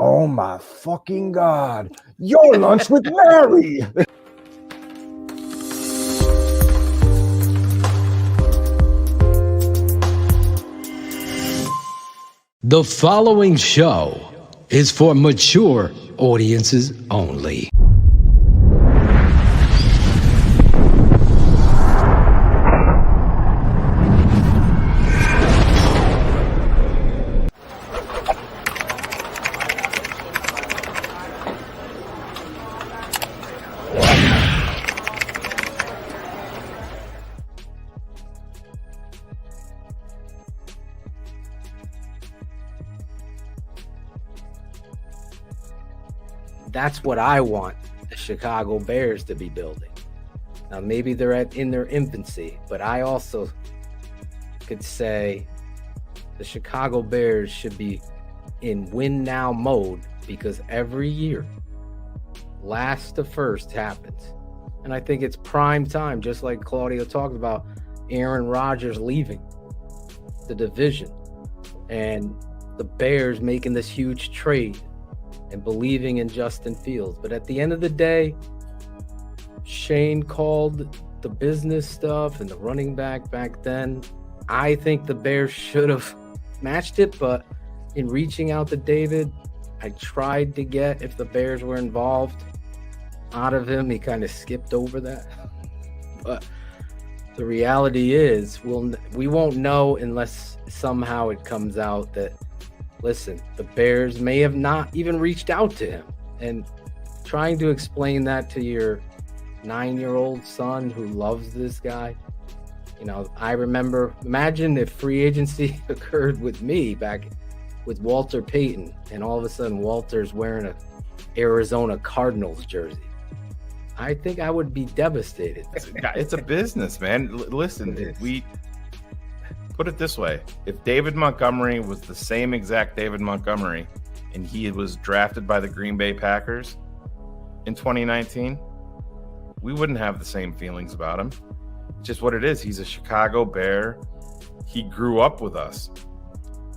Oh my fucking God. Your lunch with Mary. The following show is for mature audiences only. That's what I want the Chicago Bears to be building. Now, maybe they're in their infancy, but I also could say the Chicago Bears should be in win now mode, because every year, last to first happens. And I think it's prime time, just like Claudio talked about, Aaron Rodgers leaving the division and the Bears making this huge trade and believing in Justin Fields. But at the end of the day, Shane called the business stuff and the running back then. I think the Bears should have matched it, but in reaching out to David, I tried to get if the Bears were involved out of him. He kind of skipped over that. But the reality is we won't know unless somehow it comes out that, listen, the Bears may have not even reached out to him. And trying to explain that to your 9-year-old son who loves this guy, I remember, imagine if free agency occurred with me back with Walter Payton, and all of a sudden Walter's wearing a Arizona Cardinals jersey. I think I would be devastated. It's a business, man. Listen, we put it this way. If David Montgomery was the same exact David Montgomery and he was drafted by the Green Bay Packers in 2019, we wouldn't have the same feelings about him. It's just what it is. He's a Chicago Bear. He grew up with us.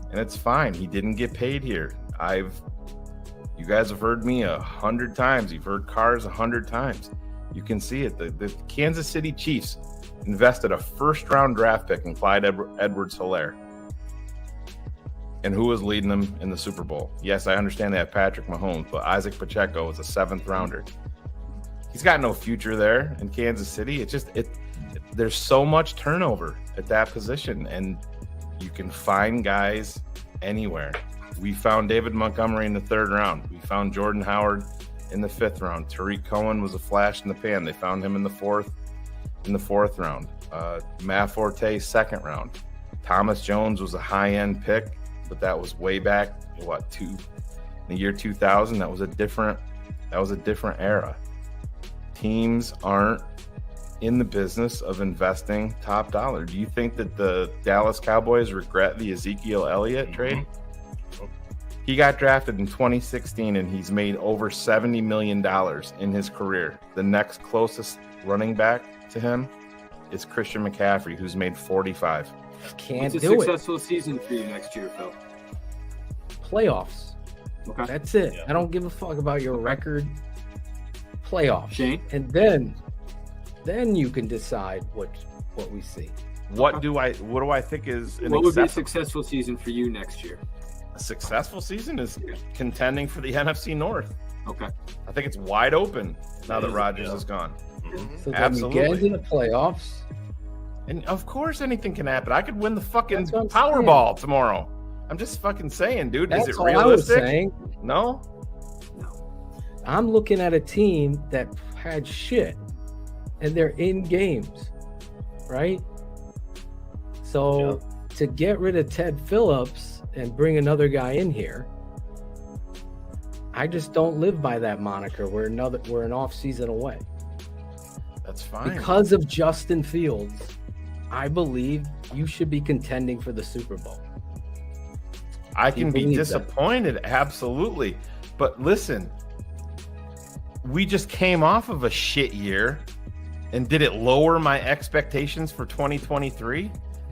And it's fine. He didn't get paid here. You guys have heard me 100 times. You've heard Cars 100 times. You can see it. The Kansas City Chiefs invested a first-round draft pick in Clyde Edwards-Helaire. And who was leading them in the Super Bowl? Yes, I understand they have Patrick Mahomes, but Isaac Pacheco was a 7th-rounder. He's got no future there in Kansas City. There's so much turnover at that position, and you can find guys anywhere. We found David Montgomery in the 3rd round. We found Jordan Howard in the 5th round. Tariq Cohen was a flash in the pan. They found him in the 4th round. Matt Forte, 2nd round. Thomas Jones was a high-end pick, but that was way back, in the year 2000. That was a different era. Teams aren't in the business of investing top dollar. Do you think that the Dallas Cowboys regret the Ezekiel Elliott trade? He got drafted in 2016 and he's made over $70 million in his career. The next closest running back to him is Christian McCaffrey, who's made 45. Can't do it. It's a successful season for you next year, Phil. Playoffs. Okay. That's it. Yeah. I don't give a fuck about your record. Playoffs. Shane? And then you can decide what we see. What do I think is what would be a successful season for you next year? A successful season is contending for the NFC North. Okay. I think it's wide open now that Rodgers is gone. So Absolutely. Then you get into the playoffs. And of course anything can happen. I could win the fucking Powerball tomorrow. I'm just fucking saying, dude. That's is it all realistic? I was saying. No. I'm looking at a team that had shit and they're in games, right? So to get rid of Ted Phillips and bring another guy in here, I just don't live by that moniker. We're an off season away. That's fine. Because of Justin Fields, I believe you should be contending for the Super Bowl. I can be disappointed, absolutely. But listen, we just came off of a shit year, and did it lower my expectations for 2023?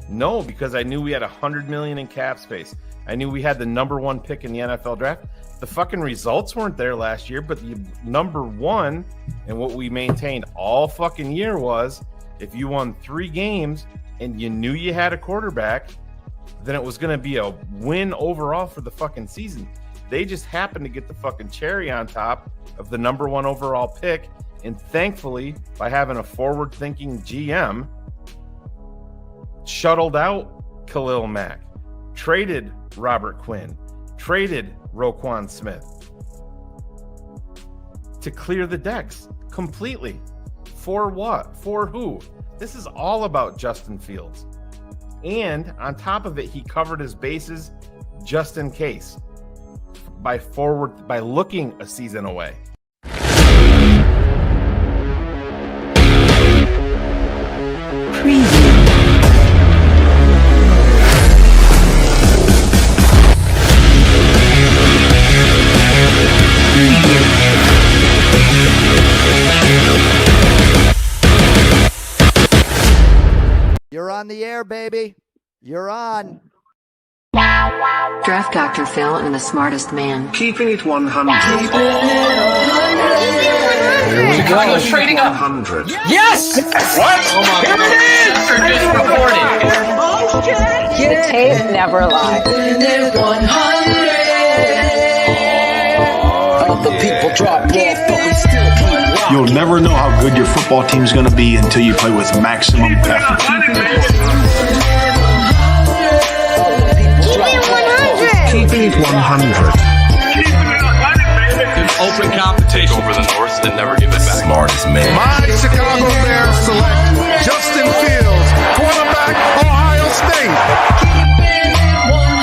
No, because I knew we had $100 million in cap space. I knew we had the number 1 pick in the NFL draft. The fucking results weren't there last year, but the number 1 and what we maintained all fucking year was if you won 3 games and you knew you had a quarterback, then it was going to be a win overall for the fucking season. They just happened to get the fucking cherry on top of the number 1 overall pick. And thankfully, by having a forward-thinking GM, shuttled out Khalil Mack, traded Robert Quinn, traded Roquan Smith to clear the decks completely. For what? For who? This is all about Justin Fields. And on top of it, he covered his bases just in case by looking a season away. You're on the air, baby. You're on. Draft Dr. Phil and the smartest man. Keeping it 100. Chicago's trading up. 100. Yes! What? Here it is! After just reported. The tape never lies. Other people drop off, but we still keep rocking. You'll never know how good your football team's going to be until you play with maximum effort. Keeping it 100. Open competition. Take over the North and never give it back. Smartest man. My Chicago Bears select Justin Fields, quarterback, Ohio State.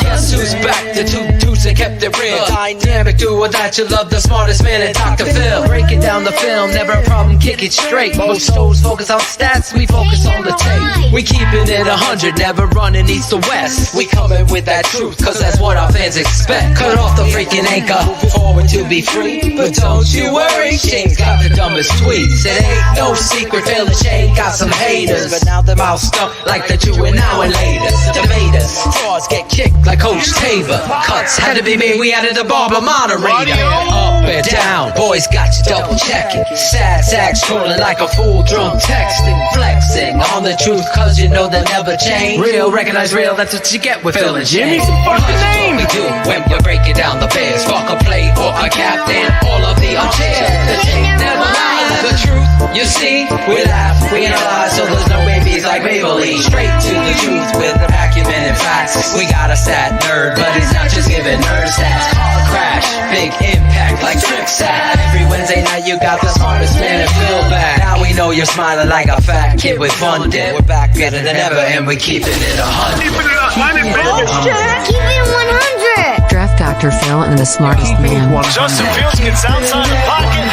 Guess who's back? The two dudes that kept it real. Dynamic duo that you love, the smartest man and Dr. Phil. Breaking down the film, never a problem, kick it straight. Most shows focus on stats, we focus on the tape. We keeping it 100, never running east to west. We coming with that truth, cause that's what our fans expect. Cut off the freaking anchor, forward to be free. But don't you worry, Shane's got the dumbest tweets. It ain't no secret, Phil and Shane got some haters. But now they're all stuck like the Jew and now and later. Debaters, frauds get kicked like Coach Tabor. Cuts had to be made, we added a barber moderator. Up and down, boys got you double checking. Sad sack scrolling like a fool drunk texting. Flexing on the truth cause you know they never change. Real, recognize real, that's what you get with Phil and Jimmy. What we do when we're breaking down the Bears. Fuck a play or a captain, all of the unchair. The tape never lies. The truth, you see, we laugh, we analyze, so there's no babies like Maybelline. Straight to the truth with acumen and facts. We got a stat nerd, but he's not just giving nerd stats. Car crash, big impact like Trick Sack. Every Wednesday night you got the smartest man and Phil back. Now we know you're smiling like a fat kid with fun dip. We're back better than ever and we keeping it 100. Keep it 100. Draft Dr. Phil and the smartest man. Justin Fields gets outside the pocket,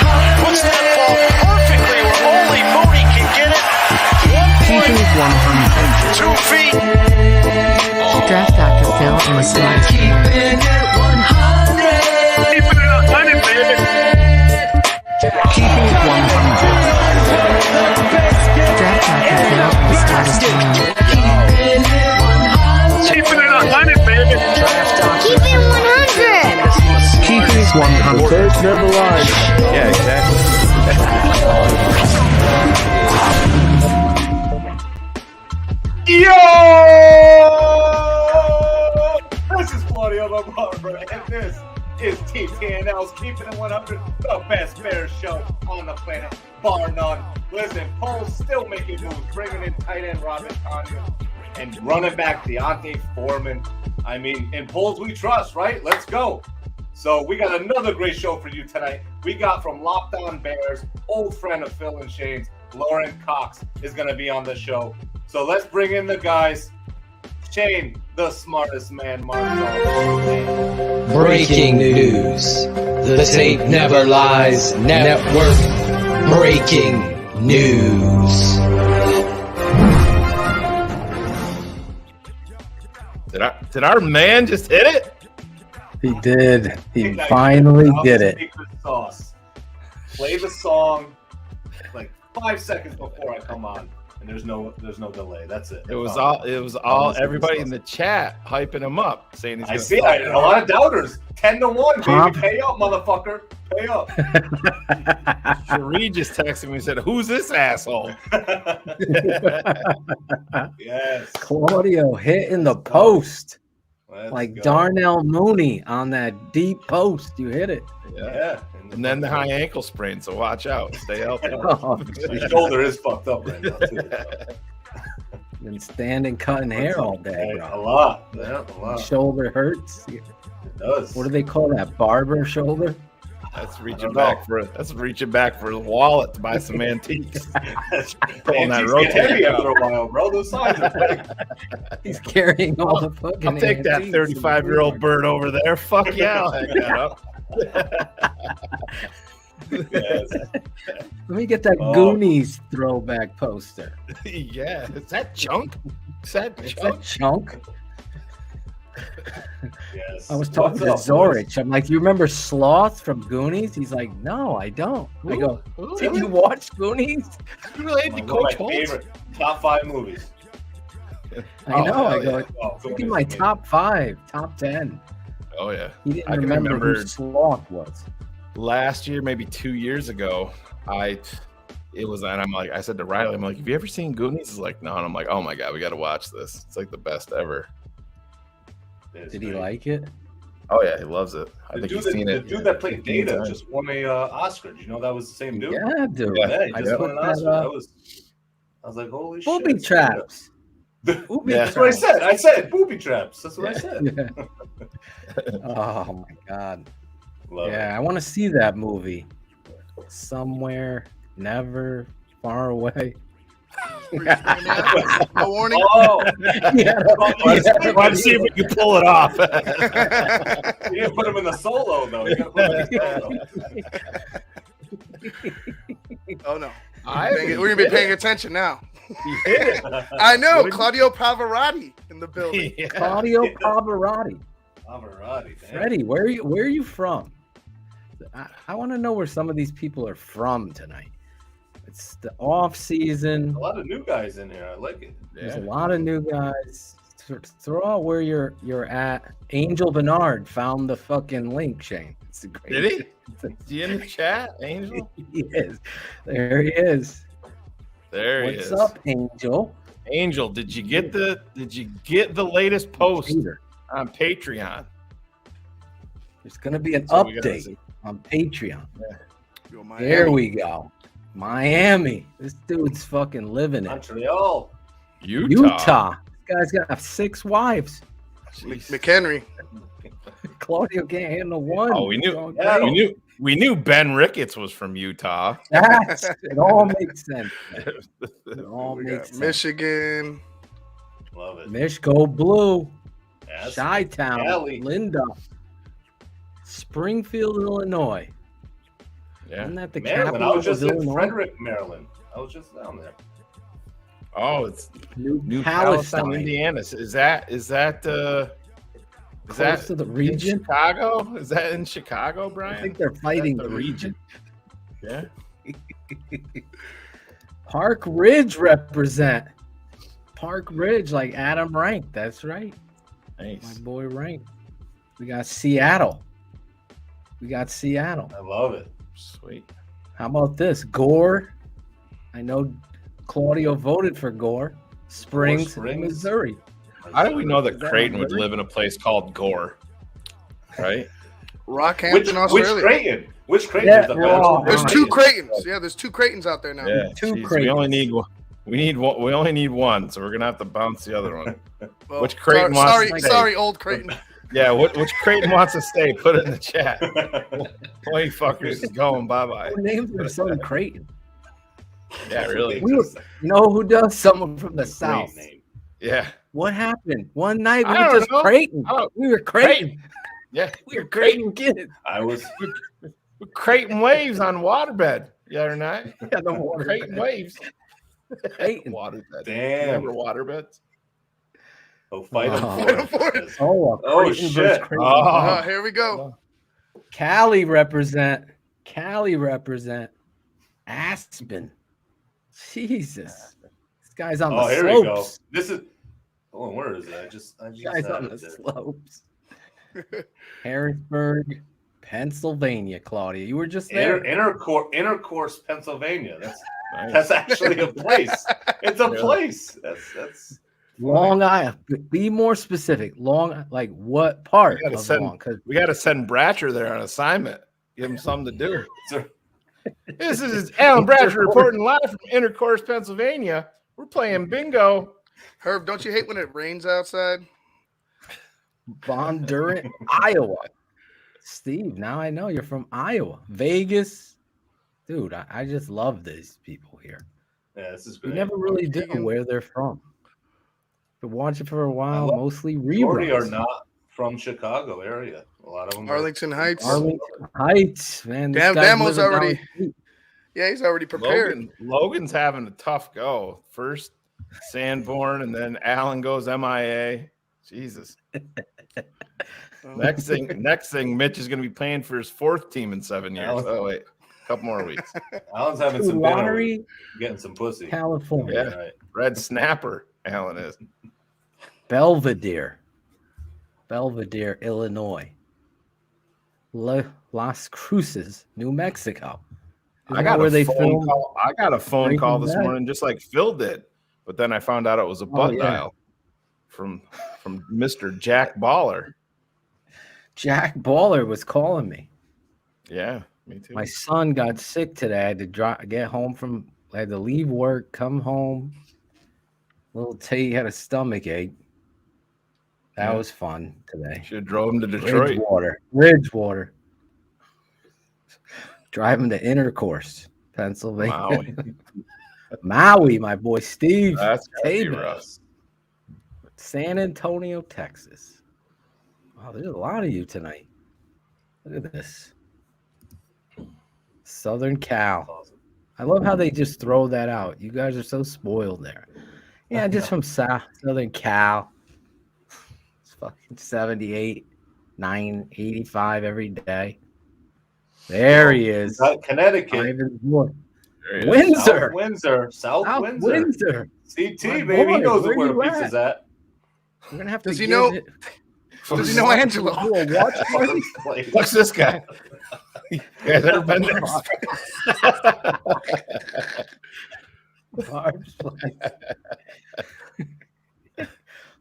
puts that ball perfectly where only Mooney can get it. 1 Keeping it 100. 2 feet. Draft Dr. Phil and the smartest man. Keeping it 100. Draft Dr. Phil and the smartest man. Keeping it 100, baby. Keep it 100. Keeping it 100. Tape never lies. Yeah, exactly. Yo! This is Claudio Barber, and this is TTNL's Keeping It 100, the best Bears show on the planet, bar none. Listen, Pole's still making moves, bringing in tight end Robert Tanya and running back Deontay Foreman. I mean, in Poles we trust, right? Let's go. So we got another great show for you tonight. We got from Locked On Bears, old friend of Phil and Shane's, Lorin Cox is going to be on the show. So let's bring in the guys. Shane, the smartest man, Mark. Breaking news. The tape never lies. Network. Breaking news. Did our man just hit it? He did. He finally did it. Secret sauce. Play the song like 5 seconds before I come on. and there's no delay. That's it. It was all everybody in the chat hyping him up, saying he's. I see. A lot of doubters. 10-1, baby. Pay up, motherfucker. Pay up. Sheree just texted me and said, "Who's this asshole?" Yes. Claudio hitting the post. Let's like go. Darnell Mooney on that deep post. You hit it. Yeah. And then the high ankle sprain, so watch out. Stay healthy. His shoulder is fucked up right now, too. Been standing cutting hair all day, bro. A lot. Yeah, a lot. Shoulder hurts. It does. What do they call that? Barber shoulder? That's reaching back for his wallet to buy some antiques. Pulling that Antiques get heavy rotator after a while, bro. Those signs are big. He's carrying all the fucking. I'll take that antiques. 35-year-old bird over there. Fuck yeah, I'll hang that up. Yes. Let me get that Goonies throwback poster. Yeah, is that Chunk? Is that Chunk? Yes. I was talking to Zorich. I'm like, you remember Sloth from Goonies? He's like, no, I don't. I go, did you watch Goonies? You related to One of Coach my Holt? favorite top 5 movies. I know. I go, yeah. look at my top 5, top 10. Oh yeah. He didn't I can remember who Sloth was. Last year, maybe 2 years ago, I said to Riley, I'm like, have you ever seen Goonies? He's like, no. And I'm like, oh my God, we got to watch this. It's like the best ever. Did he like it? Oh yeah, he loves it. I think he's seen it. The dude that played Data just won a Oscar. Did you know that was the same dude? Yeah, dude. Yeah, he I just won put an that Oscar. up. I was like, holy Booby shit. traps. Booby That's what I said. I said booby traps. That's what I said. Yeah. Oh my God. Love I want to see that movie. Somewhere, never, far away. No warning. Oh, Yeah. Let's see if we can pull it off. You didn't put him in the solo though. You gotta put him in the solo. Oh no. We're We're gonna be paying attention now. He hit it. I know, Claudio Pavarotti in the building. Yeah. Claudio Pavarotti. Pavarotti, damn. Freddie, where are you from? I want to know where some of these people are from tonight. It's the off season. A lot of new guys in here. I like it. There's a lot of new guys. Throw out where you're at. Angel Bernard found the fucking link, Shane. It's a great. Did he? Is he in the chat, Angel? He is. There he is. There he is. What's up, Angel? Angel, did you get the latest post on Patreon? There's gonna be an So we gotta update see. on Patreon. Yo, There we go. Miami. This dude's fucking living it. Montreal. Utah. This guy's got 6 wives. McHenry. Claudio can't handle one. Oh, we He's knew. going Yeah, crazy. We knew Ben Ricketts was from Utah. It all makes sense. It all We makes got sense. Michigan. Love it. Mich, go blue. Yes. Chi-Town, Cali. Linda, Springfield, Illinois. Yeah. Isn't that the Maryland. I capital was just of in Illinois? Frederick, Maryland. I was just down there. Oh, it's New Palestine, Palestine. Indiana. Is that Close to the in region? Chicago? Is that in Chicago, Brian? I think they're fighting the the region. Yeah. Park Ridge represent. Park Ridge, like Adam Rank. That's right. My Nice. boy Rank. We got Seattle. I love it. Sweet. How about this? Gore. I know Claudio voted for Gore. Springs, Missouri. How do we know that Is that Creighton would Missouri? live in a place called Gore? Right? Rockhampton, Australia. Which Creighton Yeah, is the well, There's Right. 2 Creightons. Yeah, there's 2 Creightons out there now. Yeah. Two Jeez, we Creightons. only need one. We need one. We only need one, so we're gonna have to bounce the other one. Well, Which Creighton wants to stay? sorry, old Creighton. Yeah, which Creighton wants to stay? Put it in the chat. Boy, fuckers is going bye-bye. Who named their son Creighton? Yeah, really. You know who does? Someone from the South. name. Yeah. What happened? One night we I were don't just know. Creighton. Oh, We were Creighton. Yeah. We were Creighton kids. I was. Creighton waves on waterbed. Yeah or not? Yeah, the water. Creighton waves. Creighton. Waterbed. Damn. Remember waterbeds? Oh, fight Oh. him for it. Oh, Oh, Creighton versus shit. Creighton. Oh, here we go. Cali represent. Aspen. Jesus. This guy's on the here we go. slopes. This is. Oh, where is it? I just Guy's had on it the there. slopes. Harrisburg, Pennsylvania, Claudia. You were just there. Intercourse, Pennsylvania. That's actually a place. It's a place. That's Long Island. Be more specific. Like what part of Long? Because we got to send Bratcher there on assignment. Give him something to do. This is Alan Bratcher reporting live from Intercourse, Pennsylvania. We're playing bingo. Herb, don't you hate when it rains outside? Bondurant, Iowa. Steve, now I know you're from Iowa. Vegas. Dude, I just love these people here. Yeah, this is great. We never really do where they're from. Been watching for a while, mostly Majority reruns. are not from Chicago area. A lot of them Arlington Heights. Arlington Heights, man. This Damn, guy's Damo's living down already. the street. Yeah, he's already prepared. Logan's having a tough go. First Sanborn, and then Allen goes MIA. Jesus. Next thing, Mitch is going to be playing for his fourth team in 7 years. Oh wait, a couple more weeks. Alan's having some dinner, getting some pussy. California. Yeah, right. Red snapper. Allen is. Belvedere, Illinois. Las Cruces, New Mexico. I got a phone call this morning, just like Phil did, but then I found out it was a butt dial from Mr. Jack Baller. Jack Baller was calling me. Yeah, me too. My son got sick today. I had to get home I had to leave work, come home. Little T had a stomach ache. That was fun today. Should have drove him to Detroit. Bridgewater. Drive him to Intercourse, Pennsylvania. Maui, my boy Steve. That's Teven. San Antonio, Texas. Wow, there's a lot of you tonight. Look at this. Southern Cal. I love how they just throw that out. You guys are so spoiled there. Yeah, just from Southern Cal. It's fucking 78, 985 every day. There he is. Connecticut. Windsor. South Windsor. CT, baby. He knows where the pizza's at. We're gonna have to. Does he know Angelo? What's this guy? You guys ever been there?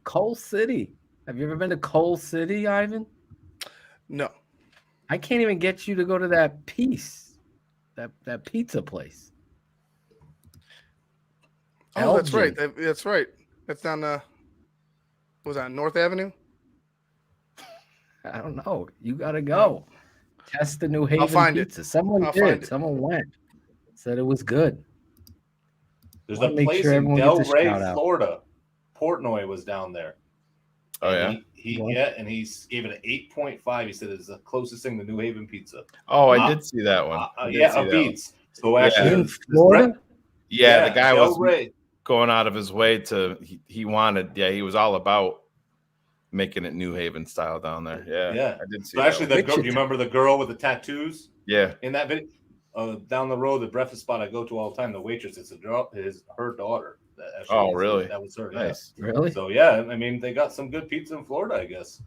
Coal City. Have you ever been to Coal City, Ivan? No. I can't even get you to go to that that pizza place. Oh, that's right. That's right. That's on was that North Avenue? I don't know. You gotta go. Test the New Haven pizza. Someone did. Someone went. Said it was good. There's a place in Delray, Florida. Portnoy was down there. Oh, yeah? He gave it an 8.5. He said it's the closest thing to New Haven pizza. Oh, I did see that one. Beats. So actually, in Florida? The guy was going out of his way to, he was all about making it New Haven style down there. Yeah. I did see that. Actually, that girl, do you remember the girl with the tattoos? Yeah. In that video? Down the road, the breakfast spot I go to all the time, the waitress, it's her daughter. Really? That was her. Nice. Yeah. Really? So, yeah, I mean, they got some good pizza in Florida, I guess.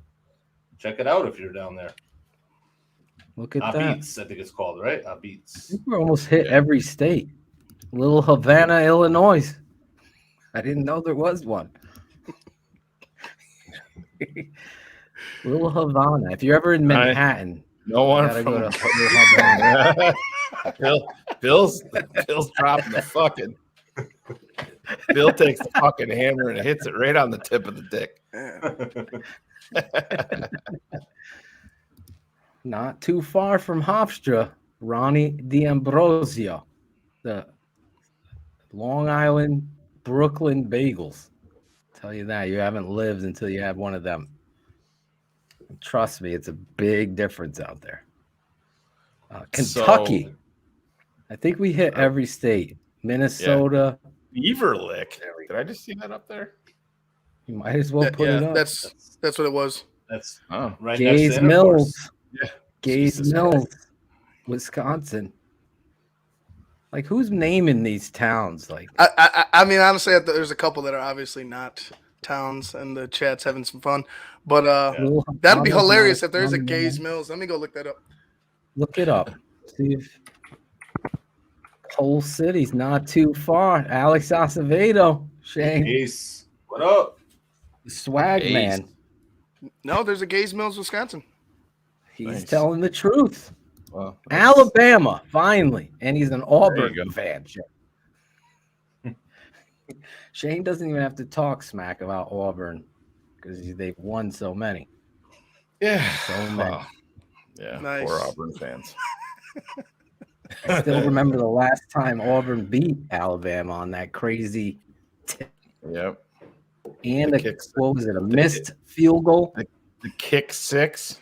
Check it out if you're down there. Look at that. Beats, I think it's called, right? Beats. We're almost hit every state. Little Havana, Illinois. I didn't know there was one. Little Havana. If you're ever in Manhattan, no one gotta from go to Havana. Bill's dropping the fucking. Bill takes the fucking hammer and hits it right on the tip of the dick. Not too far from Hofstra, Ronnie D'Ambrosio, the Long Island Brooklyn Bagels. Tell you that you haven't lived until you have one of them. Trust me, it's a big difference out there. Kentucky. I think we hit every state. Minnesota. Beaver Lick. Did I just see that up there? You might as well put it up. That's what it was. That's right. Gays Mills. Yeah. Gays Mills, Wisconsin. Like, who's naming these towns? Like, I mean, honestly, there's a couple that are obviously not towns, and the chat's having some fun. But that'd be hilarious if there's a Gays Mills. Let me go look that up. Look it up. See if Pole City's not too far. Alex Acevedo, Shane. Peace. What up? Swag man. No, there's a Gays Mills, Wisconsin. He's telling the truth. Well, Alabama, finally. And he's an Auburn fan. Shane doesn't even have to talk smack about Auburn because they've won so many. Yeah. So many. Wow. Yeah. Nice. Poor Auburn fans. I still remember the last time Auburn beat Alabama on that crazy Yep. And what was it? A missed field goal? The kick six.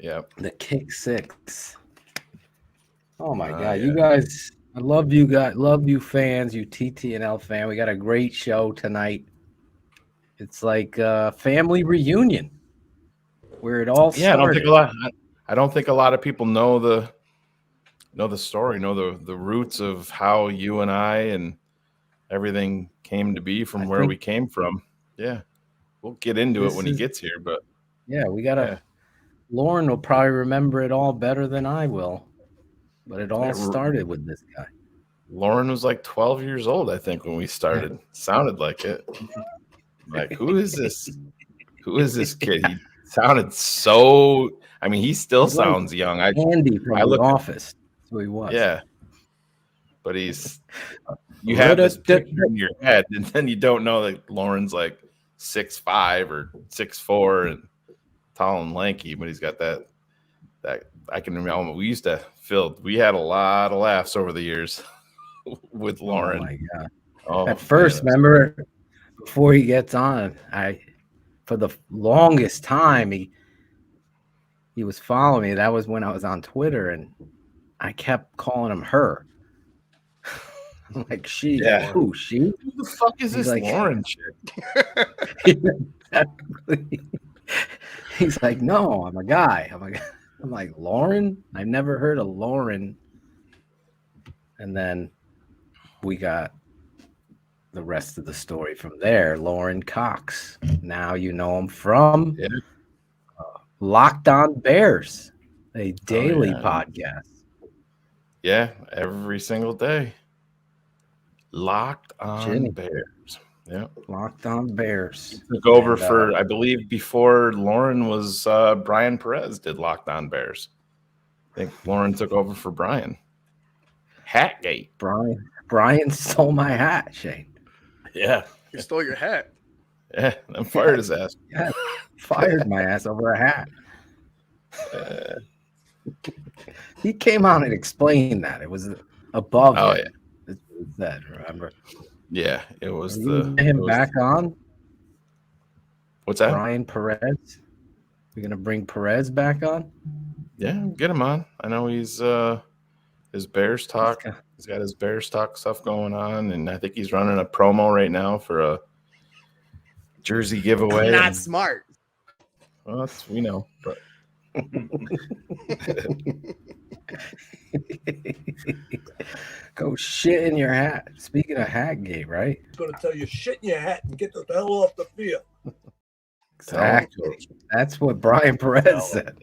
Yep. The kick six. Oh my God. Yeah. You guys, I love you guys. Love you fans, you TTNL fan. We got a great show tonight. It's like a family reunion where it all started. Yeah, I don't think a lot of people know the story, know the roots of how you and I and everything came to be from where we came from. Yeah. We'll get into it when he gets here, but yeah, we gotta Lorin will probably remember it all better than I will. But it all started with this guy. Lorin was like 12 years old, I think, when we started. Sounded like it. Like, who is this? Who is this kid? He sounded so. I mean, he still sounds young. Andy from The Office. That's who he was. Yeah, but you have this picture in your head, and then you don't know that Lorin's like 6'5" or 6'4" and tall and lanky, but he's got that. I can remember we used to we had a lot of laughs over the years with Lorin. Oh my God. At first, remember, before he gets on, for the longest time he was following me. That was when I was on Twitter, and I kept calling him her. I'm like, she? Yeah. Who? She? Who the fuck is this like, Lorin shit? Exactly. He's like, no, I'm a guy. I'm like, Lorin? I've never heard of Lorin. And then we got the rest of the story from there. Lorin Cox. Now you know him from Locked On Bears, a daily podcast. Yeah, every single day. Locked On Bears. Yeah, Locked On Bears. He took over for, I believe, before Lorin was Brian Perez did Locked On Bears. I think Lorin took over for Brian. Hatgate. Brian stole my hat, Shane. Yeah. He stole your hat. Yeah, I fired his ass. Yeah, fired my ass over a hat. He came out and explained that. It was above him. Yeah. That, remember? Yeah, it was him back on. What's that? Brian Perez. We're gonna bring Perez back on. Yeah, get him on. I know he's his Bears talk. He's got his Bears talk stuff going on, and I think he's running a promo right now for a jersey giveaway. Not smart. Well, we know, but. Go shit in your hat. Speaking of hat gate, right? I'm going to tell you, shit in your hat and get the hell off the field. Exactly. That's what Brian Perez said.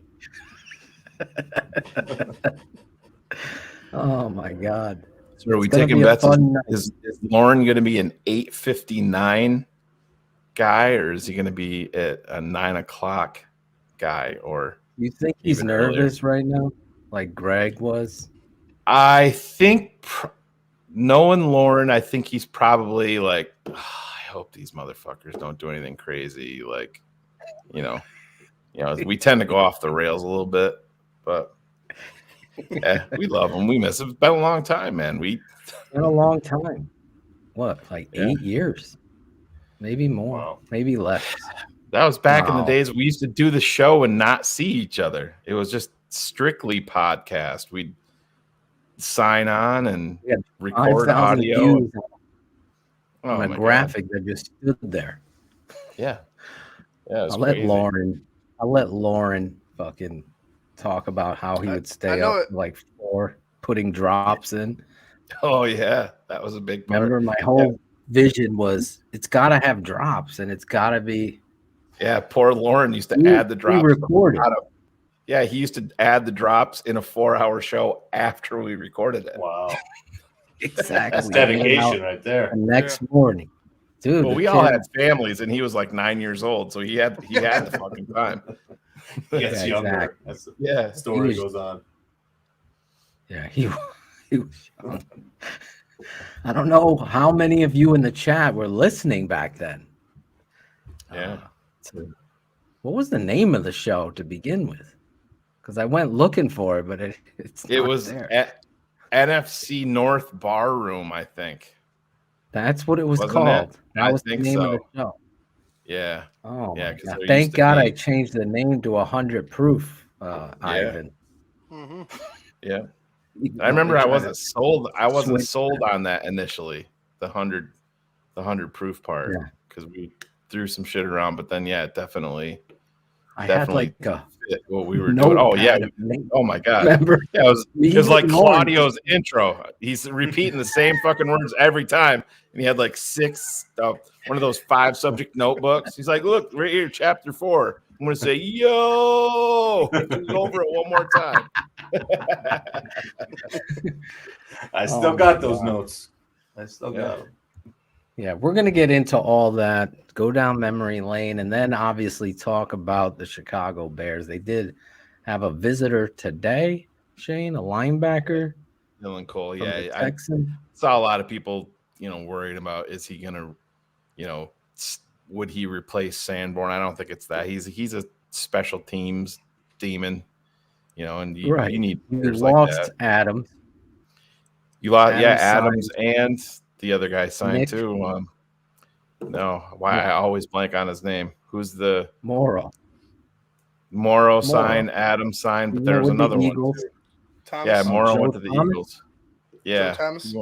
Oh my God. So are we taking bets? Is Lorin going to be an 8:59 guy, or is he going to be at a 9 o'clock guy? Or you think he's nervous right now, like Greg was? I think, knowing Lorin, I think he's probably like, I hope these motherfuckers don't do anything crazy. Like, you know, we tend to go off the rails a little bit, but yeah, we love him. We miss him. It's been a long time, man. It's been a long time. What, like 8 years? Maybe more. Wow. Maybe less. That was back in the days we used to do the show and not see each other. It was just strictly podcast. We'd sign on and record audio on a graphic that just stood there. Yeah. I'll let Lorin fucking talk about how he would stay up like 4 putting drops in. Oh yeah, that was a big part. Remember, my whole vision was it's got to have drops, and it's got to be. Yeah, poor Lorin used to add the drops. Recorded. Yeah, he used to add the drops in a 4-hour show after we recorded it. Wow. Exactly. That's dedication right there. The next morning. Dude. Well, we all had families, and he was like 9 years old, so he had the fucking time. He gets younger. Exactly. That's the Yeah. story goes on. Yeah, he was young. I don't know how many of you in the chat were listening back then. Yeah. What was the name of the show to begin with? Because I went looking for it, but it was there. at NFC North Bar Room, I think. That's what it was Wasn't called. it? That I was the think name of so. the show. Yeah. Oh, yeah. yeah. Thank God I changed the name to 100 Proof, Ivan. Mm-hmm. Yeah. I remember I wasn't sold on that initially, the 100 proof part, because we threw some shit around, but then it definitely had like fit what we were doing. Oh yeah. Oh my God. Remember? Yeah, it was like Claudio's intro. He's repeating the same fucking words every time. And he had like 6 one of those 5 subject notebooks. He's like, look, right here, chapter 4. I'm gonna say, yo, go over it one more time. I still got those notes. I still got them. Yeah, we're going to get into all that, go down memory lane, and then obviously talk about the Chicago Bears. They did have a visitor today, Shane, a linebacker. Dylan Cole, from yeah. the Texans. I saw a lot of people, worried about, is he going to, would he replace Sanborn? I don't think it's that. He's a special teams demon, and you need players like that. Adams. You lost, Adams and the other guy signed Nick. Too. I always blank on his name. Who's the Morrow signed, Adams signed, but there was another one too. Thomas. Morrow went to the Thomas? Eagles. Yeah, Thomas.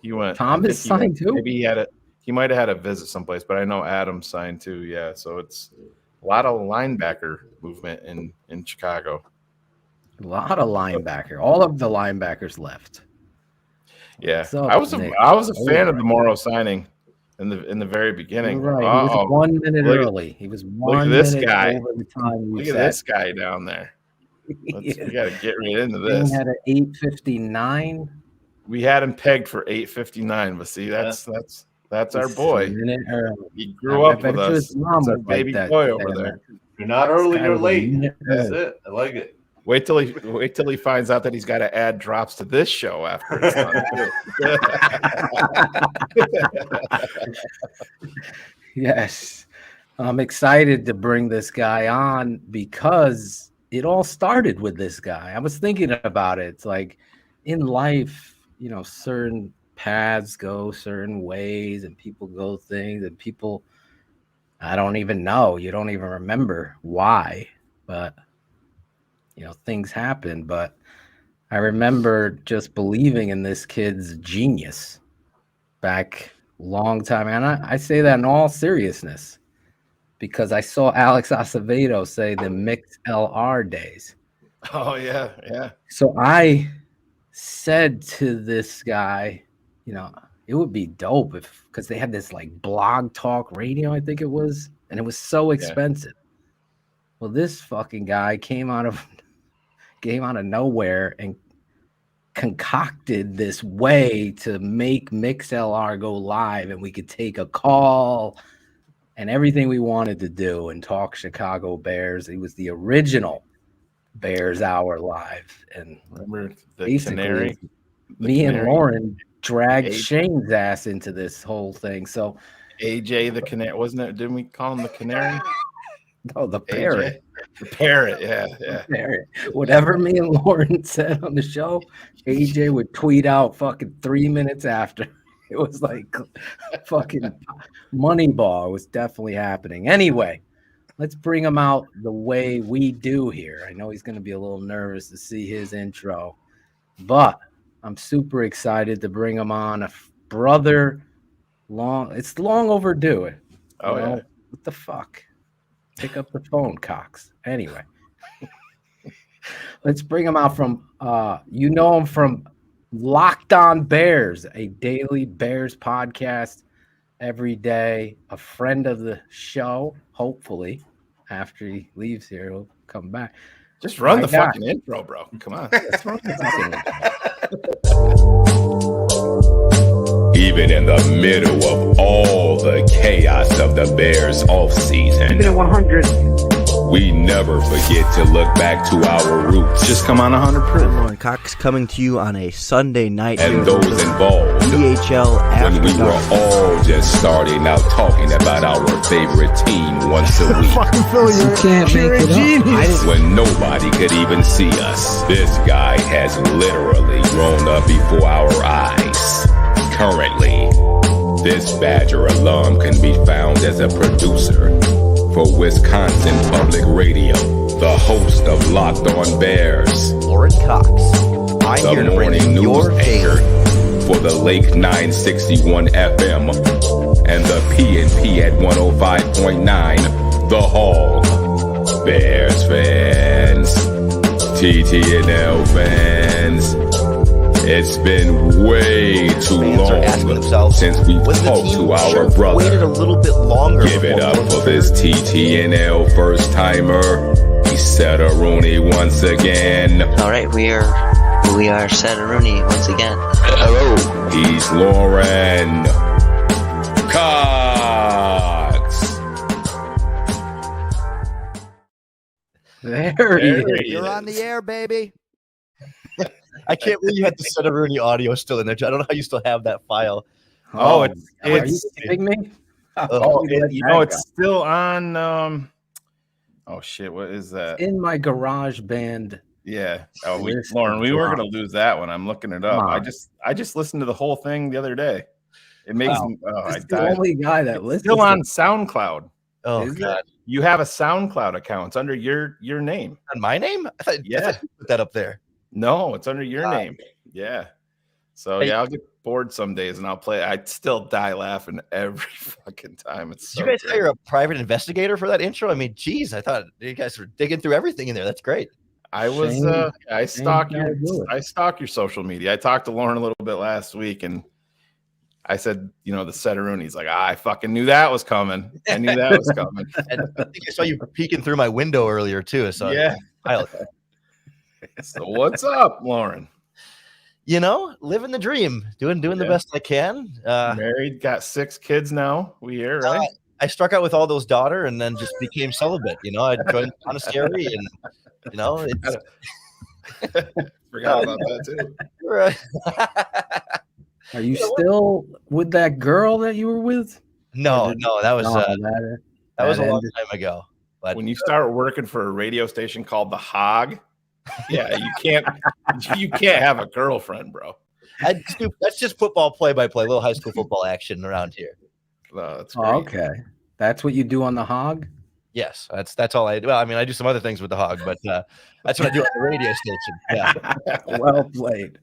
He went. Thomas signed too. Maybe he might have had a visit someplace, but I know Adams signed too. Yeah, so it's a lot of linebacker movement in Chicago. A lot of linebacker. All of the linebackers left. Yeah, So, I was a fan of the Morrow signing in the very beginning. You're right. He was 1 minute early. He was 1 this minute guy. over the time. Look at this guy down there. We got to get right into this. He had an 8:59. We had him pegged for 8:59, but see, that's our boy. He grew up with us. That's our baby boy over there. You're not early, you're late. That's it. I like it. Wait till he finds out that he's got to add drops to this show after it's done. Yes. I'm excited to bring this guy on because it all started with this guy. I was thinking about it. It's like in life, certain paths go certain ways and people go things and people, I don't even know. You don't even remember why, but things happen. But I remember just believing in this kid's genius back a long time. And I say that in all seriousness because I saw Alex Acevedo say the mixed LR days. Oh, yeah, yeah. So I said to this guy, it would be dope because they had this like blog talk radio, I think it was, and it was so expensive. Well, this fucking guy came out of nowhere and concocted this way to make MixLR go live, and we could take a call and everything we wanted to do and talk Chicago Bears. He was the original Bears Hour live, and remember the Canary. Me and Lorin dragged Shane's ass into this whole thing. So AJ the Canary, wasn't it? Didn't we call him the Canary? No, the parrot. The parrot, yeah. Parrot. Whatever me and Lorin said on the show, AJ would tweet out fucking 3 minutes after. It was like fucking Moneyball. It was definitely happening. Anyway, let's bring him out the way we do here. I know he's going to be a little nervous to see his intro, but I'm super excited to bring him on. A brother, it's long overdue. Oh, yeah. What the fuck? Pick up the phone, Cox. Anyway, Let's bring him out from you know him from Locked On Bears, a daily Bears podcast every day, a friend of the show. Hopefully, after he leaves here, he'll come back. Just run the fucking intro, bro. Come on. Even in the middle of all the chaos of the Bears offseason, Keeping it 100. we never forget to look back to our roots. Just come on 100 proof. Lorin Cox coming to you on a Sunday night. And those involved, DHL when we were all just starting out talking about our favorite team once a week. Fucking Philly, you can't make it up. When nobody could even see us. This guy has literally grown up before our eyes. Currently, this Badger alum can be found as a producer for Wisconsin Public Radio, the host of Locked On Bears, Lorin Cox. I'm the here to bring morning you your news anchor for the Lake 961 FM and the PNP at 105.9, The Hog. Bears fans, TTNL fans, it's been way too long since we've talked to our brother. Waited a little bit longer. Give it up for this TTNL first timer. He said a Rooney once again. All right, we are Rooney once again. Hello. He's Lorin Cox. There he is. You're on the air, baby. I can't believe you had the Set of Rooney audio still in there. I don't know how you still have that file. Oh, are you kidding me? It's still on. Oh shit, what is that? In my garage band. Yeah. Oh, Lorin, we were gonna lose that one. I'm looking it up. I just listened to the whole thing the other day. It makes me. Oh, I It's died. the only guy that It's listens. still on SoundCloud. Oh Is God, You have a SoundCloud account. It's under your name. on my name? I thought you put that up there. No, it's under your name. Yeah. So Hey. I'll get bored some days and I'll play. I still die laughing every fucking time. It's Did so you guys say great. you're a private investigator for that intro? I mean, geez, I thought you guys were digging through everything in there. That's great. I was Shame- I shame stalk you gotta do it. I stalk your social media. I talked to Lorin a little bit last week and I said, the Set of Rooney's like, I fucking knew that was coming. I knew that was coming. And I think I saw you peeking through my window earlier too. So Yeah. So what's up, Lorin? Living the dream, doing the best I can. Married, got 6 kids now. We hear, right? I struck out with all those daughter and then just became celibate. I joined monastery and it's Forgot about that too. right. Are you still with that girl that you were with? No, that was that a long ended. time ago. But When you start working for a radio station called The Hog, yeah, you can't have a girlfriend, bro. that's just football play-by-play, little high school football action around here. That's great. Oh, okay. That's what you do on the Hog? Yes, that's all I do. Well, I mean, I do some other things with the Hog, but that's what I do on the radio station. Yeah. Well played.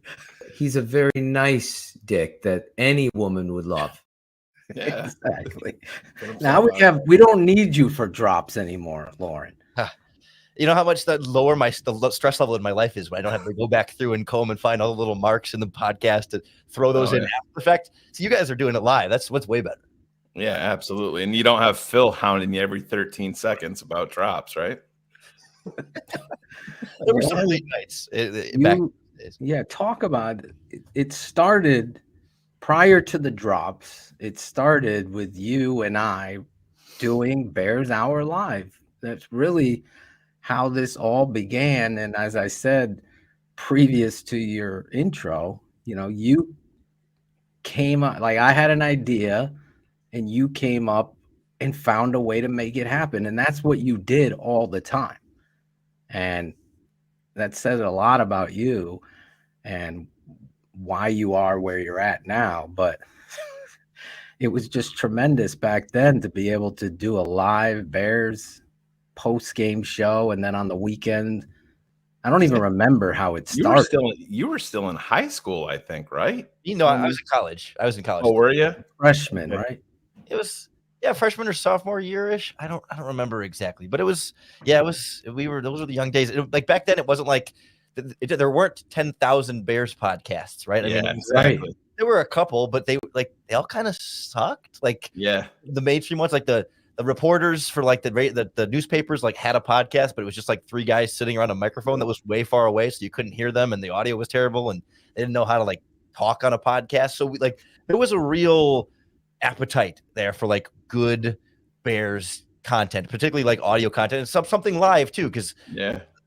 He's a very nice dick that any woman would love. Yeah. Exactly. Now we don't need you for drops anymore, Lorin. You know how much that lower the stress level in my life is when I don't have to go back through and comb and find all the little marks in the podcast to throw those in after the fact. So you guys are doing it live. That's what's way better. Yeah, absolutely. And you don't have Phil hounding you every 13 seconds about drops, right? There were some late nights back in the days. Yeah, talk about it. It started prior to the drops. It started with you and I doing Bears Hour Live. That's really how this all began. And as I said, previous to your intro, you came up, like I had an idea and you came up and found a way to make it happen. And that's what you did all the time. And that says a lot about you and why you are where you're at now. But it was just tremendous back then to be able to do a live Bears post-game show. And then on the weekend, I don't even remember how it started. You were still in high school, I think, right? I was in college. Oh, were you? Freshman, right? It was Yeah, freshman or sophomore year-ish. I don't remember exactly, but it was those were the young days. Like back then, it wasn't like there weren't 10,000 Bears podcasts, right? Yeah, I mean, exactly. there were a couple, but they all kind of sucked. Like the mainstream ones, like the reporters for like the newspapers like had a podcast, but it was just like three guys sitting around a microphone that was way far away, so you couldn't hear them, and the audio was terrible, and they didn't know how to like talk on a podcast. So there was a real appetite there for like good Bears content, particularly like audio content and something live too, because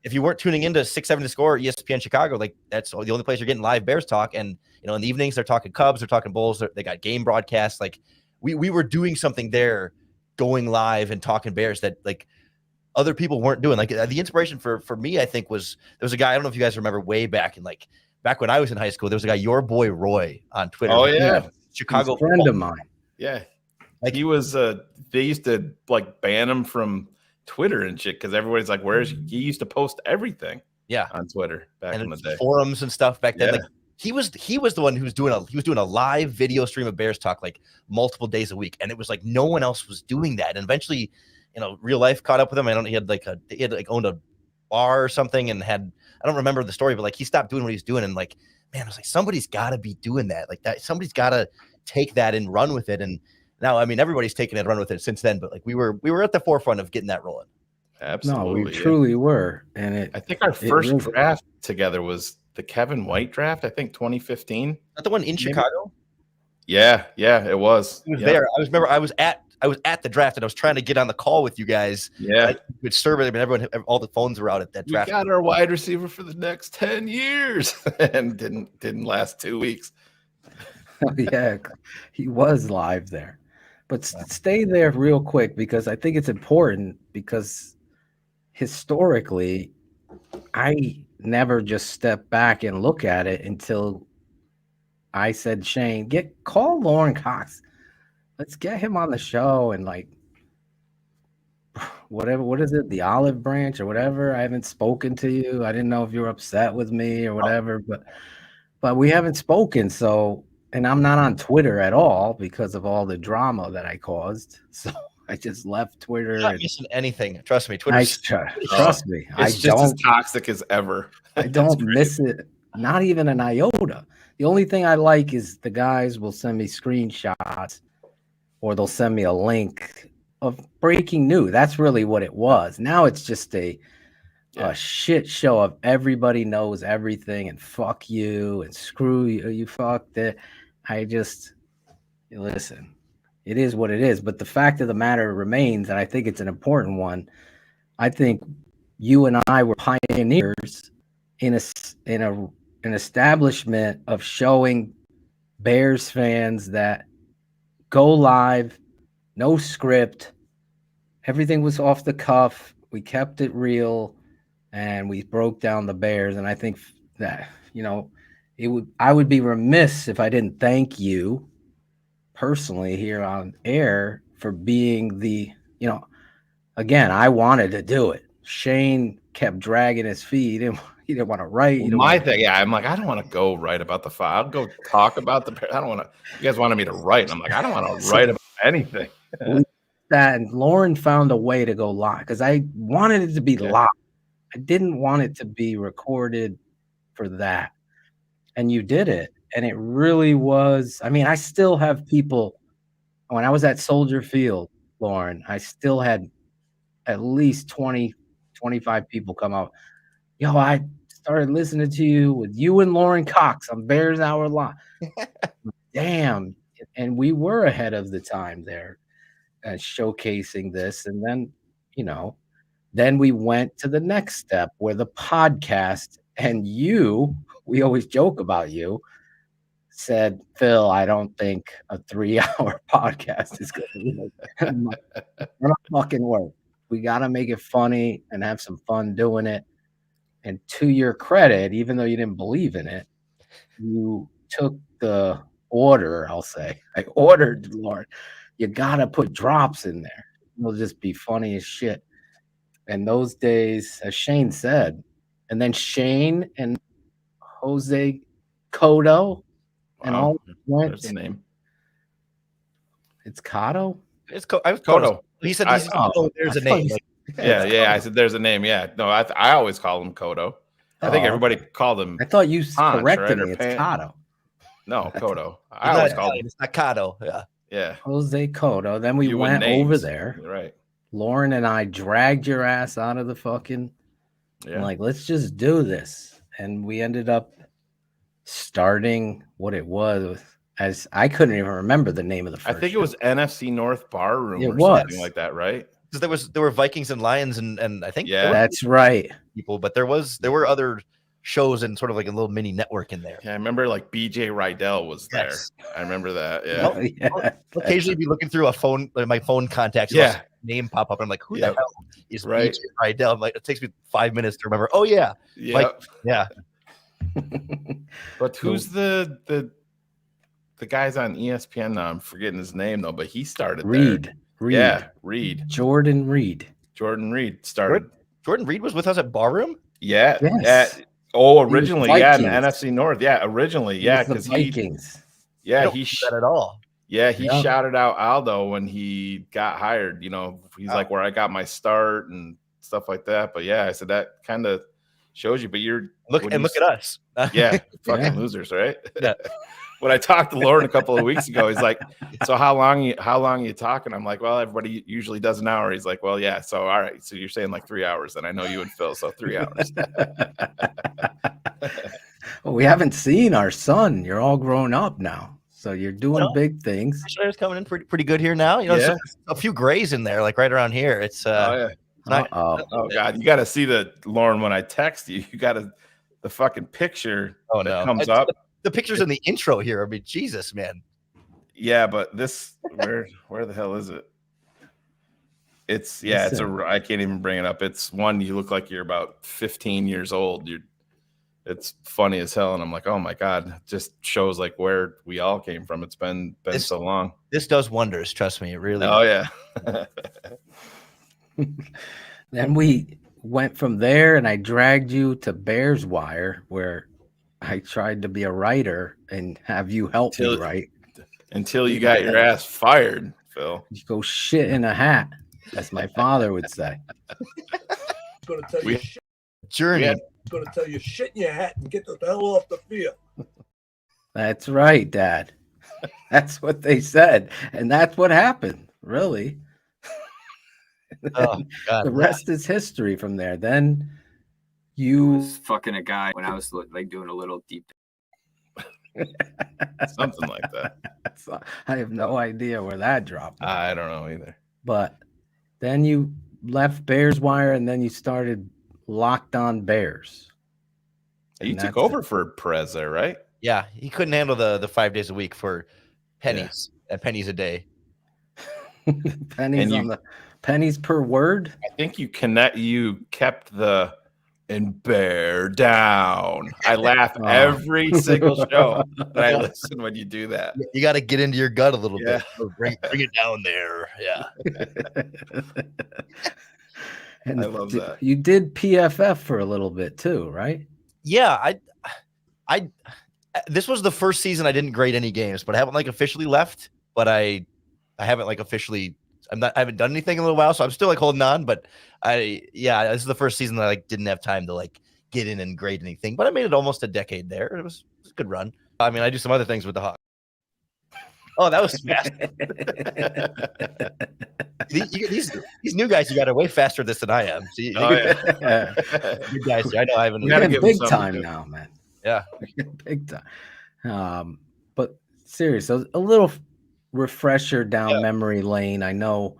if you weren't tuning into 6-7 to Score or ESPN Chicago, like that's the only place you're getting live Bears talk. And in the evenings they're talking Cubs, they're talking Bulls, they got game broadcasts. Like we were doing something there, going live and talking Bears that like other people weren't doing. Like the inspiration for me, I think, was there was a guy, I don't know if you guys remember, way back when I was in high school, there was a guy, your boy Roy, on Twitter. Oh yeah, Chicago friend of mine. Yeah, like he was. They used to like ban him from Twitter and shit because everybody's like, "Where's he?" Used to post everything. Yeah, on Twitter back in the day, forums and stuff back then. Like he was the one who was doing a live video stream of Bears talk like multiple days a week, and it was like no one else was doing that. And eventually, real life caught up with him. He had owned a bar or something, and I don't remember the story, but like he stopped doing what he was doing, and like, man, I was like, somebody's got to be doing that. Like that, somebody's got to take that and run with it. And now, I mean, everybody's taken it and run with it since then, but like we were at the forefront of getting that rolling. Absolutely. No, we truly were. And I think our first draft together was the Kevin White draft, I think 2015. Not the one in Chicago? Yeah, it was. It was there. I was at the draft, and I was trying to get on the call with you guys. Yeah. With Server, I mean, all the phones were out at that draft. We got our wide receiver for the next 10 years and didn't last 2 weeks. Yeah, he was live there. But stay there real quick, because I think it's important, because historically I never just step back and look at it until I said, Shane, call Lorin Cox. Let's get him on the show, and like whatever, what is it, the olive branch or whatever? I haven't spoken to you. I didn't know if you were upset with me or whatever, but we haven't spoken. So, and I'm not on Twitter at all because of all the drama that I caused. So I just left Twitter. You're not missing anything. Trust me. Trust me. It's just as toxic as ever. I don't miss it. Not even an iota. The only thing I like is the guys will send me screenshots, or they'll send me a link of breaking news. That's really what it was. Now it's just a shit show of everybody knows everything, and fuck you and screw you. You fucked it. Listen, it is what it is. But the fact of the matter remains, and I think it's an important one. I think you and I were pioneers in an establishment of showing Bears fans that go live, no script, everything was off the cuff. We kept it real, and we broke down the Bears. And I think that I would be remiss if I didn't thank you personally here on air for being again, I wanted to do it. Shane kept dragging his feet. He didn't want to write. I'm like, I don't want to go write about the file. I'll go talk about the. I don't want to. You guys wanted me to write, and I'm like, I don't want to write about anything. And Lorin found a way to go live, because I wanted it to be live. I didn't want it to be recorded for that. And you did it. And it really was. I mean, I still have people. When I was at Soldier Field, Lorin, I still had at least 20, 25 people come out. Yo, I started listening to you with you and Lorin Cox on Bears Hour Live. Damn. And we were ahead of the time there, showcasing this. And then, then we went to the next step, where the podcast, and we always joke about you, said, Phil, I don't think a 3-hour podcast is going to fucking work. We got to make it funny and have some fun doing it. And to your credit, even though you didn't believe in it, you took the order, I'll say. I ordered, Lorin, you got to put drops in there. It'll just be funny as shit. And those days, as Shane said, and then Shane and Jose Cotto and all went. There's the name. It's Cotto? It's I was Cotto. He said, there's a name. Yeah. I said there's a name. Yeah. No, I always call him Cotto. I think everybody called him. I thought you Ponch, corrected right? me. It's Cotto. No, Cotto. I always called him. It's not Cotto. Yeah. Yeah. Jose Cotto. Then we went over there. Right. Lorin and I dragged your ass out of the fucking. Yeah. Like, let's just do this. And we ended up starting what it was. As I couldn't even remember the name of the first I think it was NFC North Bar Room or something like that, right? Because there were Vikings and Lions and I think that's right. People, but there were other shows and sort of like a little mini network in there. Yeah, I remember like BJ Rydell was there. I remember that. Yeah. I'll occasionally be looking through my phone contacts. Yeah. Name pop up. I'm like, who the hell is BJ Rydell? I'm like, it takes me 5 minutes to remember. Oh yeah. Yeah. But who's the guys on ESPN now? I'm forgetting his name though, but he started Reed. Yeah, Reed. Jordan Reed started. Jordan Reed was with us at Barroom? Yeah. Yes. Originally, yeah, in the NFC North. Yeah, originally, yeah, because Vikings. He that at all. Yeah, he shouted out Aldo when he got hired. You know, he's like where I got my start and stuff like that. But yeah, I said that kind of shows you. But look at us. Yeah, fucking losers, right? Yeah. When I talked to Lorin a couple of weeks ago, he's like, "So how long you talking?" I'm like, "Well, everybody usually does an hour." He's like, "Well, yeah. So all right. So you're saying like 3 hours, and I know you and Phil, so 3 hours." Well, we haven't seen our son. You're all grown up now, so you're doing big things. It's coming in pretty good here now. You know, a few grays in there, like right around here. It's oh god, you got to see the Lorin when I text you. You got the fucking picture that comes up. The pictures in the intro here. I mean, Jesus, man. Yeah, but this where the hell is it? It's I can't even bring it up. It's one you look like you're about 15 years old. It's funny as hell, and I'm like, oh my god, it just shows like where we all came from. It's been so long. This does wonders, trust me. It really. Oh yeah. Then we went from there, and I dragged you to Bears Wire, where I tried to be a writer and have you help me write. Until you got your ass fired, Phil. You go shit in a hat, as my father would say. Going to tell you Journey. Going to tell you shit in your hat and get the hell off the field. That's right, Dad. That's what they said, and that's what happened. Really. Oh, God. The rest is history from there. Then you was fucking a guy when I was like doing a little deep. Something like that. I have no idea where that dropped. I don't know either. But then you left Bears Wire, and then you started Locked On Bears. You took over for Perez there, right? Yeah, he couldn't handle the 5 days a week for pennies and pennies a day. Pennies per word. I think you kept the and bear down. I laugh every single show that I listen when you do that. You got to get into your gut a little bit. Bring it down there. Yeah. And I love that. You did PFF for a little bit too, right? Yeah, I this was the first season I didn't grade any games, but I haven't like officially left. But I haven't like officially. I haven't done anything in a little while, so I'm still like holding on. But this is the first season that I like didn't have time to like get in and grade anything. But I made it almost a decade there. It was a good run. I mean, I do some other things with the Hawks. Oh, that was fast. these new guys, you got to way faster this than I am. So you guys, I know I haven't. We're getting big time now, man. Yeah, big time. But serious, a little refresher down memory lane. I know,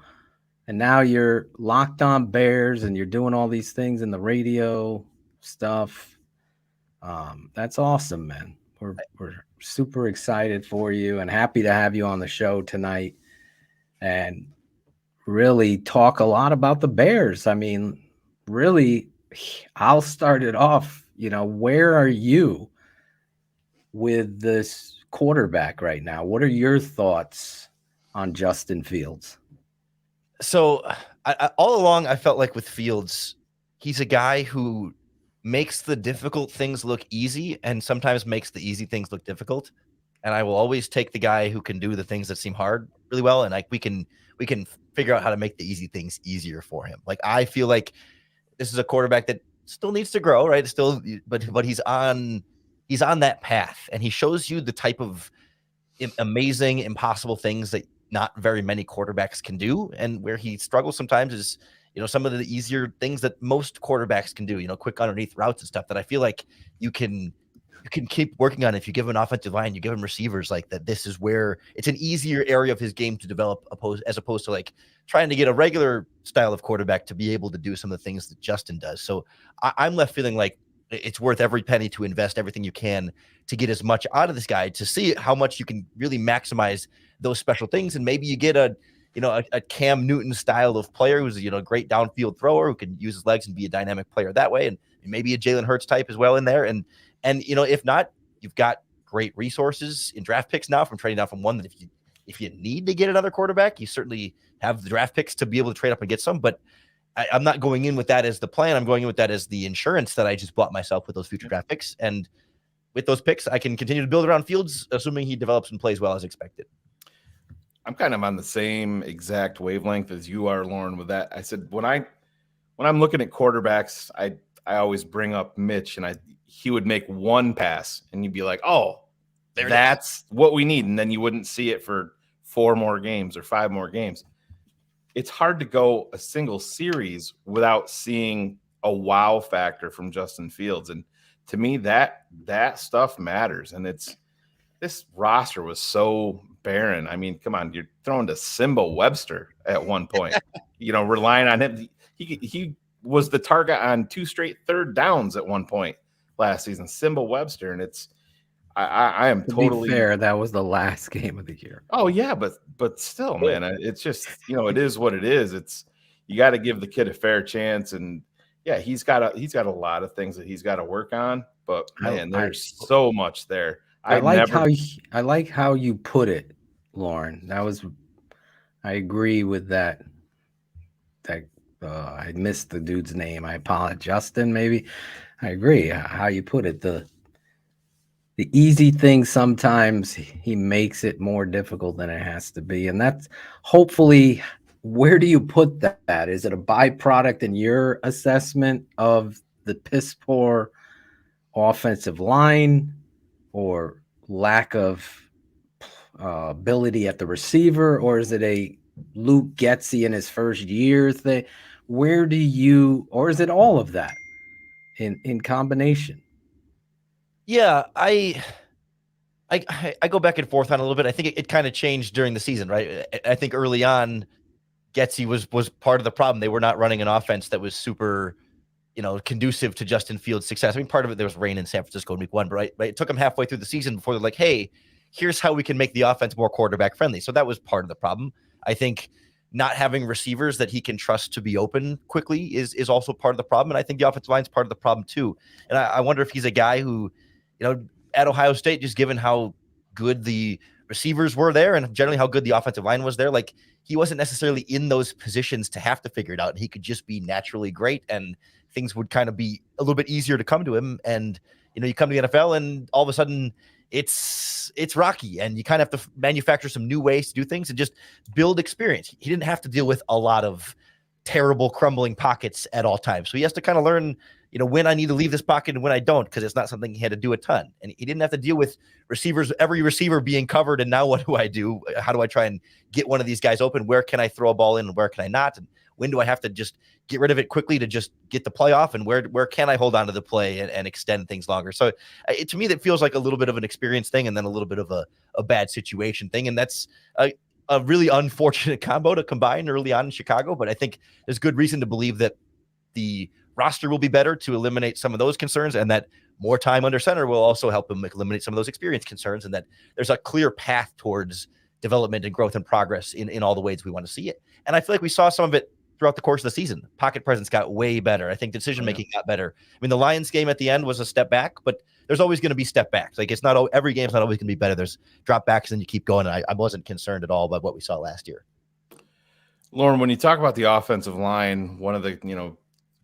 and now you're Locked On Bears, and you're doing all these things in the radio stuff. That's awesome, man. We're super excited for you and happy to have you on the show tonight and really talk a lot about the Bears. I mean, really, I'll start it off. Where are you with this quarterback right now? What are your thoughts on Justin Fields? So I all along, I felt like with Fields, he's a guy who makes the difficult things look easy and sometimes makes the easy things look difficult. And I will always take the guy who can do the things that seem hard really well, and like we can figure out how to make the easy things easier for him. Like I feel like this is a quarterback that still needs to grow, right? Still, but he's on that path, and he shows you the type of amazing, impossible things that not very many quarterbacks can do. And where he struggles sometimes is, some of the easier things that most quarterbacks can do, quick underneath routes and stuff that I feel like you can keep working on. If you give him an offensive line, you give him receivers, like that, this is where it's an easier area of his game to develop as opposed to like trying to get a regular style of quarterback to be able to do some of the things that Justin does. So I'm left feeling like it's worth every penny to invest everything you can to get as much out of this guy, to see how much you can really maximize those special things. And maybe you get a Cam Newton style of player who's, a great downfield thrower who can use his legs and be a dynamic player that way. And maybe a Jalen Hurts type as well in there. And if not, you've got great resources in draft picks now from trading down from one that if you need to get another quarterback, you certainly have the draft picks to be able to trade up and get some. But I'm not going in with that as the plan. I'm going in with that as the insurance that I just bought myself with those future draft picks. And with those picks, I can continue to build around Fields, assuming he develops and plays well as expected. I'm kind of on the same exact wavelength as you are, Lorin, with that. I said, when I'm looking at quarterbacks, I always bring up Mitch, and he would make one pass and you'd be like, oh, that's what we need. And then you wouldn't see it for 4 more games or 5 more games. It's hard to go a single series without seeing a wow factor from Justin Fields. And to me, that stuff matters. And this roster was so barren. I mean, come on, you're throwing to Simba Webster at one point, relying on him. He was the target on 2 straight third downs at one point last season, Simba Webster. And I am totally fair. That was the last game of the year. Oh yeah, but still, man, it's just it is what it is. You got to give the kid a fair chance, and yeah, he's got a lot of things that he's got to work on. But man, there's so much there. I like how you put it, Lorin. I agree with that. I missed the dude's name. I apologize, Justin. Maybe I agree how you put it. The easy thing, sometimes he makes it more difficult than it has to be. And that's hopefully, where do you put that? Is it a byproduct in your assessment of the piss poor offensive line or lack of ability at the receiver? Or is it a Luke Getsy in his first year thing? Or is it all of that in combination? Yeah, I go back and forth on a little bit. I think it kind of changed during the season, right? I think early on, Getsy was part of the problem. They were not running an offense that was super, conducive to Justin Fields' success. I mean, part of it, there was rain in San Francisco in week 1, but right? It took them halfway through the season before they're like, hey, here's how we can make the offense more quarterback friendly. So that was part of the problem. I think not having receivers that he can trust to be open quickly is also part of the problem. And I think the offensive line is part of the problem too. And I wonder if he's a guy who, at Ohio State, just given how good the receivers were there and generally how good the offensive line was there, like he wasn't necessarily in those positions to have to figure it out. He could just be naturally great and things would kind of be a little bit easier to come to him. And, you come to the NFL and all of a sudden it's rocky and you kind of have to manufacture some new ways to do things and just build experience. He didn't have to deal with a lot of terrible crumbling pockets at all times. So he has to kind of learn, when I need to leave this pocket and when I don't, because it's not something he had to do a ton. And he didn't have to deal with every receiver being covered. And now what do I do? How do I try and get one of these guys open? Where can I throw a ball in and where can I not? And when do I have to just get rid of it quickly to just get the play off? And where can I hold on to the play and extend things longer? So to me, that feels like a little bit of an experience thing and then a little bit of a bad situation thing. And that's a really unfortunate combo to combine early on in Chicago. But I think there's good reason to believe that the roster will be better to eliminate some of those concerns, and that more time under center will also help him eliminate some of those experience concerns, and that there's a clear path towards development and growth and progress in all the ways we want to see it. And I feel like we saw some of it throughout the course of the season. Pocket presence got way better. I think decision-making got better. I mean, the Lions game at the end was a step back, but there's always going to be step backs. Like every game's not always going to be better. There's drop backs and you keep going. And I wasn't concerned at all by what we saw last year. Lorin, when you talk about the offensive line, one of the,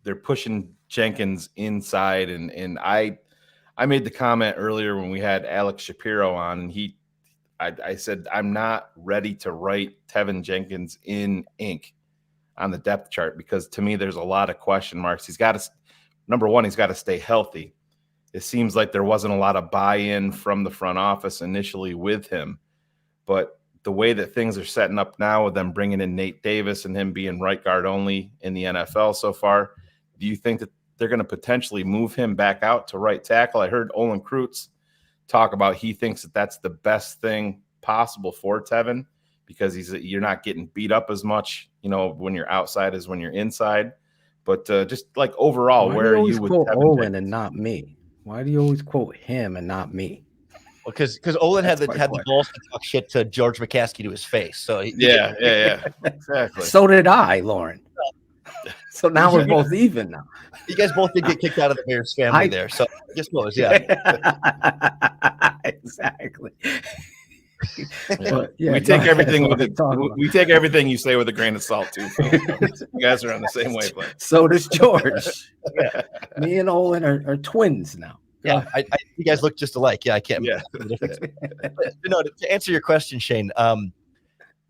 they're pushing Jenkins inside. And I made the comment earlier when we had Alex Shapiro on, and I said I'm not ready to write Teven Jenkins in ink on the depth chart because to me there's a lot of question marks. He's got to, number one, he's got to stay healthy. It seems like there wasn't a lot of buy-in from the front office initially with him, but the way that things are setting up now with them bringing in Nate Davis and him being right guard only in the NFL so far, do you think that they're going to potentially move him back out to right tackle? I heard Olin Kreutz talk about he thinks that that's the best thing possible for Teven because you're not getting beat up as much, when you're outside as when you're inside. But just like overall, where are you with quote Teven Olin Jenkins? and not me? Why do you always quote him and not me? Well, because Olin had the balls to talk shit to George McCaskey to his face. So yeah, exactly. So did I, Lorin. So now we're both even now. You guys both did get kicked out of the Bears family there. So just knows, yeah. Exactly. We take everything with it. We take everything you say with a grain of salt too. Phil. You guys are on the same wavelength. So does George. Yeah. Me and Olin are twins now. Yeah, you guys look just alike. Yeah, I can't. Yeah. To answer your question, Shane. One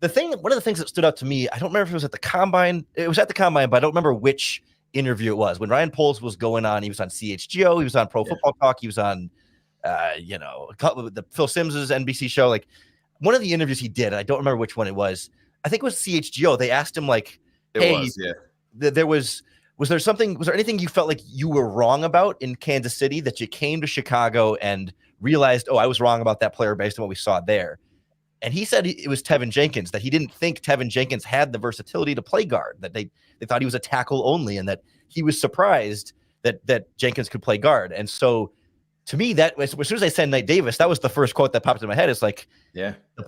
of the things that stood out to me, I don't remember if it was at the combine. It was at the combine, but I don't remember which interview it was. When Ryan Poles was going on, he was on CHGO, he was on Pro Football Talk, he was on, the Phil Sims's NBC show. Like one of the interviews he did, I don't remember which one it was. I think it was CHGO. They asked him like, was there anything you felt like you were wrong about in Kansas City that you came to Chicago and realized, I was wrong about that player based on what we saw there? And he said it was Teven Jenkins, that he didn't think Teven Jenkins had the versatility to play guard, that they thought he was a tackle only, and that he was surprised that Jenkins could play guard. And so to me, that as soon as I said Nate Davis, that was the first quote that popped in my head. It's like,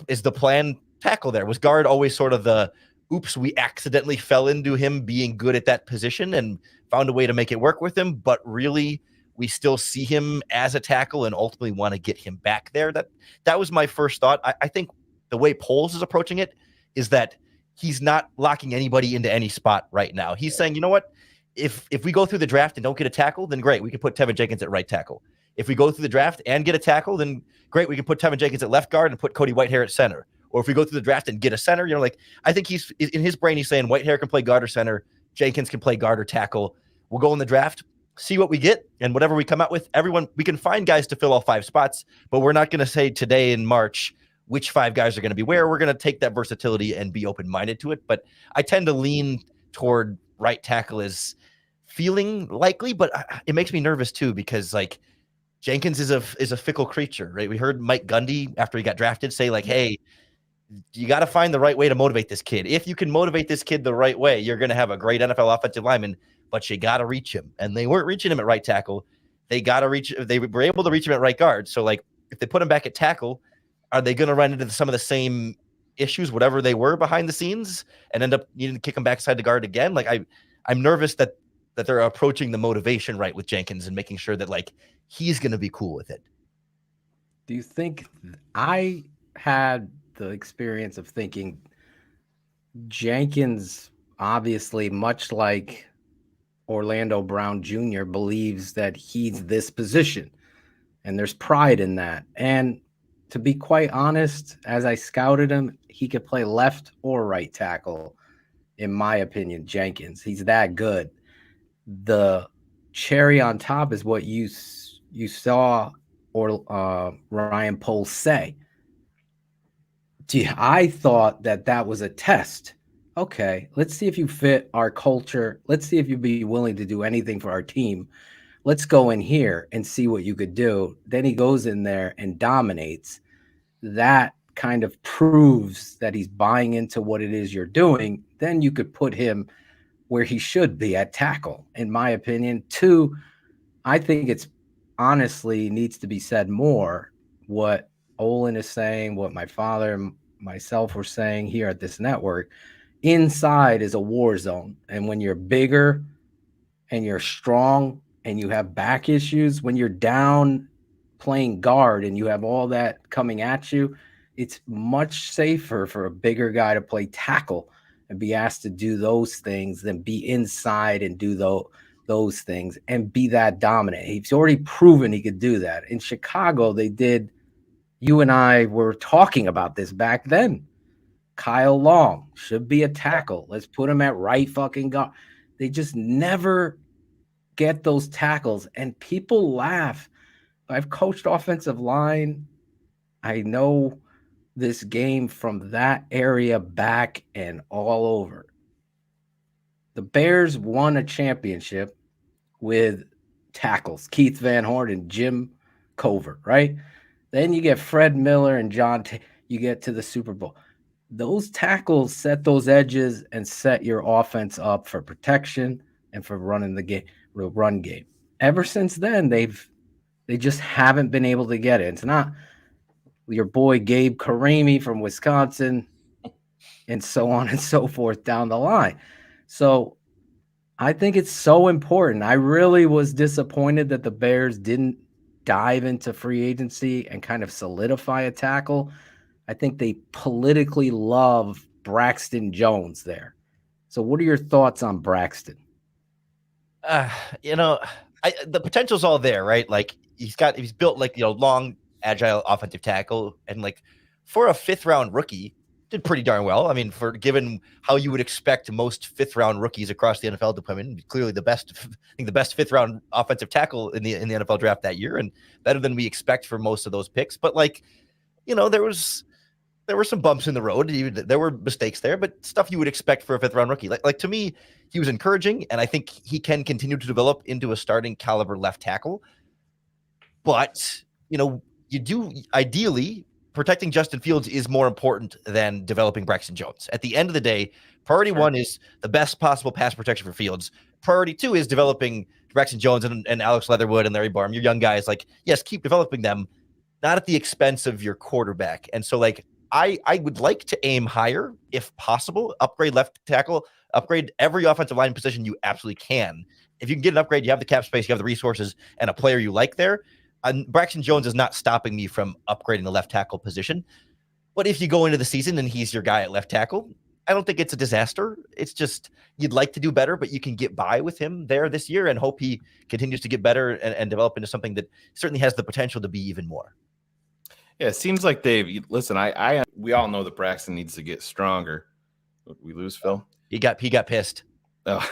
is the plan tackle there? Was guard always sort of the, oops, we accidentally fell into him being good at that position and found a way to make it work with him, but really we still see him as a tackle and ultimately want to get him back there? That was my first thought. I think the way Poles is approaching it is that he's not locking anybody into any spot right now. He's saying, you know what? If we go through the draft and don't get a tackle, then great. We can put Teven Jenkins at right tackle. If we go through the draft and get a tackle, then great. We can put Teven Jenkins at left guard and put Cody Whitehair at center. Or if we go through the draft and get a center, I think he's in his brain, he's saying Whitehair can play guard or center. Jenkins can play guard or tackle. We'll go in the draft, see what we get, and whatever we come out with, we can find guys to fill all 5 spots, but we're not going to say today in March which 5 guys are going to be where. We're going to take that versatility and be open-minded to it. But I tend to lean toward right tackle as feeling likely, but it makes me nervous too, because Jenkins is a fickle creature, right? We heard Mike Gundy after he got drafted say hey, you got to find the right way to motivate this kid. If you can motivate this kid the right way, you're going to have a great NFL offensive lineman, but you got to reach him. And they weren't reaching him at right tackle. They were able to reach him at right guard. So if they put him back at tackle, are they going to run into some of the same issues, whatever they were behind the scenes, and end up needing to kick him backside the guard again? I'm nervous that they're approaching the motivation right with Jenkins and making sure that he's going to be cool with it. Do you think I had the experience of thinking Jenkins, obviously, much like Orlando Brown Jr., believes that he's this position, and there's pride in that. And to be quite honest, as I scouted him, he could play left or right tackle, in my opinion. Jenkins, he's that good. The cherry on top is what you saw Ryan Poles say. I thought that was a test. Okay, let's see if you fit our culture. Let's see if you'd be willing to do anything for our team. Let's go in here and see what you could do. Then he goes in there and dominates. That kind of proves that he's buying into what it is you're doing. Then you could put him where he should be at tackle, in my opinion. 2, I think it's honestly needs to be said more what Olin is saying, what my father and myself were saying here at this network. Inside is a war zone. And when you're bigger and you're strong and you have back issues, when you're down playing guard and you have all that coming at you, it's much safer for a bigger guy to play tackle and be asked to do those things than be inside and do those things and be that dominant. He's already proven he could do that. In Chicago, they did You and I were talking about this back then. Kyle Long should be a tackle. Let's put him at right fucking guard. They just never get those tackles, and people laugh. I've coached offensive line. I know this game from that area back and all over. The Bears won a championship with tackles, Keith Van Horn and Jim Covert, right? Then you get Fred Miller and John. You get to the Super Bowl. Those tackles set those edges and set your offense up for protection and for running the game, run game. Ever since then, they just haven't been able to get it. It's not your boy Gabe Karimi from Wisconsin and so on and so forth down the line. So I think it's so important. I really was disappointed that the Bears didn't dive into free agency and kind of solidify a tackle. I think they politically love Braxton Jones there. So what are your thoughts on Braxton? The potential's all there, right? Like he's built like, long, agile offensive tackle, and like for a 5th round rookie, did pretty darn well. I mean, for given how you would expect most 5th round rookies across the NFL to come in, clearly the best 5th round offensive tackle in the NFL draft that year, and better than we expect for most of those picks. But like, there were some bumps in the road. There were mistakes there, but stuff you would expect for a 5th round rookie. Like to me, he was encouraging, and I think he can continue to develop into a starting caliber left tackle. But you do ideally. Protecting Justin Fields is more important than developing Braxton Jones. At the end of the day, priority 1 is the best possible pass protection for Fields. Priority 2 is developing Braxton Jones and Alex Leatherwood and Larry Barham, your young guys. Like, yes, keep developing them, not at the expense of your quarterback. And so, like, I would like to aim higher if possible. Upgrade left tackle, upgrade every offensive line position you absolutely can. If you can get an upgrade, you have the cap space, you have the resources, and a player you like there. Braxton Jones is not stopping me from upgrading the left tackle position. But if you go into the season and he's your guy at left tackle, I don't think it's a disaster. It's just you'd like to do better, but you can get by with him there this year and hope he continues to get better and develop into something that certainly has the potential to be even more. Yeah, it seems like listen, we all know that Braxton needs to get stronger. We lose Phil? He got pissed. Oh.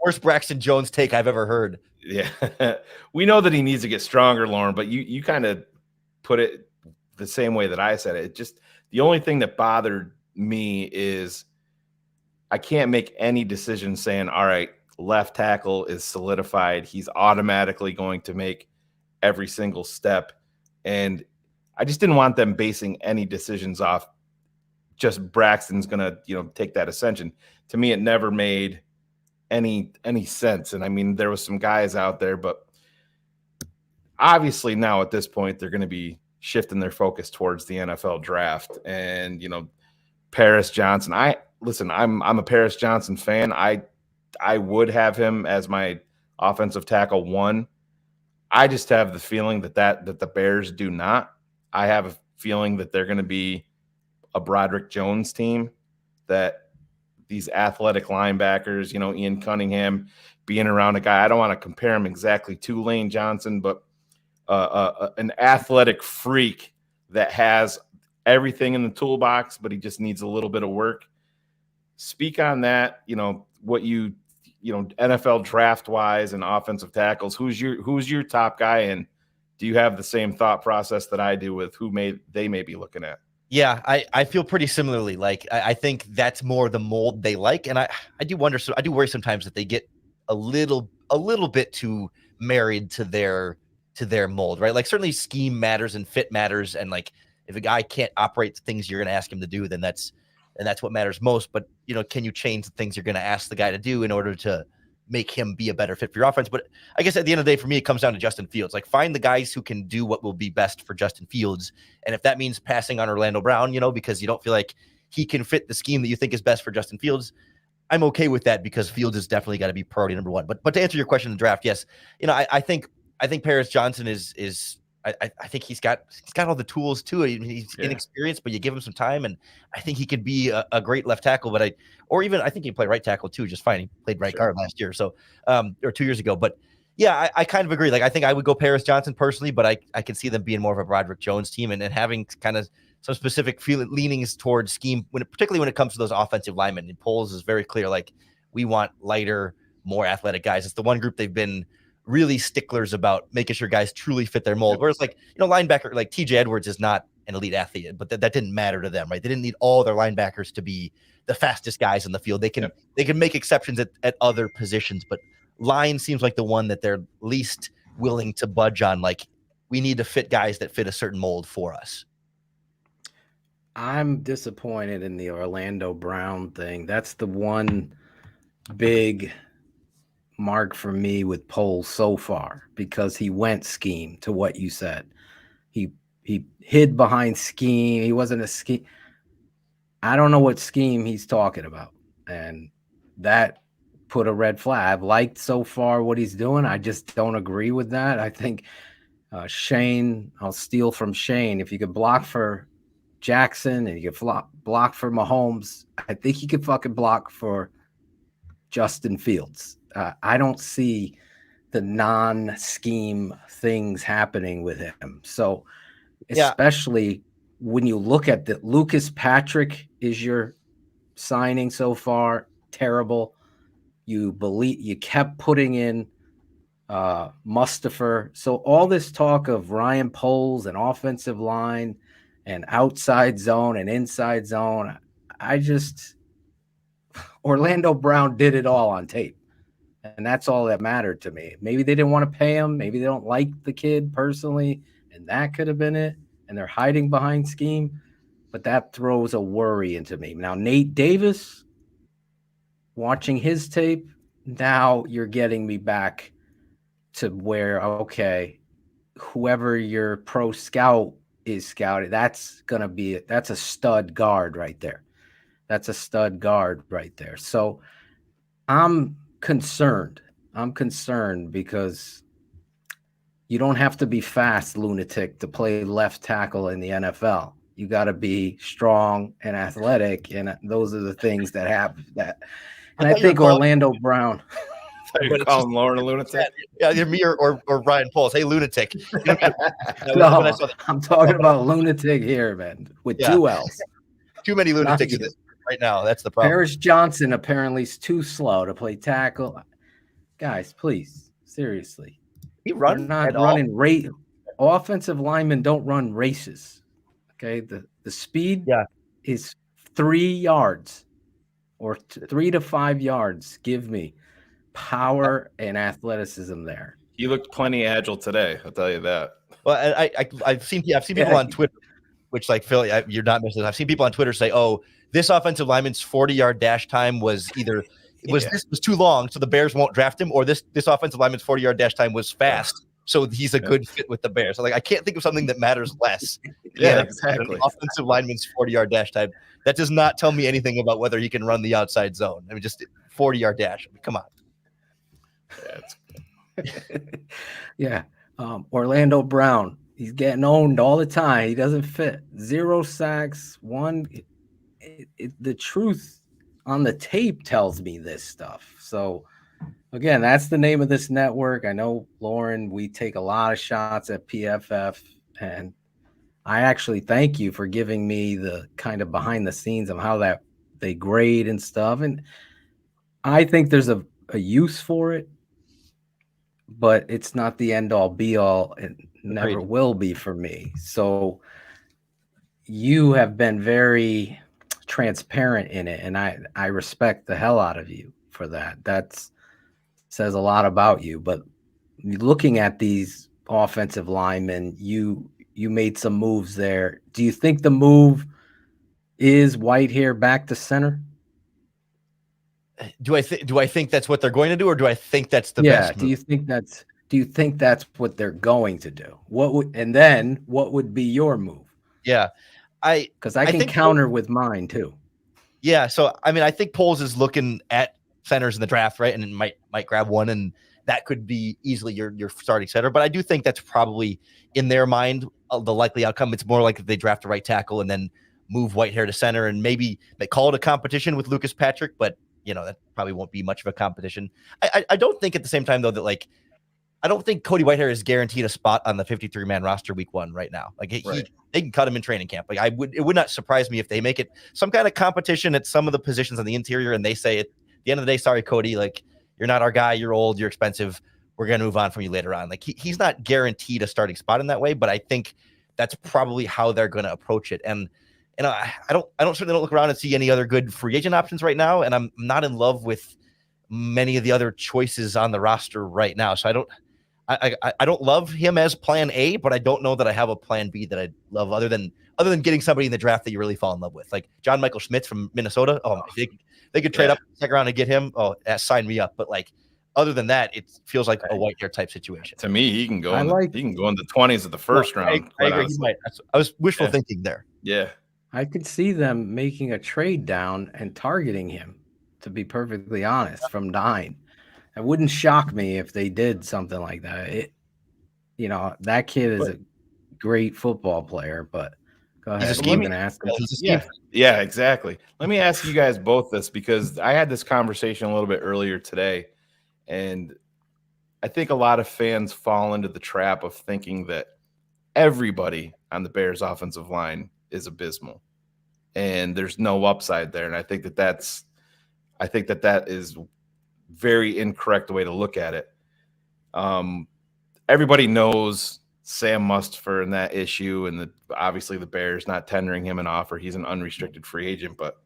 Worst Braxton Jones take I've ever heard. Yeah, we know that he needs to get stronger, Lorin, but you kind of put it the same way that I said it. Just the only thing that bothered me is I can't make any decision saying, all right, left tackle is solidified. He's automatically going to make every single step. And I just didn't want them basing any decisions off just Braxton's going to, take that ascension. To me, it never made any sense. And I mean, there was some guys out there, but obviously now at this point, they're going to be shifting their focus towards the NFL draft. And, Paris Johnson, I'm a Paris Johnson fan. I would have him as my offensive tackle 1. I just have the feeling that the Bears do not. I have a feeling that they're going to be a Broderick Jones team, that these athletic linebackers, Ian Cunningham being around a guy. I don't want to compare him exactly to Lane Johnson, but an athletic freak that has everything in the toolbox, but he just needs a little bit of work. Speak on that, what NFL draft wise and offensive tackles, who's your top guy? And do you have the same thought process that I do with who they may be looking at? Yeah, I feel pretty similarly. Like I think that's more the mold they like, and I do wonder. So I do worry sometimes that they get a little bit too married to their mold, right? Like certainly scheme matters and fit matters, and like if a guy can't operate the things you're going to ask him to do, then that's what matters most. But can you change the things you're going to ask the guy to do in order to make him be a better fit for your offense? But I guess at the end of the day, for me, it comes down to Justin Fields. Like find the guys who can do what will be best for Justin Fields. And if that means passing on Orlando Brown, because you don't feel like he can fit the scheme that you think is best for Justin Fields, I'm okay with that because Fields has definitely got to be priority number 1. But to answer your question in the draft, yes, I think Paris Johnson is I think he's got all the tools too. He's inexperienced, but you give him some time, and I think he could be a great left tackle. But I think he can play right tackle too, just fine. He played right guard last year, so or 2 years ago. But Yeah, I kind of agree. Like, I think I would go Paris Johnson personally, but I can see them being more of a Broderick Jones team and having kind of some specific leanings towards scheme, particularly when it comes to those offensive linemen. And Poles is very clear, like, we want lighter, more athletic guys. It's the one group they've been really sticklers about making sure guys truly fit their mold. Whereas, like, linebacker, like TJ Edwards is not an elite athlete, but that didn't matter to them, right? They didn't need all their linebackers to be the fastest guys in the field. They can make exceptions at other positions, but line seems like the one that they're least willing to budge on. Like, we need to fit guys that fit a certain mold for us. I'm disappointed in the Orlando Brown thing. That's the one big mark for me with Poles so far, because he went scheme to what you said. He hid behind scheme. He wasn't a scheme. I don't know what scheme he's talking about. And that put a red flag. I've liked so far what he's doing. I just don't agree with that. I think Shane, I'll steal from Shane. If you could block for Jackson and you could block for Mahomes, I think he could fucking block for Justin Fields. I don't see the non-scheme things happening with him. So especially when you look at the Lucas Patrick is your signing so far, terrible. You kept putting in Mustafa. So all this talk of Ryan Poles and offensive line and outside zone and inside zone, Orlando Brown did it all on tape. And that's all that mattered to me. Maybe they didn't want to pay him. Maybe they don't like the kid personally, and that could have been it. And they're hiding behind scheme. But that throws a worry into me. Now, Nate Davis, watching his tape, now you're getting me back to where, okay, whoever your pro scout is scouted, that's a stud guard right there. That's a stud guard right there. So I'm concerned because you don't have to be fast, lunatic, to play left tackle in the NFL. You got to be strong and athletic, and those are the things that happen. And I think Orlando Brown. You're calling Lorin a lunatic? Yeah, you're me or Ryan Poles. Hey, lunatic. No, I'm talking about lunatic here, man, with two L's. Too many lunatics in this right now. That's the problem. Paris Johnson apparently is too slow to play tackle. Guys, please, seriously. He runs not running race. Offensive linemen don't run races. Okay, the speed is 3 yards or 3 to 5 yards. Give me power and athleticism there. He looked plenty agile today. I'll tell you that. Well, I've seen people on Twitter, which, like, Phil, you're not missing. I've seen people on Twitter say, "Oh, this offensive lineman's 40-yard dash time was either this was too long, so the Bears won't draft him, or this offensive lineman's 40-yard dash time was fast, so he's a good fit with the Bears." So, like, I can't think of something that matters less. Exactly. An offensive lineman's 40-yard dash time. That does not tell me anything about whether he can run the outside zone. I mean, just 40-yard dash. I mean, come on. Yeah. Orlando Brown, he's getting owned all the time. He doesn't fit. 0 sacks, the truth on the tape tells me this stuff. So again, that's the name of this network. I know, Lorin, we take a lot of shots at PFF, and I actually thank you for giving me the kind of behind the scenes of how that they grade and stuff. And I think there's a use for it, but it's not the end all be all. It never will be for me. So you have been very transparent in it, and I respect the hell out of you for that. That says a lot about you. But looking at these offensive linemen, you made some moves there. Do you think the move is Whitehair back to center? Do I think that's what they're going to do, or do I think that's the best move? Do you think that's what they're going to do? What would be your move? Yeah. Because I can counter with mine too. Yeah, so I mean, I think Poles is looking at centers in the draft, right, and might grab one, and that could be easily your starting center. But I do think that's probably in their mind the likely outcome. It's more like if they draft a right tackle and then move Whitehair to center, and maybe they call it a competition with Lucas Patrick, but that probably won't be much of a competition. I don't think at the same time though that, like, I don't think Cody Whitehair is guaranteed a spot on the 53-man roster week 1 right now. Like they can cut him in training camp. Like it would not surprise me if they make it some kind of competition at some of the positions on the interior, and they say at the end of the day, sorry, Cody, like you're not our guy, you're old, you're expensive, we're gonna move on from you later on. Like he's not guaranteed a starting spot in that way, but I think that's probably how they're gonna approach it. And I certainly don't look around and see any other good free agent options right now, and I'm not in love with many of the other choices on the roster right now. So I don't love him as plan A, but I don't know that I have a plan B that I love other than getting somebody in the draft that you really fall in love with. Like John Michael Schmitz from Minnesota. Oh, if they could trade up the second round and get him. Oh, sign me up. But like other than that, it feels like a Whitehair type situation. To me, he can go in the 20s of the first round. I agree. He might. I was wishful thinking there. Yeah. I could see them making a trade down and targeting him, to be perfectly honest, from 9. It wouldn't shock me if they did something like that. That kid is a great football player, but go ahead. Let me ask him. Yeah, exactly. Let me ask you guys both this, because I had this conversation a little bit earlier today, and I think a lot of fans fall into the trap of thinking that everybody on the Bears offensive line is abysmal and there's no upside there. And I think that is very incorrect way to look at it. Everybody knows Sam Mustipher and that issue, and obviously the Bears not tendering him an offer. He's an unrestricted free agent, but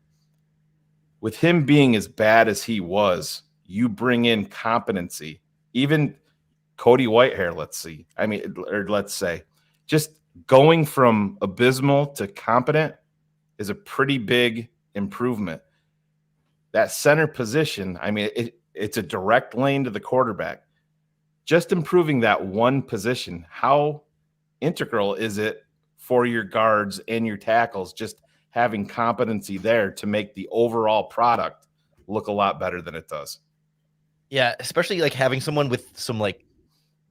with him being as bad as he was, you bring in competency. Even Cody Whitehair, let's say, just going from abysmal to competent is a pretty big improvement. That center position, it's a direct lane to the quarterback. Just improving that one position, how integral is it for your guards and your tackles, just having competency there to make the overall product look a lot better than it does? Yeah, especially like having someone with some like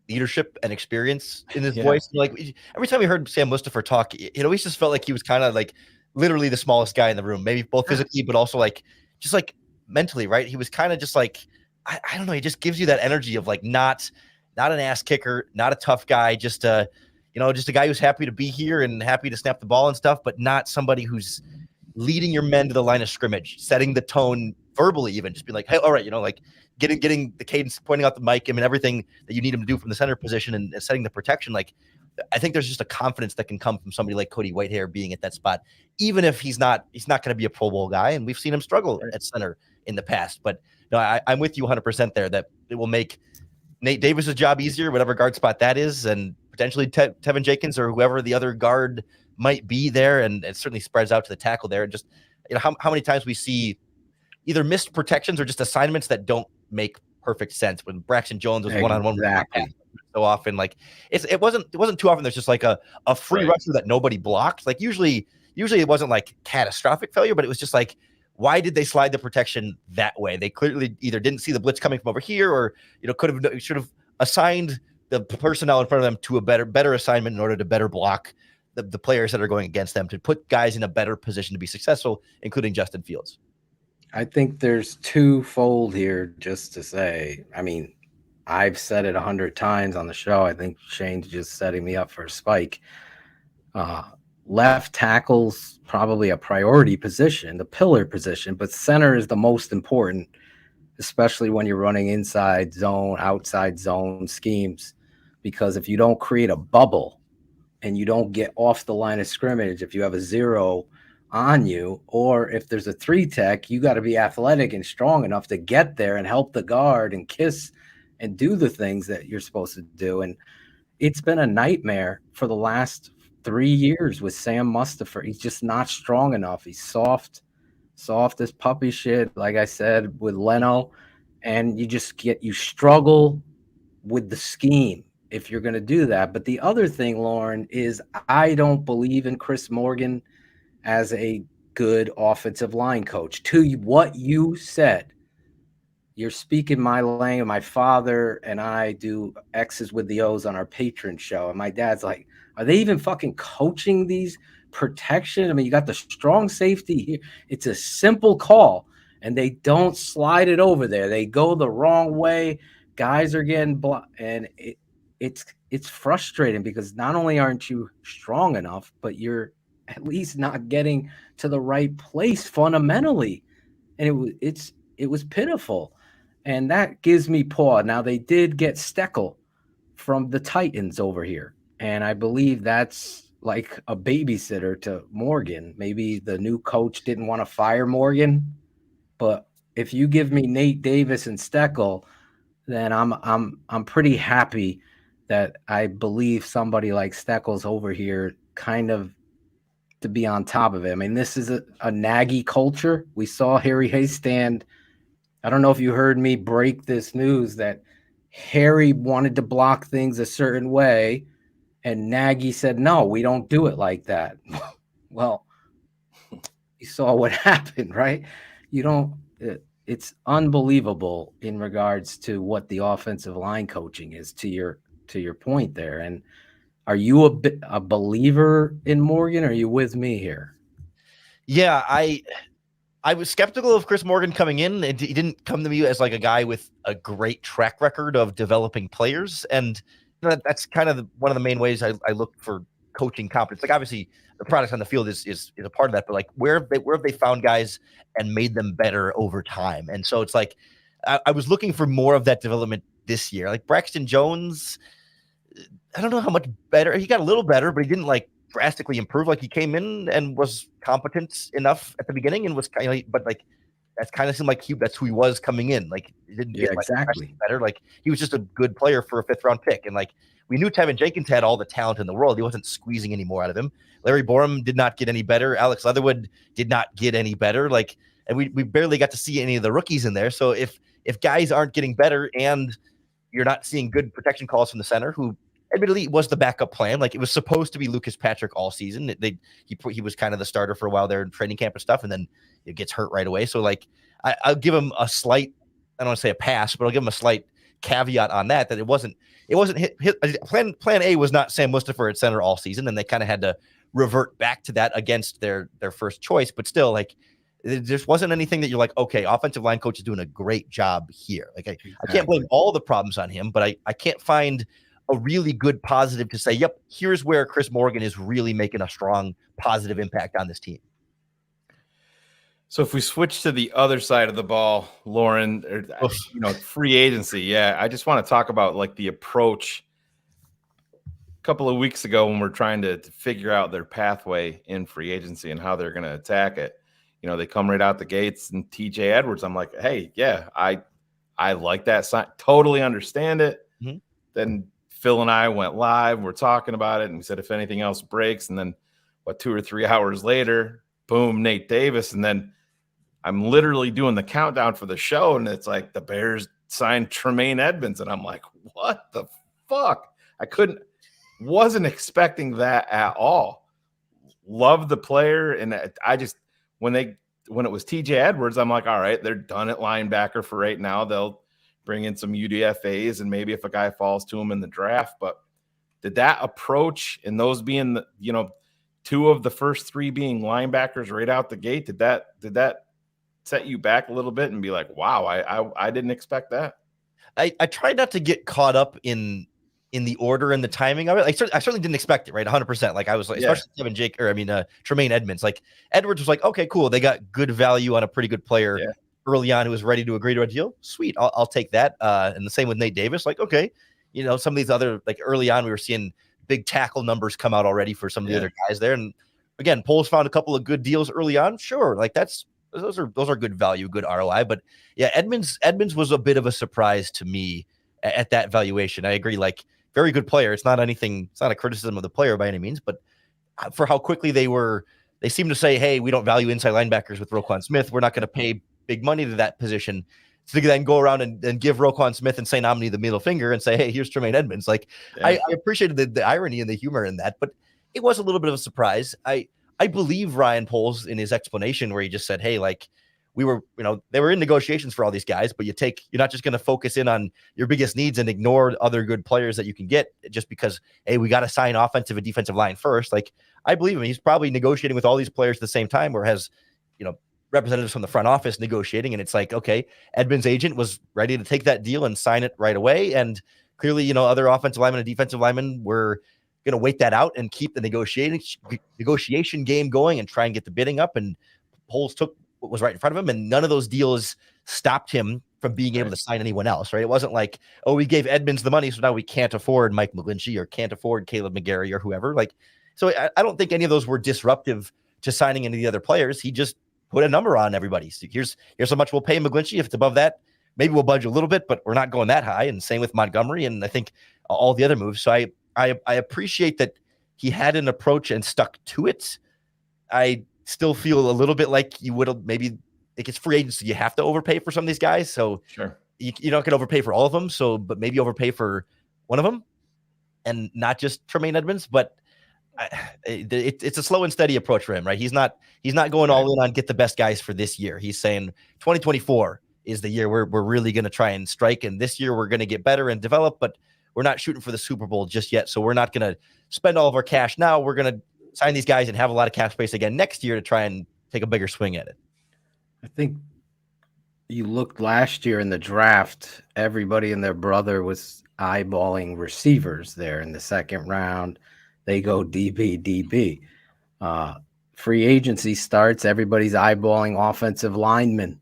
leadership and experience in his voice. Like every time we heard Sam Mustipher talk, it always just felt like he was kind of like literally the smallest guy in the room, maybe both physically, but also like just like mentally, right? He was kind of just like, I don't know. He just gives you that energy of like not an ass kicker, not a tough guy, just a guy who's happy to be here and happy to snap the ball and stuff, but not somebody who's leading your men to the line of scrimmage, setting the tone verbally, even just be like, hey, all right, like getting the cadence, pointing out the mic, everything that you need him to do from the center position and setting the protection. Like, I think there's just a confidence that can come from somebody like Cody Whitehair being at that spot, even if he's not going to be a Pro Bowl guy. And we've seen him struggle at center in the past, but no, I'm with you 100% there that it will make Nate Davis's job easier, whatever guard spot that is, and potentially Teven Jenkins or whoever the other guard might be there. And it certainly spreads out to the tackle there. And just, how many times we see either missed protections or just assignments that don't make perfect sense when Braxton Jones was one-on-one so often. Like it wasn't too often. There's just like a free rusher that nobody blocked. Like usually it wasn't like catastrophic failure, but it was just like, why did they slide the protection that way? They clearly either didn't see the blitz coming from over here, or should have assigned the personnel in front of them to a better assignment in order to better block the players that are going against them, to put guys in a better position to be successful, including Justin Fields. I think there's twofold here, just to say. I've said it 100 times on the show. I think Shane's just setting me up for a spike. Left tackle's probably a priority position, the pillar position, but center is the most important, especially when you're running inside zone, outside zone schemes, because if you don't create a bubble and you don't get off the line of scrimmage, if you have a 0 on you, or if there's a 3 tech, you got to be athletic and strong enough to get there and help the guard and kiss and do the things that you're supposed to do. And it's been a nightmare for the last 3 years with Sam Mustipher. He's just not strong enough. He's soft as puppy shit, like I said, with Leno. And you struggle with the scheme if you're going to do that. But the other thing, Lorin, is I don't believe in Chris Morgan as a good offensive line coach. To what you said, you're speaking my language. My father and I do X's with the O's on our patron show. And my dad's like, are they even fucking coaching these protection? You got the strong safety here. It's a simple call, and they don't slide it over there. They go the wrong way. guys are getting blocked, and it's frustrating because not only aren't you strong enough, but you're at least not getting to the right place fundamentally, and it was pitiful, and that gives me pause. Now they did get Steckel from the Titans over here, and I believe that's like a babysitter to Morgan. Maybe the new coach didn't want to fire Morgan, but if you give me Nate Davis and Steckel, then I'm pretty happy that I believe somebody like Steckel's over here kind of to be on top of it. I mean, this is a Nagy culture. We saw Harry Hayes stand. I don't know if you heard me break this news that Harry wanted to block things a certain way, and Nagy said, no, we don't do it like that. Well, you saw what happened, right? You don't it's unbelievable in regards to what the offensive line coaching is, to your point there. And are you a believer in Morgan? Or are you with me here? Yeah, I was skeptical of Chris Morgan coming in. He didn't come to me as like a guy with a great track record of developing players. And that's kind of one of the main ways I look for coaching competence. Like obviously the products on the field is a part of that, but like where have they found guys and made them better over time? And so it's like, I was looking for more of that development this year. Like Braxton Jones, I don't know how much better. He got a little better, but he didn't like drastically improve. Like he came in and was competent enough at the beginning and was kind of, but like that's kind of seemed like that's who he was coming in. Like he didn't get exactly better. Like he was just a good player for a 5th round pick. And like we knew Teven Jenkins had all the talent in the world. He wasn't squeezing any more out of him. Larry Borum did not get any better. Alex Leatherwood did not get any better. Like, and we barely got to see any of the rookies in there. So if guys aren't getting better and you're not seeing good protection calls from the center, who admittedly was the backup plan, like it was supposed to be Lucas Patrick all season. He was kind of the starter for a while there in training camp and stuff, and then it gets hurt right away. So like I'll give him a slight, I don't want to say a pass, but I'll give him a slight caveat on that it wasn't hit. Plan A was not Sam Mustipher at center all season, and they kind of had to revert back to that against their first choice. But still, like there just wasn't anything that you're like, okay, offensive line coach is doing a great job here. Like I can't blame all the problems on him, but I can't find a really good positive to say, yep, here's where Chris Morgan is really making a strong positive impact on this team. So if we switch to the other side of the ball, Lorin, free agency. Yeah. I just want to talk about like the approach a couple of weeks ago when we're trying to figure out their pathway in free agency and how they're going to attack it. They come right out the gates and TJ Edwards. I'm like, hey, yeah, I like that sign. Totally understand it. Mm-hmm. Then Phil and I went live. We're talking about it, and we said if anything else breaks, and then 2 or 3 hours later, boom, Nate Davis, and then I'm literally doing the countdown for the show, and it's like the Bears signed Tremaine Edmonds, and I'm like, what the fuck? Wasn't expecting that at all. Love the player, and I just when it was TJ Edwards, I'm like, all right, they're done at linebacker for right now. They'll bring in some UDFAs, and maybe if a guy falls to him in the draft. But did that approach, and those being the 2 of the first 3 being linebackers right out the gate, did that set you back a little bit and be like, wow, I didn't expect that? I tried not to get caught up in the order and the timing of it. Like I certainly didn't expect it, right? 100%. Like I was like, especially Tremaine Edmonds. Like Edwards was like, okay, cool. They got good value on a pretty good player early on who was ready to agree to a deal. Sweet. I'll take that. And the same with Nate Davis. Like, okay, some of these other, like early on, we were seeing big tackle numbers come out already for some of the other guys there. And again, Poles found a couple of good deals early on. Sure. Like those are good value, good ROI. But yeah, Edmonds was a bit of a surprise to me at that valuation. I agree. Like very good player. It's not a criticism of the player by any means, but for how quickly they seem to say, hey, we don't value inside linebackers with Roquan Smith. We're not going to pay big money to that position. So they then go around and give Roquan Smith and St. Omni the middle finger and say, hey, here's Tremaine Edmonds. Like I appreciated the irony and the humor in that, but it was a little bit of a surprise. I believe Ryan Poles in his explanation where he just said, hey, like we were, they were in negotiations for all these guys, but you're not just going to focus in on your biggest needs and ignore other good players that you can get just because, hey, we got to sign offensive and defensive line first. Like I believe him. He's probably negotiating with all these players at the same time, or has, representatives from the front office negotiating, and it's like, okay, Edmonds' agent was ready to take that deal and sign it right away, and clearly, other offensive linemen and defensive linemen were going to wait that out and keep the negotiation game going and try and get the bidding up, and Poles took what was right in front of him, and none of those deals stopped him from being able to sign anyone else, right? It wasn't like, oh, we gave Edmonds the money, so now we can't afford Mike McGlinchey or can't afford Caleb McGarry or whoever. So I don't think any of those were disruptive to signing any of the other players. He just put a number on everybody. So here's how much we'll pay McGlinchey. If it's above that, maybe we'll budge a little bit, but we're not going that high. And same with Montgomery, and I think all the other moves. So I appreciate that he had an approach and stuck to it. I still feel a little bit like you would have maybe, like, it's free agency. You have to overpay for some of these guys. So sure, you're not going to overpay for all of them. So, but maybe overpay for one of them and not just Tremaine Edmonds. But it's a slow and steady approach for him, right? He's not going all in on get the best guys for this year. He's saying 2024 is the year we're really going to try and strike. And this year we're going to get better and develop, but we're not shooting for the Super Bowl just yet. So we're not going to spend all of our cash now. We're going to sign these guys and have a lot of cap space again next year to try and take a bigger swing at it. I think you looked last year in the draft, everybody and their brother was eyeballing receivers there in the second round. They go DB. Free agency starts, everybody's eyeballing offensive linemen.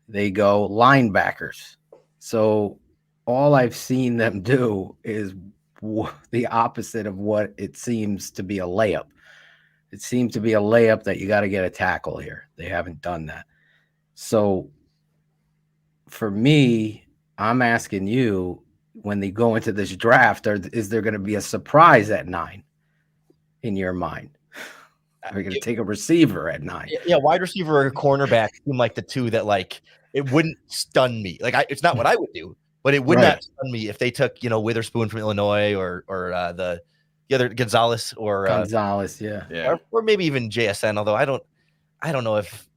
They go linebackers. So all I've seen them do is the opposite of what it seems to be a layup. It seems to be a layup that you got to get a tackle here. They haven't done that. So for me, I'm asking you, when they go into this draft, is there going to be a surprise at 9 in your mind? Are we going to take a receiver at 9? Yeah, wide receiver or cornerback seem like the two that, like, it wouldn't stun me. Like, it's not what I would do, but it would not stun me if they took, Witherspoon from Illinois or the other Gonzalez or or maybe even JSN. Although I don't know if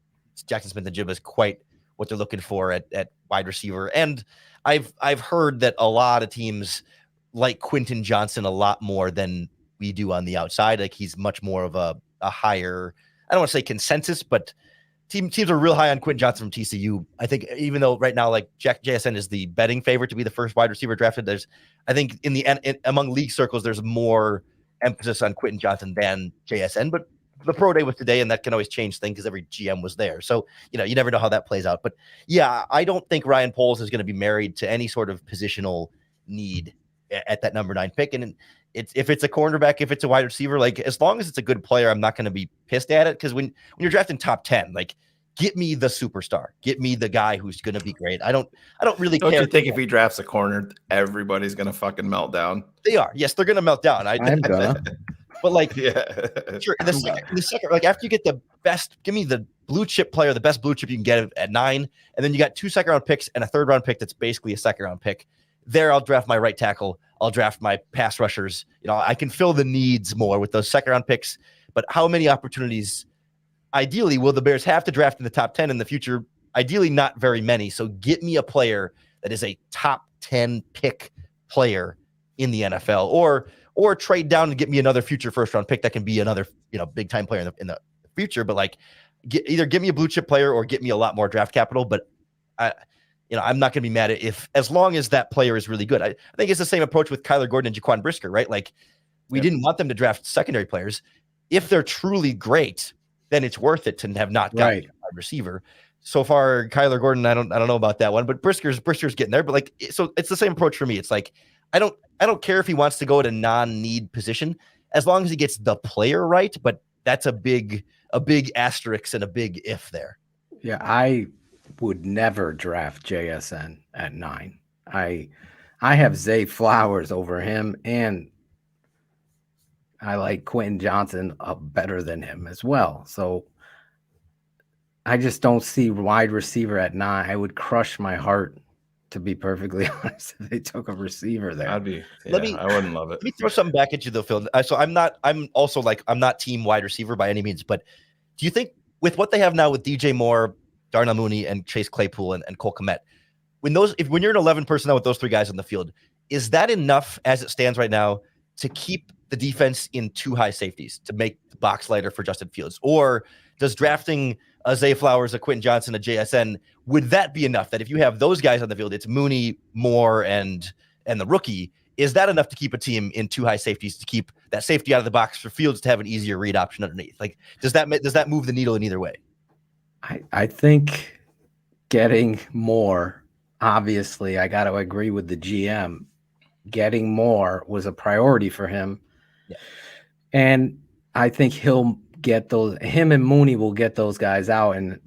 Jackson Smith-Njigba is quite what they're looking for at wide receiver. And I've heard that a lot of teams like Quentin Johnson a lot more than we do on the outside. Like, he's much more of a higher, I don't want to say consensus, but teams are real high on Quentin Johnson from TCU. I think even though right now, like, JSN is the betting favorite to be the first wide receiver drafted, I think in the end, among league circles, there's more emphasis on Quentin Johnson than JSN, but the pro day was today, and that can always change things because every GM was there. So, you never know how that plays out. But yeah, I don't think Ryan Poles is going to be married to any sort of positional need at that number 9 pick. And if it's a cornerback, if it's a wide receiver, like, as long as it's a good player, I'm not going to be pissed at it. Because when you're drafting top 10, like, get me the superstar, get me the guy who's going to be great. I don't really care. Don't you think if he drafts a corner, everybody's going to fucking melt down? They are. Yes, they're going to melt down. I'm gonna. But, like, sure. In the second, like, after you get the best, give me the blue chip player, the best blue chip you can get at 9, and then you got 2 second round picks and a 3rd round pick that's basically a second round pick. There, I'll draft my right tackle. I'll draft my pass rushers. I can fill the needs more with those second round picks. But how many opportunities, ideally, will the Bears have to draft in the top 10 in the future? Ideally, not very many. So get me a player that is a top 10 pick player in the NFL, or trade down and get me another future first round pick that can be another, big time player in the future. But, like, either give me a blue chip player or get me a lot more draft capital. But I'm not going to be mad at as long as that player is really good. I think it's the same approach with Kyler Gordon and Jaquan Brisker, right? Like, we didn't want them to draft secondary players. If they're truly great, then it's worth it to have not gotten a wide receiver. So far, Kyler Gordon, I don't know about that one, but Brisker's getting there. But, like, so it's the same approach for me. It's like, I don't care if he wants to go at a non-need position as long as he gets the player right. But that's a big asterisk and a big if there. Yeah, I would never draft JSN at 9. I have Zay Flowers over him, and I like Quentin Johnson better than him as well. So I just don't see wide receiver at 9. I would crush my heart, to be perfectly honest, if they took a receiver there. I wouldn't love it. Let me throw something back at you though, Phil. So I'm not team wide receiver by any means, but do you think with what they have now with DJ Moore, Darnell Mooney, and Chase Claypool and Cole Kmet, when you're an 11 personnel with those 3 guys on the field, is that enough as it stands right now to keep the defense in 2 high safeties to make the box lighter for Justin Fields? Or does drafting a Zay Flowers, a Quentin Johnson, a JSN, would that be enough that if you have those guys on the field, it's Mooney, Moore, and the rookie, is that enough to keep a team in 2 high safeties to keep that safety out of the box for Fields to have an easier read option underneath? Like, does that move the needle in either way? I think getting more, obviously, I got to agree with the GM. Getting more was a priority for him. Yeah. And I think him and Mooney will get those guys out. And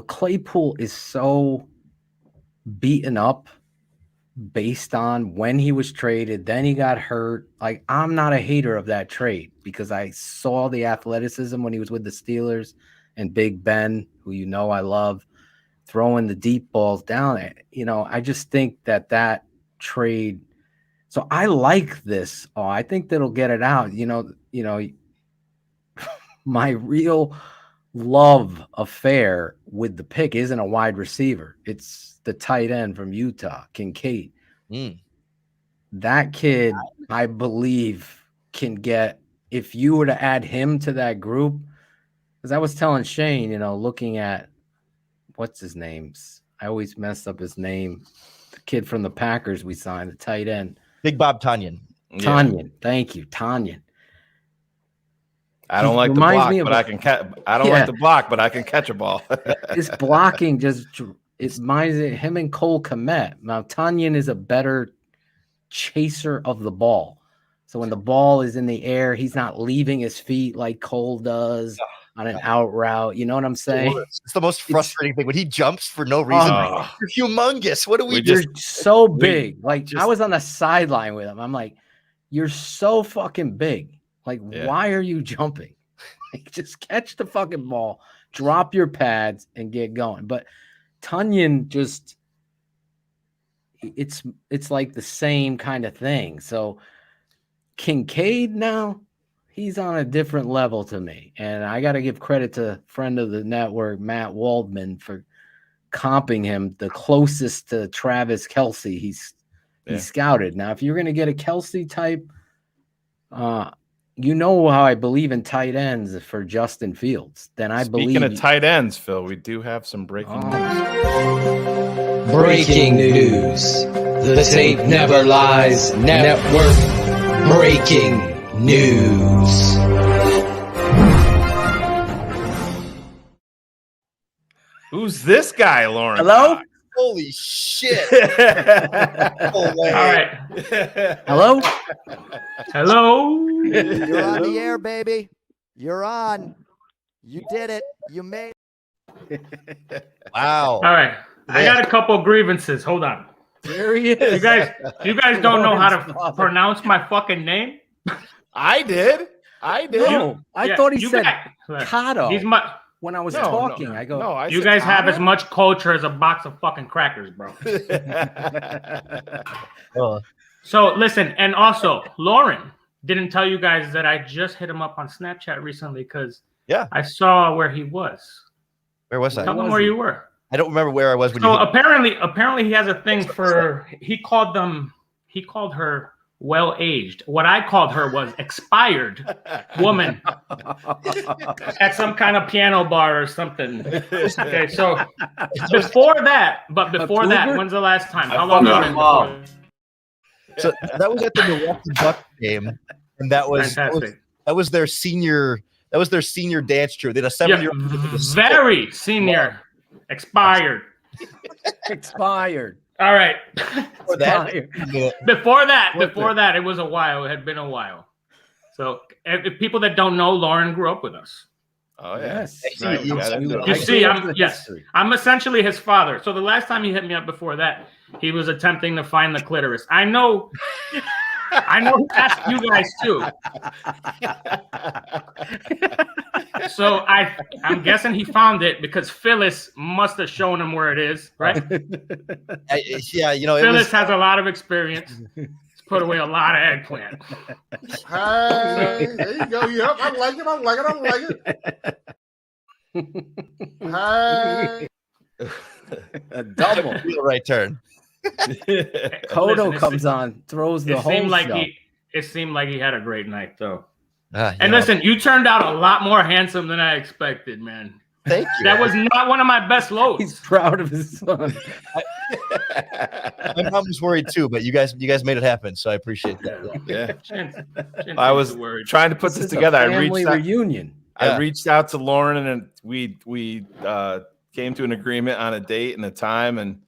Claypool is so beaten up based on when he was traded, then he got hurt. Like, I'm not a hater of that trade because I saw the athleticism when he was with the Steelers and Big Ben, who I love, throwing the deep balls down. I just think that trade. So I like this. Oh, I think that'll get it out. My real love affair with the pick isn't a wide receiver. It's the tight end from Utah, Kincaid. That kid, I believe, can get, if you were to add him to that group, because I was telling Shane, looking at what's his name's, I always mess up his name, the kid from the Packers we signed, the tight end. Big Bob Tonyan. Thank you, Tonyan. I don't like the block, but I can catch. I don't like the block, but I can catch a ball. His blocking it reminds me of him and Cole Kmet. Now Tonyan is a better chaser of the ball. So when the ball is in the air, he's not leaving his feet like Cole does on an out route. You know what I'm saying? It's the most frustrating thing when he jumps for no reason. You're humongous. What do we do? You're so big. I was on the sideline with him. I'm like, you're so fucking big. Like, why are you jumping? Like, just catch the fucking ball, drop your pads, and get going. But Tonyan it's like the same kind of thing. So Kincaid now, he's on a different level to me. And I got to give credit to friend of the network, Matt Waldman, for comping him the closest to Travis Kelce he's scouted. Now, if you're going to get a Kelce type, how I believe in tight ends for Justin Fields. Then I believe. Speaking of tight ends, Phil, we do have some breaking news. Breaking news. The tape never lies. Network breaking news. Who's this guy, Lorin? Hello? Holy shit. All right. Hello? Hello? You're on the air, baby. You're on. You did it. You made it. Wow. All right. I got a couple of grievances. Hold on. There he is. You guys don't know how to pronounce my fucking name? I did. No, I thought he said Cotto. He's my... When I was talking, I go, you guys have as much culture as a box of fucking crackers, bro. So listen, and also Lorin didn't tell you guys that I just hit him up on Snapchat recently because I saw where he was. Where was I? Tell him where you were. I don't remember where I was when you apparently he has a thing for he called her well-aged. What I called her was expired woman at some kind of piano bar or something. Okay, so before that, when's the last time? How long has it been before? So that was at the Milwaukee Bucks game, and that was their senior dance troupe. They had a 7-year-old very senior expired. All right. Before that, it was a while. It had been a while. So, if people that don't know, Lorin grew up with us. Oh yeah. Yes. I'm essentially his father. So the last time he hit me up before that, he was attempting to find the clitoris. I know. He asked you guys too. So I'm guessing he found it because Phyllis must have shown him where it is, right? Phyllis has a lot of experience. He's put away a lot of eggplant. Hey, there you go. Yep, I like it. Hey. A double. Right turn. Cotto comes on, throws the whole show. It it seemed like he had a great night, though. And listen, you turned out a lot more handsome than I expected, man. Thank you. That was not one of my best loads. He's proud of his son. My mom was worried too, but you guys made it happen, so I appreciate that. Yeah. I was trying to put this together. I reached out, reunion. I reached out to Lorin, and we came to an agreement on a date and a time, and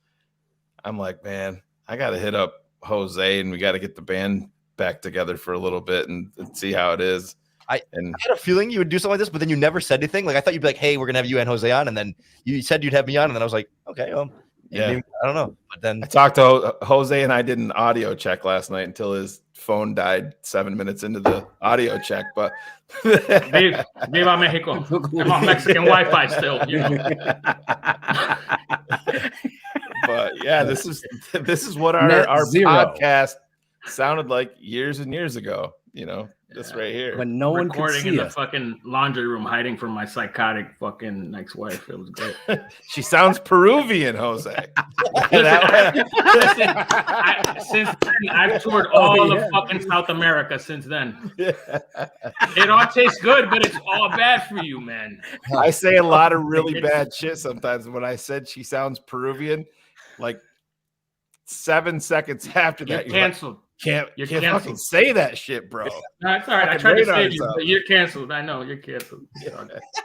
I'm like, man, I got to hit up Jose, and we got to get the band back together for a little bit and see how it is. I had a feeling you would do something like this, but then you never said anything. Like I thought you'd be like, "Hey, we're gonna have you and Jose on," and then you said you'd have me on, and then I was like, "Okay, maybe, I don't know." But then I talked to Jose, and I did an audio check last night until his phone died 7 minutes into the audio check. But Viva Mexico! I'm on Mexican Wi-Fi still. You know? But yeah, this is what our podcast sounded like years and years ago. You know. This right here. When no one could see in the us. fucking laundry room, hiding from my psychotic fucking ex-wife. It was great. She sounds Peruvian, Jose. Listen, since then, I've toured all of fucking South America since then. It all tastes good, but it's all bad for you, man. I say a lot of really bad shit sometimes. When I said she sounds Peruvian, like 7 seconds after that, you're canceled. Like, can't fucking say that shit, bro. No, it's all right. I tried to save you, but you're canceled. I know you're canceled.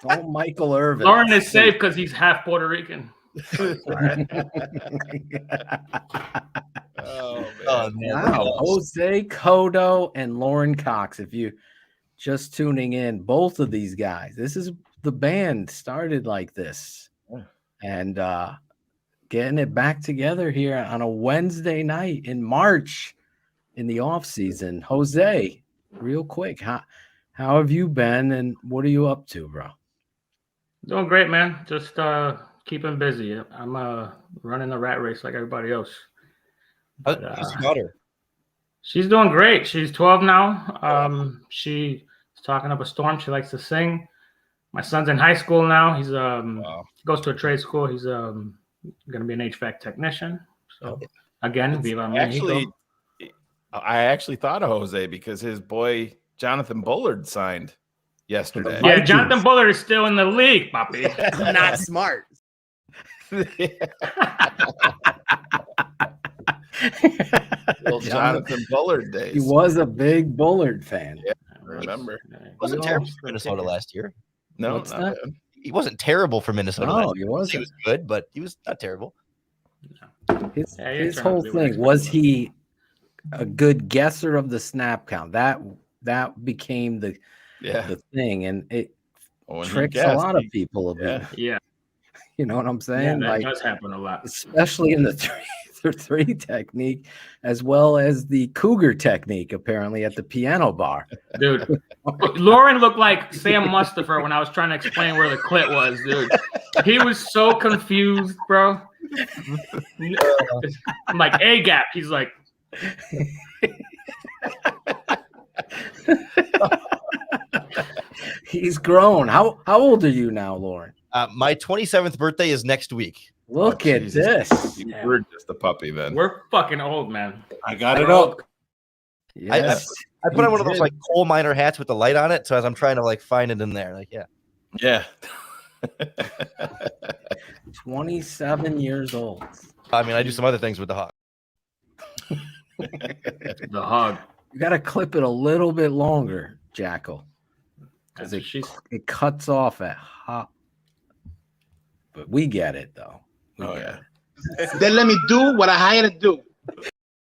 Oh, Michael Irvin. Lorin is safe because he's half Puerto Rican. Oh, man. Wow. Jose, Cotto, and Lorin Cox. If you just tuning in, both of these guys, this is the band started like this. And getting it back together here on a Wednesday night in March. In the off season, Jose, real quick, how have you been and what are you up to, bro? Doing great, man. Just keeping busy. I'm running the rat race like everybody else. How's your daughter? She's doing great. She's 12 now. She's talking up a storm. She likes to sing. My son's in high school now. He's goes to a trade school. He's gonna be an HVAC technician. So again, Viva Mexico. I actually thought of Jose because his boy Jonathan Bullard signed yesterday. Yeah, Jonathan Bullard is still in the league, papi. Not smart. Well, Jonathan Bullard days. He was a big Bullard fan. Yeah, I remember. He wasn't terrible for Minnesota last year. No, he wasn't terrible for Minnesota. No, he wasn't. He was good, but he was not terrible. His whole thing was he a good guesser of the snap count. That became the thing, and it tricks a lot of people a bit. Yeah. You know what I'm saying? Yeah, that does happen a lot. Especially in the three technique, as well as the cougar technique, apparently, at the piano bar. Dude, Lorin looked like Sam Mustafa when I was trying to explain where the clit was, dude. He was so confused, bro. I'm like, A-gap. He's like... He's grown. How old are you now, Lorin? My 27th birthday is next week. Look at this. We're just a puppy then. We're fucking old, man. I got it up. Yes, I put on one of those like coal miner hats with the light on it. So as I'm trying to like find it in there, like, yeah. 27 years old. I mean, I do some other things with the hog. The hog. You got to clip it a little bit longer, Jackal, because it cuts off at hop. But we get it though. Then let me do what I had to do.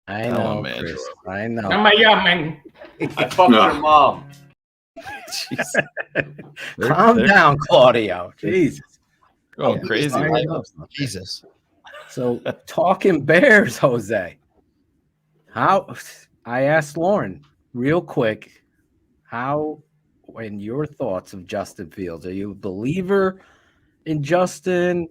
I know, man. Chris. I know. Man. I fucked your mom. Calm down, Claudio. Jesus. Oh, crazy. Jesus. So talking Bears, Jose. How I asked Lorin real quick, how and your thoughts of Justin Fields? Are you a believer in Justin?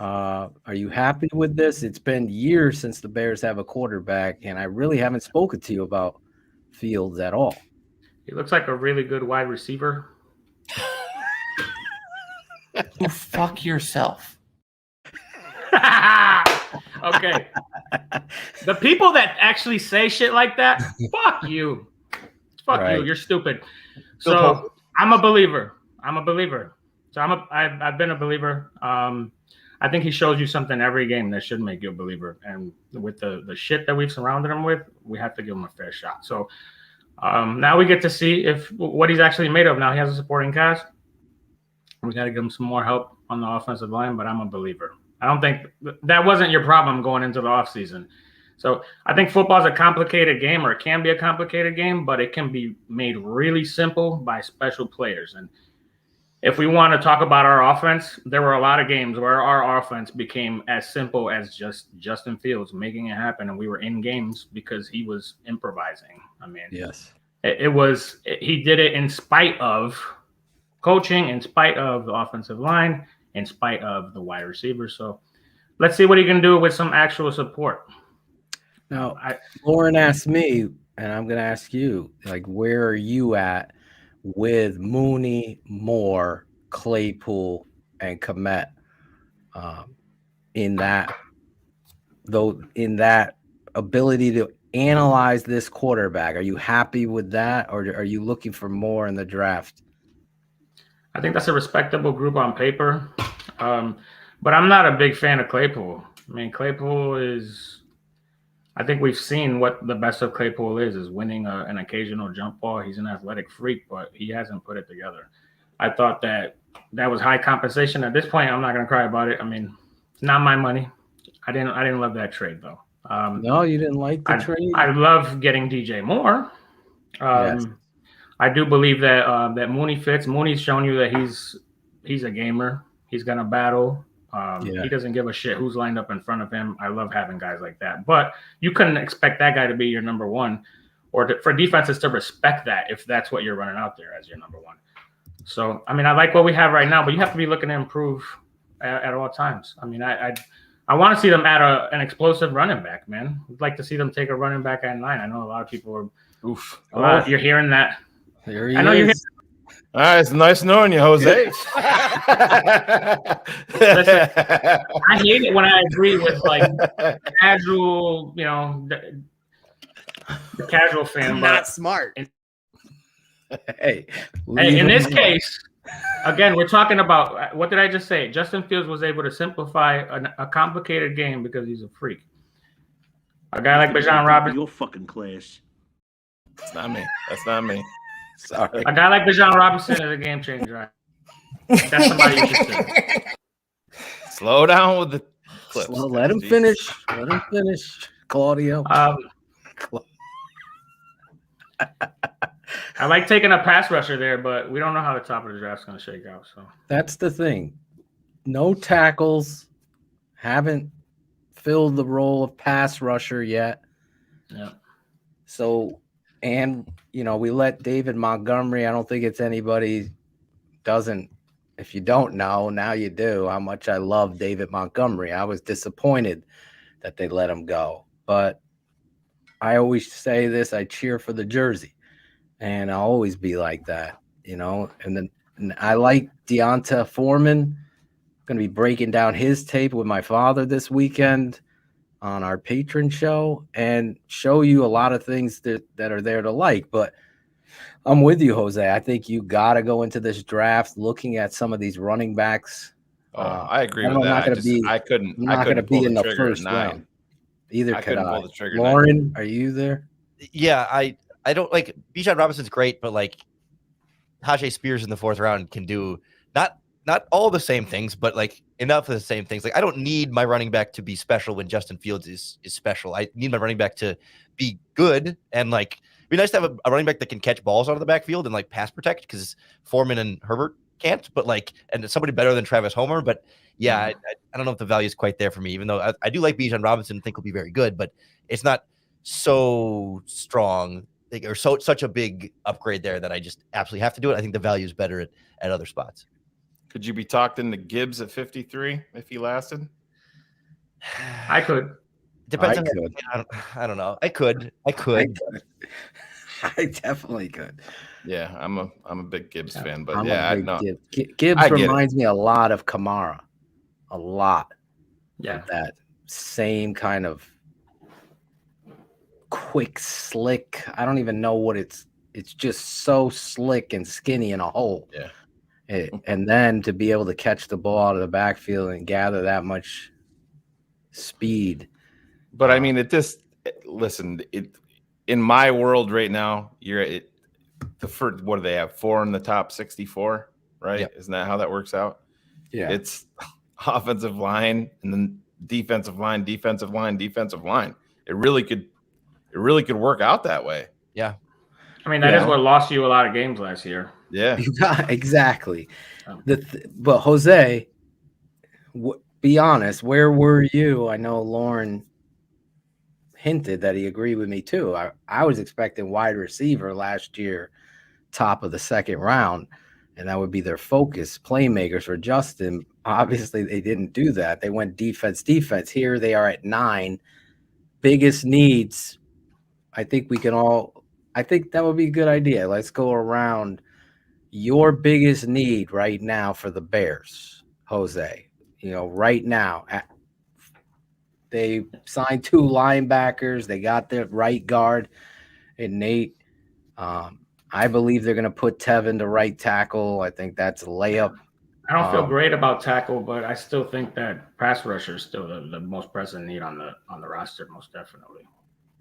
Are you happy with this? It's been years since the Bears have a quarterback, and I really haven't spoken to you about Fields at all. He looks like a really good wide receiver. You fuck yourself. Okay. The people that actually say shit like that, fuck you. Fuck you. You're stupid. So I'm a believer. So I've been a believer. I think he shows you something every game that should make you a believer. And with the shit that we've surrounded him with, we have to give him a fair shot. So now we get to see what he's actually made of. Now he has a supporting cast. We got to give him some more help on the offensive line, but I'm a believer. I don't think that wasn't your problem going into the offseason. So I think football is a complicated game, or it can be a complicated game, but it can be made really simple by special players. And if we want to talk about our offense, there were a lot of games where our offense became as simple as just Justin Fields making it happen, and we were in games because he was improvising. I mean, yes, he did it in spite of coaching, in spite of the offensive line, in spite of the wide receivers. So let's see what he can do with some actual support. Now, Lorin asked me, and I'm going to ask you, like, where are you at with Mooney, Moore, Claypool, and Kmet in that ability to analyze this quarterback? Are you happy with that, or are you looking for more in the draft? I think that's a respectable group on paper, but I'm not a big fan of Claypool. I mean, Claypool is – I think we've seen what the best of Claypool is winning an occasional jump ball. He's an athletic freak, but he hasn't put it together. I thought that was high compensation. At this point, I'm not going to cry about it. I mean, it's not my money. I didn't love that trade, though. No, you didn't like the trade? I love getting DJ Moore. Yes. I do believe that Mooney fits. Mooney's shown you that he's a gamer. He's gonna battle. He doesn't give a shit who's lined up in front of him. I love having guys like that. But you couldn't expect that guy to be your number one, or for defenses to respect that if that's what you're running out there as your number one. So I mean, I like what we have right now, but you have to be looking to improve at all times. I mean, I want to see them add an explosive running back, man. I'd like to see them take a running back at 9. I know a lot of people are. You're hearing that. There he I know you're. All right, it's nice knowing you, Jose. Listen, I hate it when I agree with like casual, the casual fan. Not smart. Hey, in this case, again, we're talking about what did I just say? Justin Fields was able to simplify a complicated game because he's a freak. A guy like Bijan Robinson. Your fucking class. That's not me. Sorry. A guy like Bijan Robinson is a game changer. That's somebody you should see. Slow down with the clips. Let him finish. Claudio. I like taking a pass rusher there, but we don't know how the top of the draft is going to shake out. So that's the thing. No tackles. Haven't filled the role of pass rusher yet. Yeah. So, and we let David Montgomery. I don't think it's anybody doesn't. If you don't know, now you do. How much I love David Montgomery. I was disappointed that they let him go, but I always say this: I cheer for the jersey, and I'll always be like that, And then I like Deonta Foreman. Going to be breaking down his tape with my father this weekend on our patron show and show you a lot of things that are there to like. But I'm with you, Jose. I think you got to go into this draft looking at some of these running backs. I agree with that. I couldn't. I'm not going to be in the first round. Either could I. Lorin, are you there? Yeah, I don't like Bijan Robinson's great, but like Tajay Spears in the 4th round can do not all the same things, but like enough of the same things. Like I don't need my running back to be special when Justin Fields is special. I need my running back to be good and like it'd be nice to have a running back that can catch balls out of the backfield and like pass protect because Foreman and Herbert can't. But like and somebody better than Travis Homer. But yeah, I don't know if the value is quite there for me. Even though I do like Bijan Robinson and think he'll be very good, but it's not so strong or such a big upgrade there that I just absolutely have to do it. I think the value is better at other spots. Could you be talked into Gibbs at 53 if he lasted? I could. Depends on. I don't know. I could. I definitely could. Yeah, I'm a big Gibbs fan, but Gibbs reminds me a lot of Kamara, a lot. Yeah, that same kind of quick, slick. I don't even know what it's it's just so slick and skinny in a hole. Yeah. And then to be able to catch the ball out of the backfield and gather that much speed. But I mean, in my world right now, the first, what do they have? 4 in the top 64, right? Yep. Isn't that how that works out? Yeah. It's offensive line and then defensive line. It really could work out that way. Yeah. I mean, that is what lost you a lot of games last year. Yeah. Exactly. But Jose, be honest, where were you? I know Lorin hinted that he agreed with me too. I was expecting wide receiver last year, top of the second round, and that would be their focus, playmakers for Justin. Obviously, they didn't do that. They went defense. Here they are at 9. Biggest needs. I think that would be a good idea. Let's go around your biggest need right now for the Bears, Jose. Right now, they signed 2 linebackers. They got their right guard and Nate. I believe they're going to put Teven to right tackle. I think that's a layup. I don't feel great about tackle, but I still think that pass rusher is still the most pressing need on the roster, most definitely.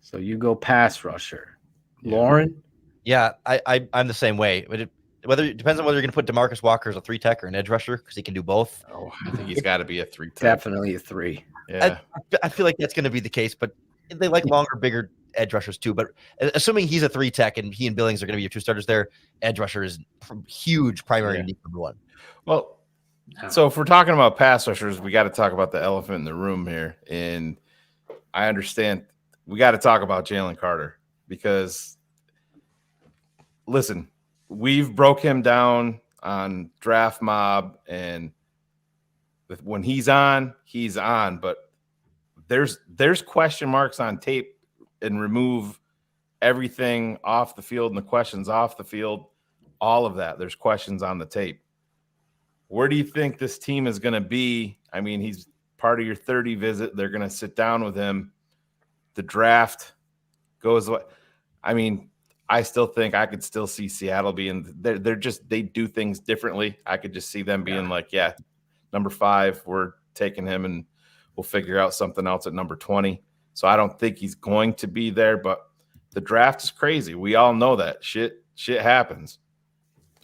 So you go pass rusher. Lorin? Yeah, I'm the same way. But it depends on whether you're going to put DeMarcus Walker as a 3 tech or an edge rusher, because he can do both. Oh, I think he's got to be a 3 tech. Definitely a 3. Yeah. I feel like that's going to be the case, but they like longer, bigger edge rushers too. But assuming he's a 3 tech and he and Billings are going to be your 2 starters there, edge rusher is huge primary need number 1. Well, so if we're talking about pass rushers, we got to talk about the elephant in the room here. And I understand we got to talk about Jalen Carter because, listen, we've broke him down on Draft Mob, and when he's on, but there's question marks on tape and remove everything off the field and the questions off the field, all of that. There's questions on the tape. Where do you think this team is going to be? I mean, he's part of your 30 visit. They're going to sit down with him. The draft goes. I mean, I still think I could still see Seattle being. They do things differently. I could just see them being like, yeah, number 5, we're taking him, and we'll figure out something else at number 20. So I don't think he's going to be there. But the draft is crazy. We all know that shit happens.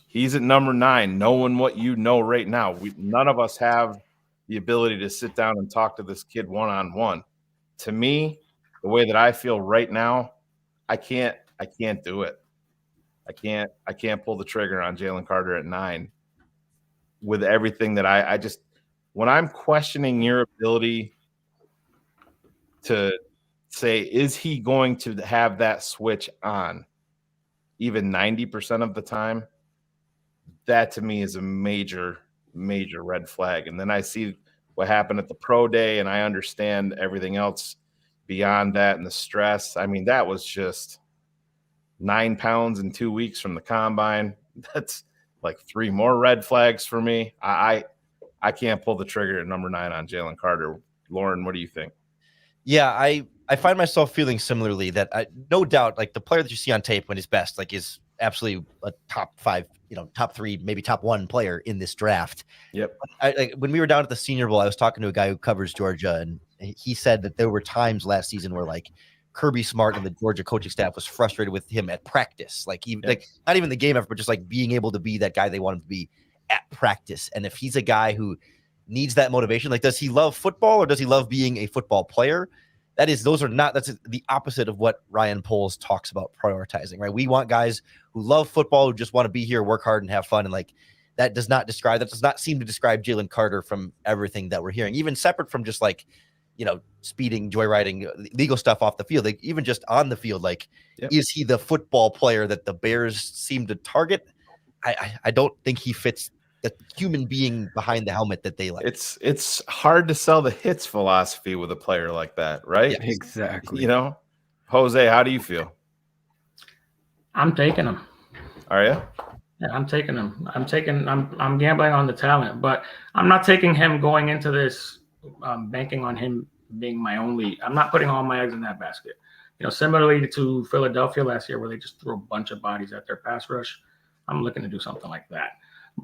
He's at number 9, knowing what you know right now. None of us have the ability to sit down and talk to this kid one-on-one. To me, the way that I feel right now, I can't do it. I can't pull the trigger on Jalen Carter at 9 with everything that I just when I'm questioning your ability to say, is he going to have that switch on even 90% of the time? That to me is a major, major red flag. And then I see what happened at the pro day, and I understand everything else beyond that and the stress. I mean, that was just 9 pounds in 2 weeks from the combine. That's like 3 more red flags for me. I can't pull the trigger at number 9 on Jalen Carter. Lorin, what do you think? Yeah, I find myself feeling similarly that no doubt, like the player that you see on tape when he's best, like is absolutely a top 5, top 3, maybe top 1 player in this draft. Yep. When we were down at the Senior Bowl, I was talking to a guy who covers Georgia, and he said that there were times last season where like Kirby Smart and the Georgia coaching staff was frustrated with him at practice, like not even the game effort, but just like being able to be that guy they want him to be at practice. And if he's a guy who needs that motivation, like does he love football or does he love being a football player? That's the opposite of what Ryan Poles talks about prioritizing, right? We want guys who love football, who just want to be here, work hard, and have fun. And like that does not seem to describe Jalen Carter from everything that we're hearing, even separate from just like, speeding, joyriding, legal stuff off the field. Like even just on the field, like, is he the football player that the Bears seem to target? I don't think he fits the human being behind the helmet that they like. It's hard to sell the hits philosophy with a player like that, right? Yeah, exactly. Jose, how do you feel? I'm taking him. Are you? Yeah, I'm taking him. I'm gambling on the talent, but I'm not taking him going into this banking on him being my only. I'm not putting all my eggs in that basket. similarly to Philadelphia last year, where they just threw a bunch of bodies at their pass rush. I'm looking to do something like that.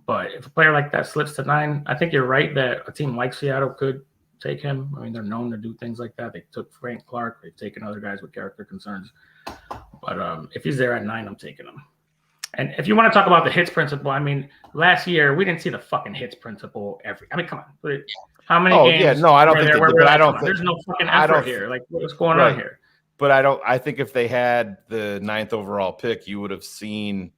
But if a player like that slips to 9, I think you're right that a team like Seattle could take him. I mean, they're known to do things like that. They took Frank Clark. They've taken other guys with character concerns. But if he's there at 9, I'm taking him. And if you want to talk about the hits principle, I mean, last year we didn't see the fucking hits principle come on. How many games? Yeah, no, I don't think. There's no fucking effort here. Like, what's going on here? But I think if they had the 9th overall pick, you would have seen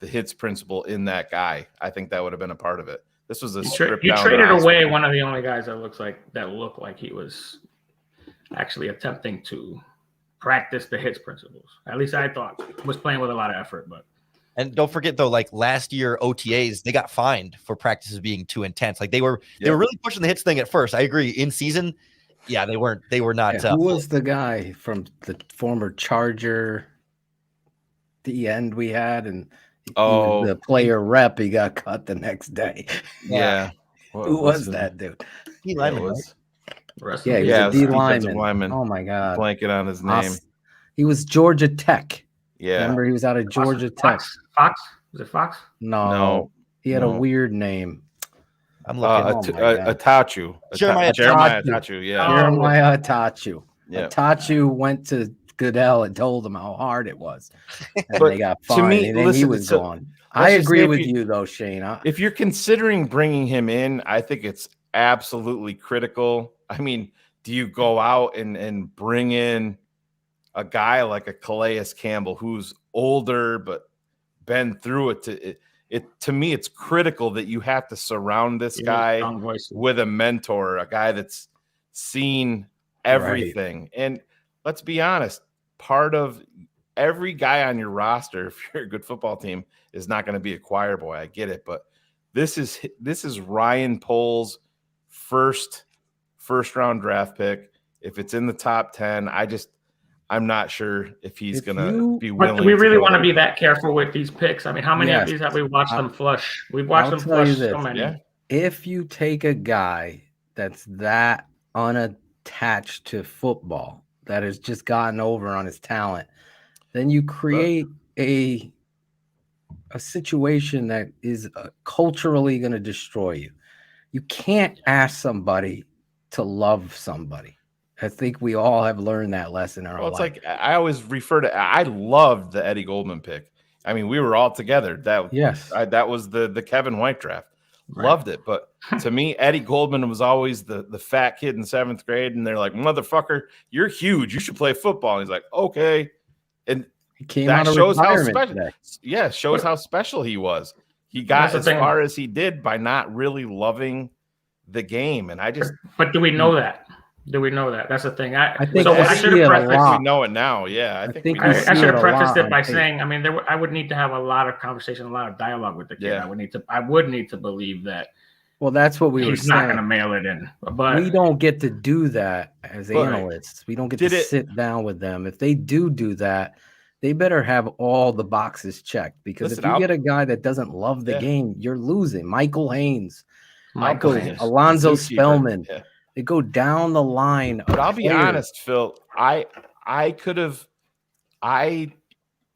the hits principle in that guy. I think that would have been a part of it. This was a stripped down. You traded away one of the only guys that looked like he was actually attempting to practice the hits principles. At least I thought was playing with a lot of effort. But and don't forget though, like last year OTAs, they got fined for practices being too intense. Like they were really pushing the hits thing at first. I agree. In season, yeah, they were not. Who was the guy from the former Charger? The end we had, and the player rep, he got cut the next day. Yeah. Who was that dude? He lineman. Yeah, he was a D lineman. Oh my God. Blanket on his name. He was Georgia Tech. Yeah. Remember, he was out of Georgia Tech. Fox? Was it Fox? No. He had a weird name. I'm looking. Atachu. Jeremiah Atachu. Yeah. Jeremiah Atachu. Yeah. Atachu went to Goodell and told him how hard it was. And they got fined, and then he was gone. I agree with you, though, Shane. If you're considering bringing him in, I think it's absolutely critical. I mean, do you go out and bring in a guy like a Calais Campbell who's older but been through it? To me, it's critical that you have to surround this guy with a mentor, a guy that's seen everything. Right. And let's be honest, part of every guy on your roster, if you're a good football team, is not going to be a choir boy. I get it, but this is Ryan Poles' first round draft pick. If it's in the top 10, I'm not sure if he's going to be willing. Do we really want to be that careful with these picks? I mean, how many of these have we watched them flush? We've watched them flush so many. Yeah. If you take a guy that's that unattached to football, that has just gotten over on his talent, then you create a situation that is culturally going to destroy you. You can't ask somebody to love somebody. I think we all have learned that lesson in our life. It's like I always refer to. I loved the Eddie Goldman pick. I mean, we were all together. That was the Kevin White draft. Right. Loved it, but to me, Eddie Goldman was always the fat kid in 7th grade, and they're like, "Motherfucker, you're huge. You should play football." And he's like, "Okay," and he came that out shows how special. Yeah, shows how special he was. He got as far as he did by not really loving the game, and But do we know that? Do we know that? That's the thing. I think I should have prefaced. We know it now. Yeah, I should have prefaced it by saying, I mean, I would need to have a lot of conversation, a lot of dialogue with the kid. Yeah. I would need to believe that. Well, that's what we were saying. He's not going to mail it in. But we don't get to do that as analysts. We don't get to sit down with them. If they do that, they better have all the boxes checked. Because if you get a guy that doesn't love the game, you're losing. Michael Haynes, Alonzo Spellman. Yeah. They go down the line. But I'll be honest, Phil. I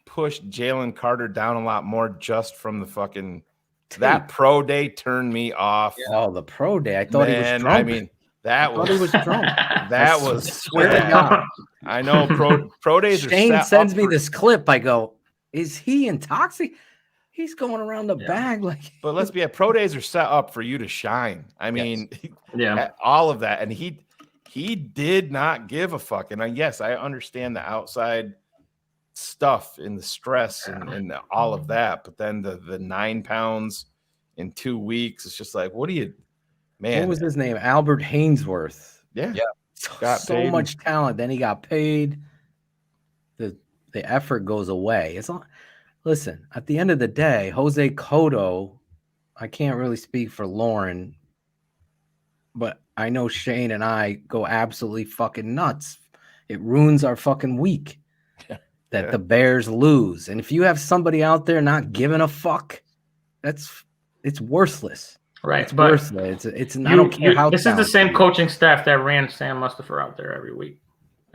pushed Jalen Carter down a lot more just from the fucking that pro day turned me off. Yeah. Oh, the pro day! I thought he was drunk. I mean, he was drunk. That was swear to God. I know pro days. Shane sends me this clip. I go, is he intoxicated? He's going around the bag like. But let's be pro days are set up for you to shine. I mean, all of that, and he did not give a fuck. And yes, I understand the outside stuff and the stress and all of that, but then the 9 pounds in 2 weeks, it's just like, what do you, man? What was his name? Albert Hainsworth. Yeah. So much talent. Then he got paid. The effort goes away. It's not. Listen, at the end of the day, Jose Cotto, I can't really speak for Lorin, but I know Shane and I go absolutely fucking nuts. It ruins our fucking week that the Bears lose. And if you have somebody out there not giving a fuck, it's worthless. Right. It's worthless. It's I don't care how this is the same coaching staff that ran Sam Mustipher out there every week.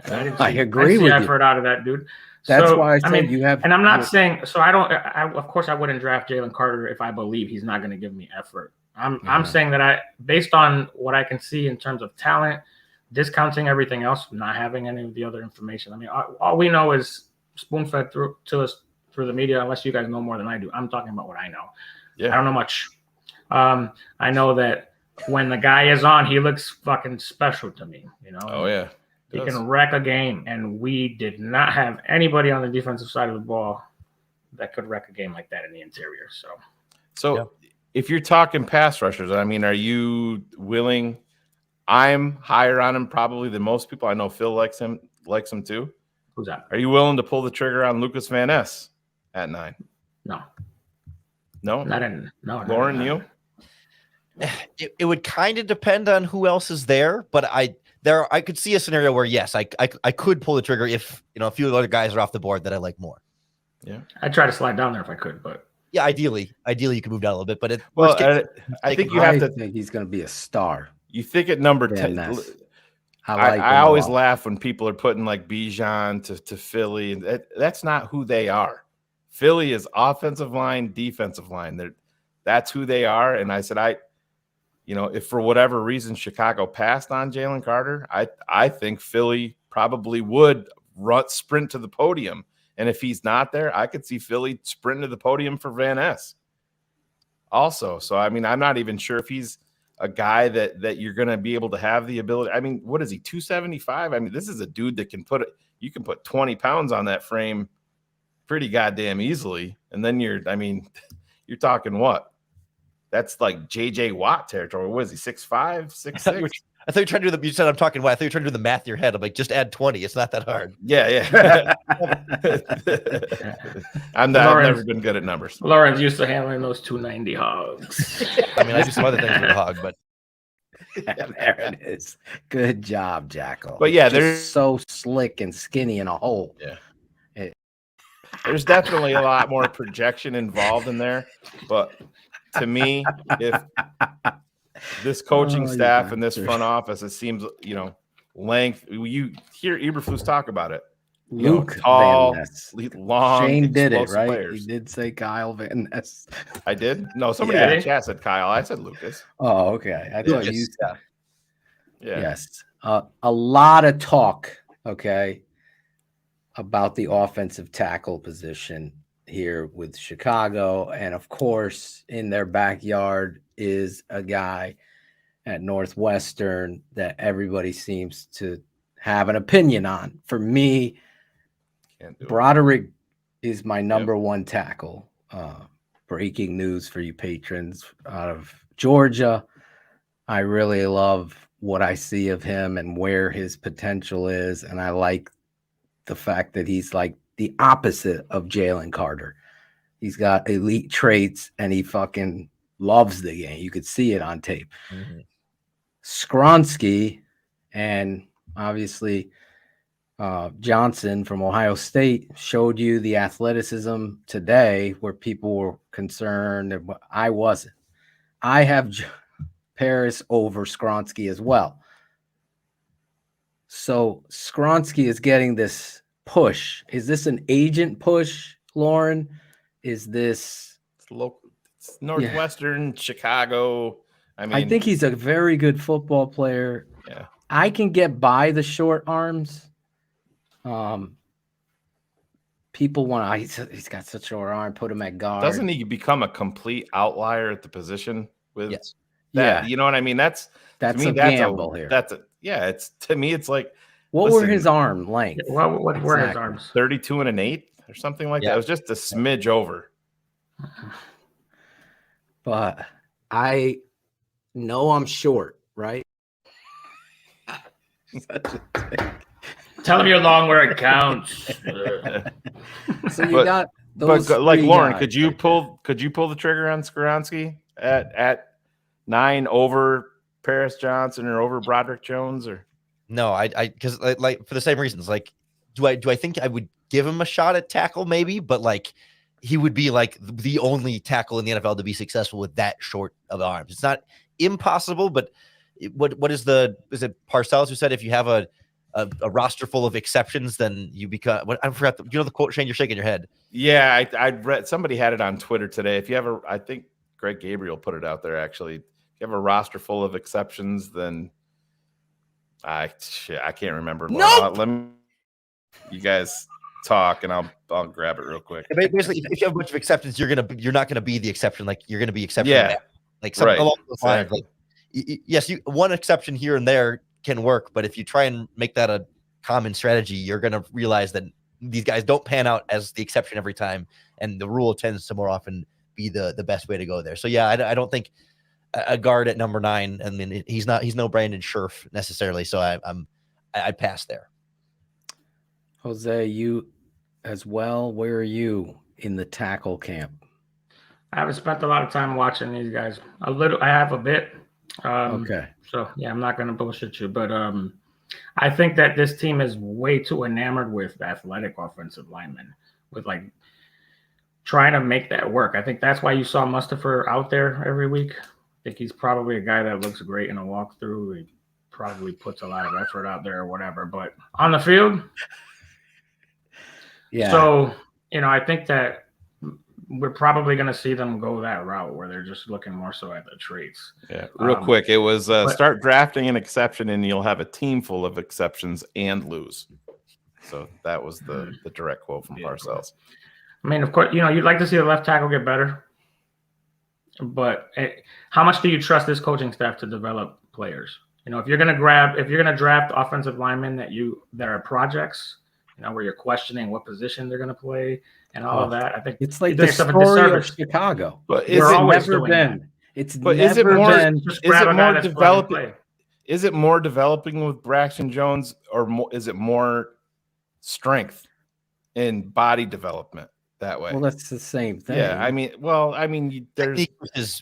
I agree with you. Effort out of that dude. That's why I said you have. And I'm not saying so. Of course, I wouldn't draft Jalen Carter if I believe he's not going to give me effort. I'm saying that based on what I can see in terms of talent, discounting everything else, not having any of the other information. I mean, all we know is spoon-fed to us through the media. Unless you guys know more than I do, I'm talking about what I know. Yeah. I don't know much. I know that when the guy is on, he looks fucking special to me. You know. Oh yeah. He can wreck a game, and we did not have anybody on the defensive side of the ball that could wreck a game like that in the interior. So if you're talking pass rushers, I mean, are you willing? I'm higher on him probably than most people. I know Phil likes him too. Who's that? Are you willing to pull the trigger on Lukas Van Ness at 9? No. No? No. Lorin, you? It would kind of depend on who else is there, but I could see a scenario where yes, I could pull the trigger if a few other guys are off the board that I like more. Yeah, I'd try to slide down there if I could, but yeah, ideally you could move down a little bit. But I think you have to think he's going to be a star. You think at number 10? I always laugh when people are putting like Bijan to Philly, and that's not who they are. Philly is offensive line, defensive line. That's who they are. And I said, if for whatever reason Chicago passed on Jalen Carter, I think Philly probably would sprint to the podium. And if he's not there, I could see Philly sprinting to the podium for Van Ness also. So, I mean, I'm not even sure if he's a guy that you're going to be able to have the ability. I mean, what is he, 275? I mean, this is a dude that you can put 20 pounds on that frame pretty goddamn easily. And then you're talking what? That's like J.J. Watt territory. What is he, 6'5", 6'6"? I thought you were trying to do you said I'm talking what? I thought you were trying to do the math in your head. I'm like, just add 20. It's not that hard. Yeah. I've never been good at numbers. Lorin's used to handling those 290 hogs. I mean, I do some other things with a hog, but there it is. Good job, Jackal. But yeah, they're so slick and skinny in a hole. Yeah. There's definitely a lot more projection involved in there, but to me, if this coaching staff and this front office, it seems, length. You hear Eberflus talk about it. Luke tall, Van Ness. long. Shane did it, right? Players. He did say Kyle Van Ness. I did? No, somebody in the chat said Kyle. I said Lucas. Oh, okay. I thought you said. Yeah. Yes. A lot of talk, about the offensive tackle position here with Chicago. And of course, in their backyard is a guy at Northwestern that everybody seems to have an opinion on. For me, Broderick is my number one tackle. Breaking news for you patrons out of Georgia. I really love what I see of him and where his potential is. And I like the fact that he's like the opposite of Jalen Carter. He's got elite traits and he fucking loves the game. You could see it on tape. Mm-hmm. Skoronski and obviously Johnson from Ohio State showed you the athleticism today where people were concerned. I wasn't. I have Paris over Skoronski as well. So Skoronski is getting this push. Is this an agent push, Lorin? Is this local? It's Northwestern, Chicago. I think he's a very good football player. Yeah. I can get by the short arms. People want he's got such a short arm, put him at guard. Doesn't he become a complete outlier at the position with yes. that? Yeah. You know what I mean? That's a gamble here. It's to me, it's like what were his arm length? What were his arms? 32 and an 8 or something like that. It was just a smidge over. But I know I'm short, right? Tell him you're long where it counts. So you got those. But like Lorin, could you pull the trigger on Skoronski at 9 over Paris Johnson or over Broderick Jones or? No, I because like for the same reasons. Like, do I think I would give him a shot at tackle maybe, but like he would be like the only tackle in the NFL to be successful with that short of arms. It's not impossible, but is it Parcells who said if you have a a roster full of exceptions, then you become. I forgot. The quote, Shane. You're shaking your head. Yeah, I read somebody had it on Twitter today. If you have I think Greg Gabriel put it out there actually. If you have a roster full of exceptions, then I can't remember. Nope. Let me, you guys talk, and I'll grab it real quick. Basically, if you have a bunch of exceptions, you're not gonna be the exception. Like you're gonna be exception. Yeah, like something along those lines. Exactly. Like, yes, one exception here and there can work, but if you try and make that a common strategy, you're gonna realize that these guys don't pan out as the exception every time, and the rule tends to more often be the best way to go there. So yeah, I don't think a guard at number 9. I mean, he's no Brandon Scherf necessarily. So I'd pass there. Jose, you as well. Where are you in the tackle camp? I haven't spent a lot of time watching these guys. I have a bit. Okay. So yeah, I'm not going to bullshit you, but I think that this team is way too enamored with athletic offensive linemen, with like trying to make that work. I think that's why you saw Mustafa out there every week. I think he's probably a guy that looks great in a walkthrough. He probably puts a lot of effort out there or whatever, but on the field. Yeah. So, I think that we're probably going to see them go that route where they're just looking more so at the traits. Yeah. Real quick. It was start drafting an exception and you'll have a team full of exceptions and lose. So that was the direct quote from Parcells. I mean, of course, you'd like to see the left tackle get better, but how much do you trust this coaching staff to develop players? If you're going to draft offensive linemen that are projects, where you're questioning what position they're going to play and all of that. I think it's like the story of Chicago. But is it more developing with Braxton Jones, or is it more strength and body development that way? Well, that's the same thing. Yeah, I mean, there's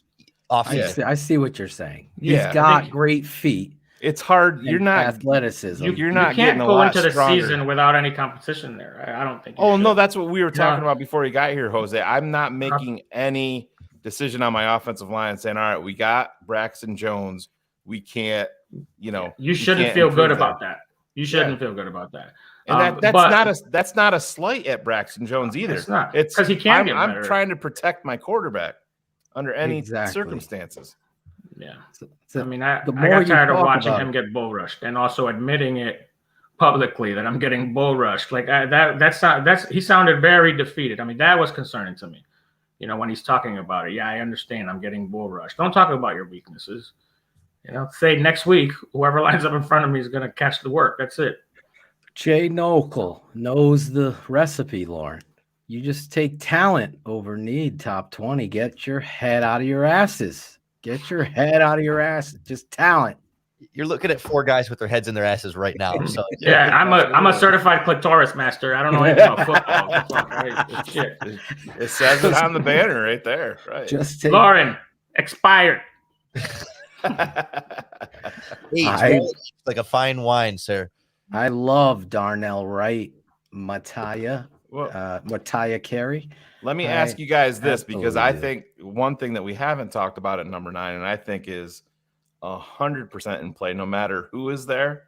I see what you're saying. Yeah, he's got great feet. It's hard. You're not athleticism. You're not can't getting a go lot into the stronger. season without any competition there. I don't think. No, that's what we were talking about before you got here, Jose. I'm not making any decision on my offensive line and saying, all right, we got Braxton Jones. We can't, You shouldn't feel good about that. You shouldn't feel good about that. And that's not a slight at Braxton Jones either. It's not. It's because he can get better. I'm trying to protect my quarterback under any circumstances. Yeah. I mean, I got tired of watching him get bull rushed and also admitting it publicly that I'm getting bull rushed. Like he sounded very defeated. I mean, that was concerning to me, when he's talking about it. Yeah, I understand I'm getting bull rushed. Don't talk about your weaknesses. Say next week, whoever lines up in front of me is going to catch the work. That's it. Jay Nokel knows the recipe, Lorin. You just take talent over need. Top 20. Get your head out of your asses. Get your head out of your ass. Just talent. You're looking at 4 guys with their heads in their asses right now. So yeah, I'm a certified clitoris master. I don't know anything about football. Shit. It says it on the banner right there. Right. Just Lorin, expired. Like a fine wine, sir. I love Darnell Wright, Mattia Carey. Let me ask you guys this, because I think one thing that we haven't talked about at number 9, and I think is 100% in play, no matter who is there,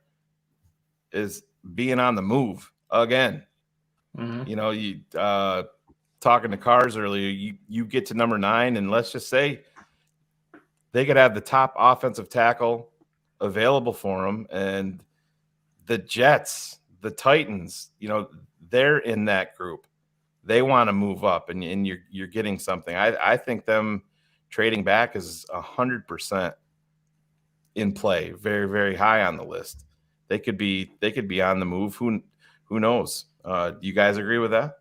is being on the move again. Mm-hmm. You talking to Cars earlier, you get to number 9, and let's just say they could have the top offensive tackle available for them, and the Jets, the Titans, they're in that group. They want to move up, and you're getting something. I think them trading back is 100% in play, very, very high on the list. They could be on the move. Who knows? Do you guys agree with that?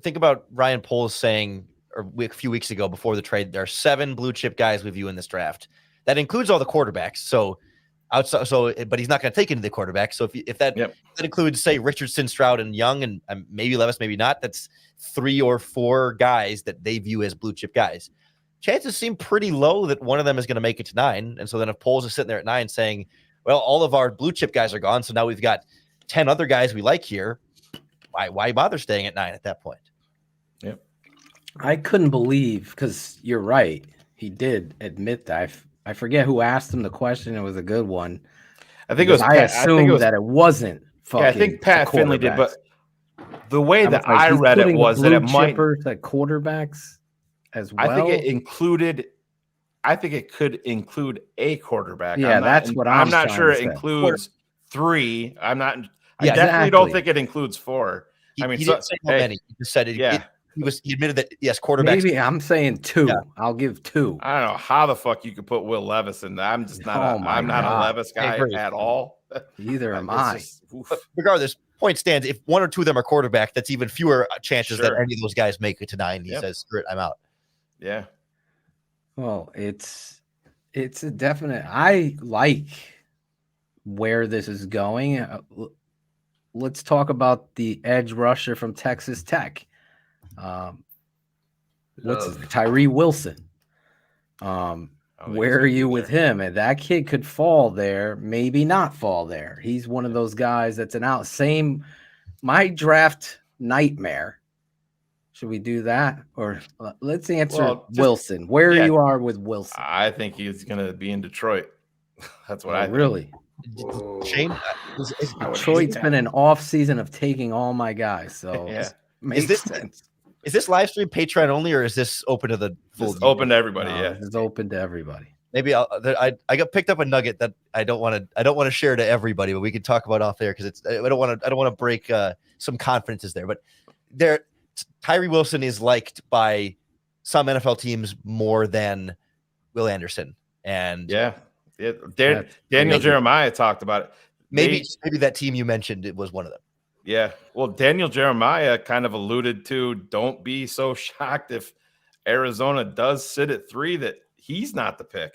Think about Ryan Poles saying a few weeks ago before the trade, there are 7 blue chip guys we view in this draft. That includes all the quarterbacks. So but he's not going to take into the quarterback. So if that includes, say, Richardson, Stroud, and Young, and maybe Levis, maybe not, that's 3 or 4 guys that they view as blue chip guys. Chances seem pretty low that one of them is going to make it to 9. And so then if Poles is sitting there at 9 saying, well, all of our blue chip guys are gone, so now we've got 10 other guys we like here, why bother staying at 9 at that point? Yep. I couldn't believe, because you're right. He did admit that. I forget who asked him the question. It was a good one. I think it was. I assumed that it wasn't. Yeah, I think Pat Finley did, but the way that I he's read it putting was the that it blue might. chippers at quarterbacks as well. I think it included. I think it could include a quarterback. Yeah, that's what I'm not trying sure to it say. includes 3. I'm not. I Yeah, definitely don't exactly. think it includes 4. I mean, he didn't say how many. He just said it. Yeah. He admitted that yes, quarterbacks. Maybe I'm saying 2. Yeah. I'll give 2. I don't know how the fuck you could put Will Levis in that. I'm just not. I'm not a Levis guy at all. Either am It's I. just- But regardless, point stands. If 1 or 2 of them are quarterback, that's even fewer chances that Sure. any of those guys make it to 9. He Yep. says, "Screw it, I'm out." Yeah. Well, it's a definite. I like where this is going. Let's talk about the edge rusher from Texas Tech. What's his Tyree Wilson? Where are you with him? And that kid could fall there, maybe not fall there. He's one of those guys that's an out. Same, my draft nightmare. Should we do that? Or let's answer Wilson. Where you are with Wilson? I think he's going to be in Detroit. That's what I think. Really. Shane, Detroit's been an off season of taking all my guys. So Yeah. makes sense. Is this live stream Patreon only, or is this open to the full? It's open to everybody. No, Yeah. It's open to everybody. Maybe I got picked up a nugget that I don't want to share to everybody, but we can talk about off there because I don't want to break some confidences there. But Tyree Wilson is liked by some NFL teams more than Will Anderson, and Daniel Jeremiah talked about it. Maybe that team you mentioned, it was one of them. Yeah. Well, Daniel Jeremiah kind of alluded to, don't be so shocked if Arizona does sit at 3 that he's not the pick.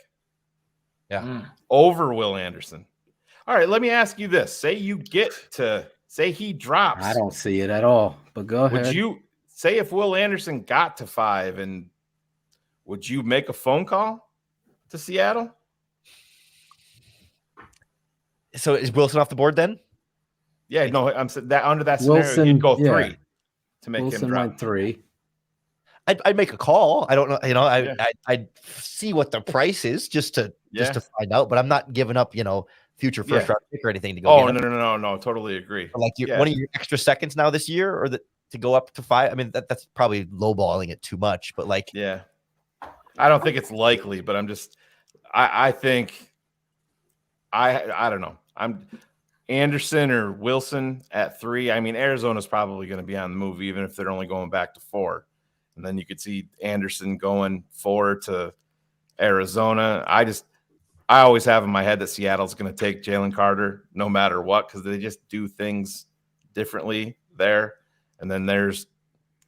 Yeah. Over Will Anderson. All right. Let me ask you this. Say he drops. I don't see it at all, but go ahead. Would you say if Will Anderson got to 5 and would you make a phone call to Seattle? So is Wilson off the board then? Yeah, no, I'm saying that under that scenario, you'd go 3 to make Wilson him drop. went 3. I'd make a call. I don't know. I'd see what the price is just to find out. But I'm not giving up, future first round pick or anything to go. Oh, no, totally agree. Or like one of your extra seconds now this year, or to go up to 5. I mean, that's probably lowballing it too much. But I don't think it's likely. But I'm just, I think, I don't know. I'm Anderson or Wilson at 3. I mean, Arizona's probably going to be on the move, even if they're only going back to 4. And then you could see Anderson going 4 to Arizona. I always have in my head that Seattle's going to take Jalen Carter no matter what, because they just do things differently there. And then there's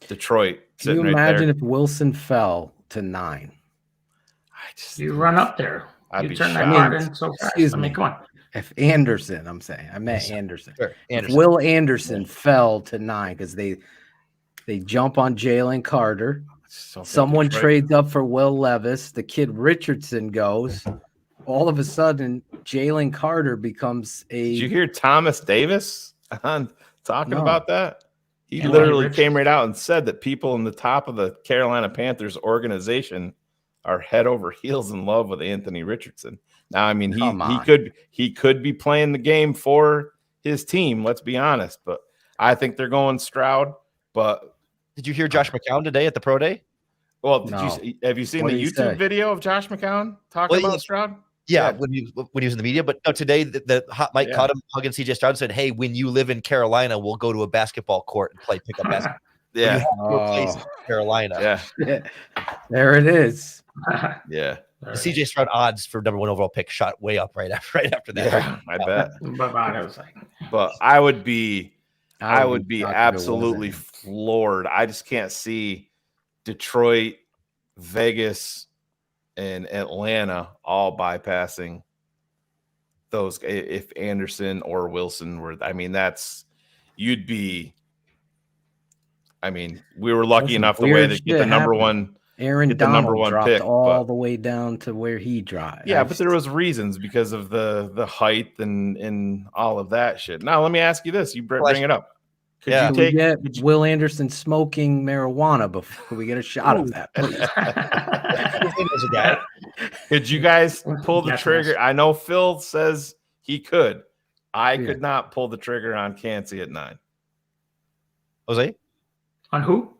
Detroit. Can you imagine if Wilson fell to 9? You run up there. I'd You be turn that shocked. card in so fast. Excuse I mean, me. come on. If Anderson, I'm saying, I meant Anderson. Sure, If Anderson. Will Anderson fell to 9 because they jump on Jalen Carter. Someone trades up for Will Levis. The kid Richardson goes. All of a sudden, Jalen Carter becomes a. Did you hear Thomas Davis talking No. about that? He Yeah, literally Richardson. came right out and said that people in the top of the Carolina Panthers organization are head over heels in love with Anthony Richardson. Now, I mean, Come on. he could be playing the game for his team. Let's be honest, but I think they're going Stroud. But did you hear Josh McCown today at the pro day? Well, No. have you seen What the did he YouTube say? video of Josh McCown talking about Stroud? Yeah, when he was in the media. But no, today the hot mic caught him hugging CJ Stroud and said, "Hey, when you live in Carolina, we'll go to a basketball court and play pickup basketball." Yeah. You have no place in Carolina. Yeah. There it is. Yeah. The CJ Stroud odds for number 1 overall pick shot way up right after that. Yeah, I bet. But I was like, But I would be shocked if it absolutely wasn't. floored. I just can't see Detroit, Vegas, and Atlanta all bypassing those if Anderson or Wilson were. I mean, we were lucky Listen, enough the way weird to get the shit number happened. 1. Aaron Get the number Donald 1 dropped pick, all but- the way down to where he dropped. Yeah, but there was reasons because of the height and all of that shit. Now, let me ask you this. You bring it up. Could Yeah. you Can we take get Will Anderson smoking marijuana before we get a shot of that, please? Could you guys pull the Yes, trigger? yes. I know Phil says He could. I could not pull the trigger on Cansey at 9. Jose? On who?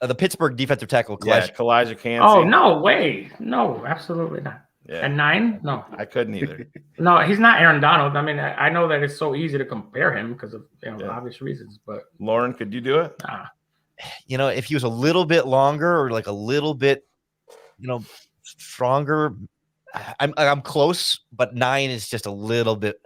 The Pittsburgh defensive tackle, Kalijah Cansey. Oh, no way. No, absolutely not. Yeah. At 9? No. I couldn't either. No, he's not Aaron Donald. I mean, I know that it's so easy to compare him because of obvious reasons, but Lorin, could you do it? You know, if he was a little bit longer or like a little bit, stronger, I'm close, but 9 is just a little bit.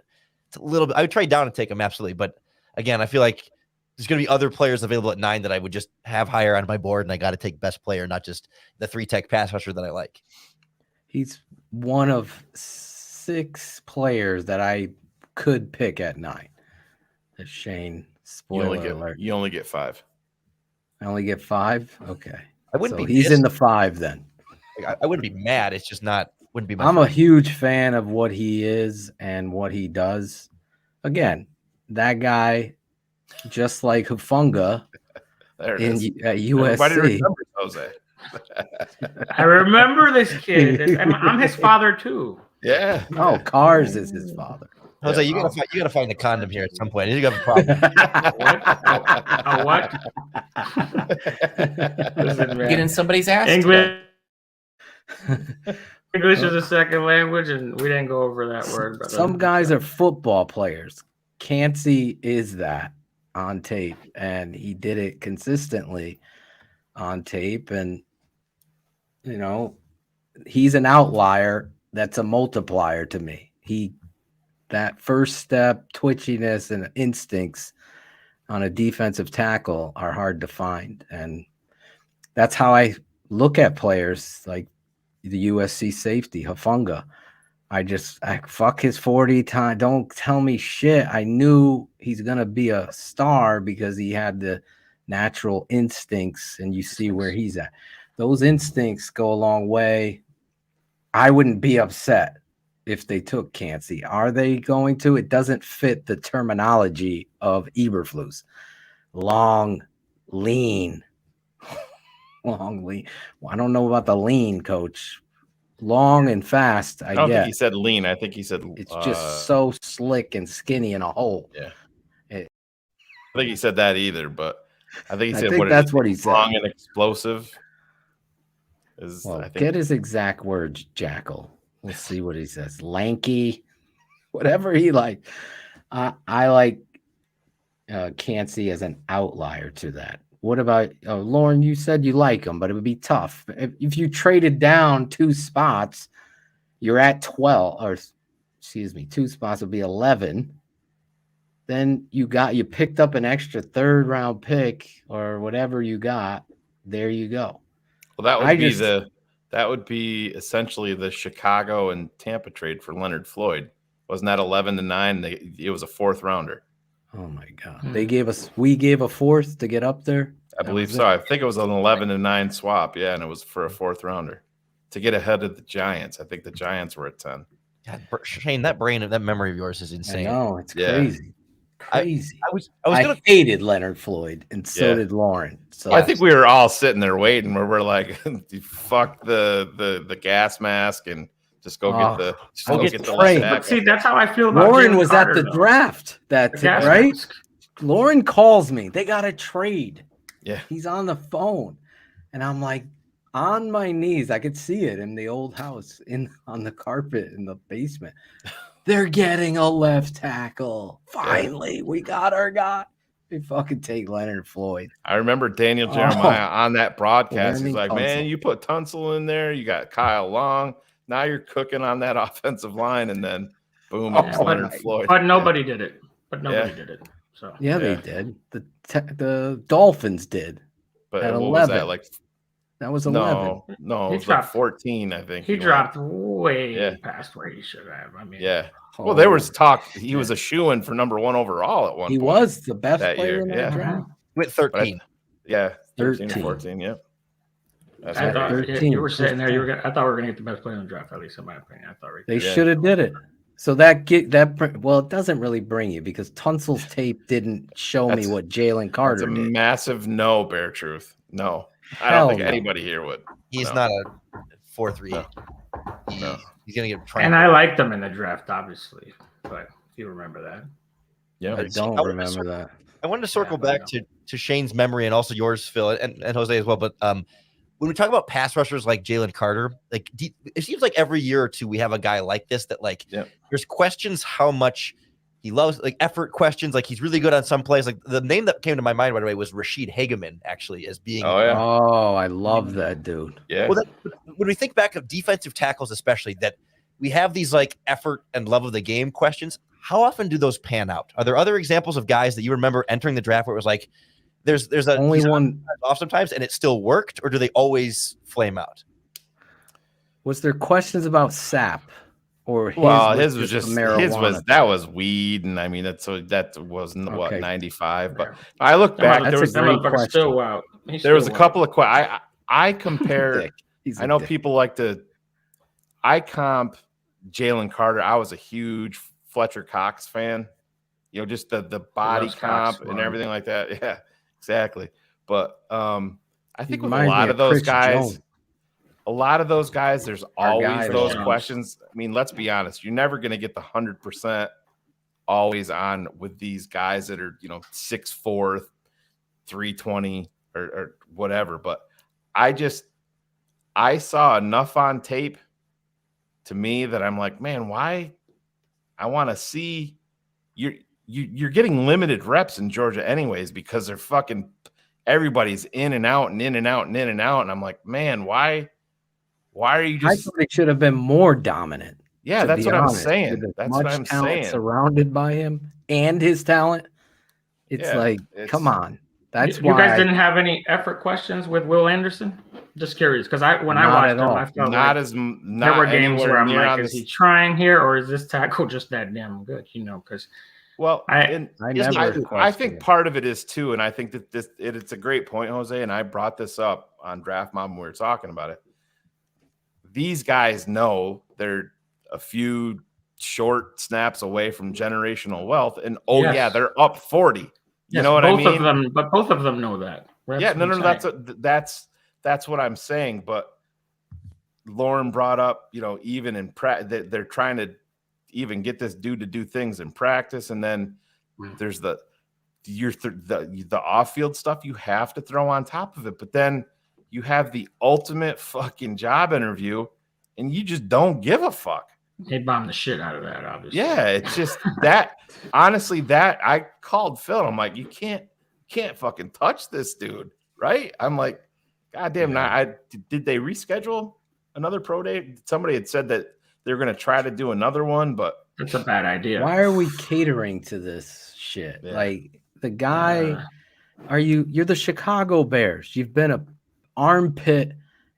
It's a little bit. I would trade down and take him, absolutely. But again, I feel like there's going to be other players available at 9 that I would just have higher on my board, and I got to take best player, not just the 3-tech pass rusher that I like. He's one of 6 players that I could pick at 9. That's Shane. Spoiler alert. You only get 5. I only get 5? Okay. I wouldn't be he's pissed. in the 5 then. I wouldn't be mad. It's just wouldn't be my I'm favorite. a huge fan of what he is and what he does. Again, that guy, just like Hufunga at USC. Everybody remembers Jose. I remember this kid. I'm his father too. Yeah. Oh, Cars is his father. Jose, you gotta find a condom here at some point. You got a problem. What? Get in somebody's ass. English is a second language, and we didn't go over that word. But some guys are football players. Cansey is that on tape, and he did it consistently on tape. And he's an outlier. That's a multiplier to me. That first step, twitchiness, and instincts on a defensive tackle are hard to find. And that's how I look at players like the USC safety, Hufunga. I fuck his 40 time. Don't tell me shit. I knew he's going to be a star because he had the natural instincts, and you see where he's at. Those instincts go a long way. I wouldn't be upset if they took Cansey. Are they going to? It doesn't fit the terminology of Eberflus. Long, lean. Long, lean. Well, I don't know about the lean, coach. Long and fast, I don't get. think he said lean. I think he said it's just so slick and skinny in a hole. Yeah. I think he said that either, but I think he said that's what he said. Long and explosive. Get his exact words, Jackal. We'll see what he says. Lanky, whatever he like. I like Cansey as an outlier to that. What about Lorin? You said you like him, but it would be tough. If you traded down 2 spots, you're at 12, or excuse me, 2 spots would be 11. Then you picked up an extra 3rd round pick or whatever you got. There you go. Well, that would be essentially the Chicago and Tampa trade for Leonard Floyd. Wasn't that 11-9? It was a 4th rounder. Oh my God! We gave a 4th to get up there. I believe so. I think it was an 11-9 swap. Yeah, and it was for a 4th rounder to get ahead of the Giants. I think the Giants were at 10. God, Shane, that memory of yours is insane. I know, it's crazy. Crazy. I hated Leonard Floyd, and so did Lorin. So I think we were all sitting there waiting, where we're like, "Fuck the gas mask and just go get the left tackle." But see, that's how I feel about Lorin. Jalen Was Carter, at the though. draft right? Lorin calls me. They got a trade. Yeah, he's on the phone, and I'm like on my knees. I could see it in the old house on the carpet in the basement. They're getting a left tackle. Finally, we got our guy. They fucking take Leonard Floyd. I remember Daniel Jeremiah on that broadcast. He's like, Tunsil. "Man, you put Tunsil in there. You got Kyle Long. Now you're cooking on that offensive line, and then boom, it's Leonard Floyd." But nobody did it. Did it. So they did. The Dolphins did. But at what 11. was that, like? That was 11. No, it was like 14, I think. He dropped way past where he should have. I mean, well, there was talk he was a shoo-in for number 1 overall at one point. He was the best that player year. in that draft. With 13. 13 or 14, yeah. That's I thought 13. You were sitting there. I thought we were going to get the best player in the draft, at least in my opinion. I thought they should have did it. So it doesn't really bring you because Tunsil's tape didn't show me what Jalen Carter did. Massive no, Bear Truth. No. I don't think anybody here would. He's not a 4-3. No. He's going to get trained. And I liked him in the draft, obviously. But You remember that? Yeah, I don't remember that. I wanted to circle back to Shane's memory and also yours, Phil, and Jose as well. But when we talk about pass rushers like Jalen Carter, like it seems like every year or two we have a guy like this that like there's questions how much he loves, like effort questions. Like he's really good on some plays. Like the name that came to my mind right away was Rashid Hageman, actually, as being. Oh, I love that dude. Yeah. Well, when we think back of defensive tackles, especially that we have these like effort and love of the game questions. How often do those pan out? Are there other examples of guys that you remember entering the draft where it was like, there's only one off sometimes and it still worked, or do they always flame out? Was there questions about sap? Or his was just marijuana. That was weed, and I mean that was what 95. But I look back, there was still out. There was a couple of questions. I compare. I know people like to. I comp Jalen Carter. I was a huge Fletcher Cox fan. You know, just the body comp and everything like that. Yeah, exactly. But I think with a lot of those guys. A lot of those guys, there's always those questions. I mean, let's be honest. You're never going to get the 100% always on with these guys that are, 6'4", 320 or whatever. But I saw enough on tape to me that I'm like, man, why? I want to see you're getting limited reps in Georgia anyways because they're fucking everybody's in and out and in and out and in and out. And I'm like, man, why? Why are you just? I thought they should have been more dominant. Yeah, that's what I'm saying. That's what I'm saying. Surrounded by him and his talent, it's come on. That's why you guys didn't have any effort questions with Will Anderson. Just curious, because when I watched him, I felt there were games where I'm like, is he trying here, or is this tackle just that damn good? Because I think part of it is too, and I think that it's a great point, Jose, and I brought this up on Draft Mob when we were talking about it. These guys know they're a few short snaps away from generational wealth, and they're up 40. You know what I mean? But both of them know that. That's what I'm saying. But Lorin brought up, even in practice, they're trying to even get this dude to do things in practice, and then there's the off-field stuff you have to throw on top of it. But then you have the ultimate fucking job interview, and you just don't give a fuck. They bombed the shit out of that, obviously. Yeah, it's just that. Honestly, that I called Phil. I'm like, you can't fucking touch this dude, right? I'm like, goddamn. Did they reschedule another pro day? Somebody had said that they're going to try to do another one, but that's a bad idea. Why are we catering to this shit? Yeah. Like the guy, you're the Chicago Bears. You've been a armpit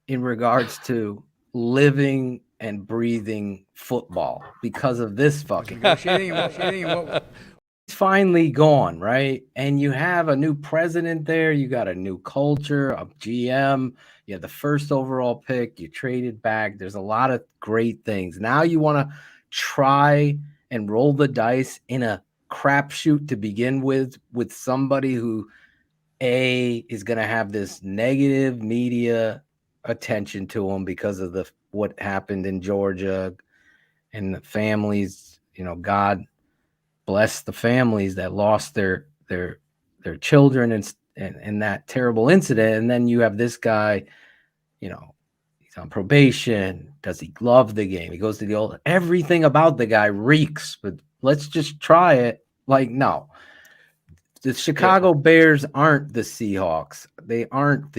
in regards to living and breathing football because of this fucking he's finally gone, right? And you have a new president there, you got a new culture, a GM, you had the first overall pick, you traded back. There's a lot of great things. Now you want to try and roll the dice in a crapshoot to begin with somebody who is going to have this negative media attention to him because of what happened in Georgia and the families, God bless the families that lost their children and that terrible incident. And then you have this guy, he's on probation. Does he love the game? He goes to the old, everything about the guy reeks, but let's just try it. Like, no. The Chicago Bears aren't the Seahawks. They aren't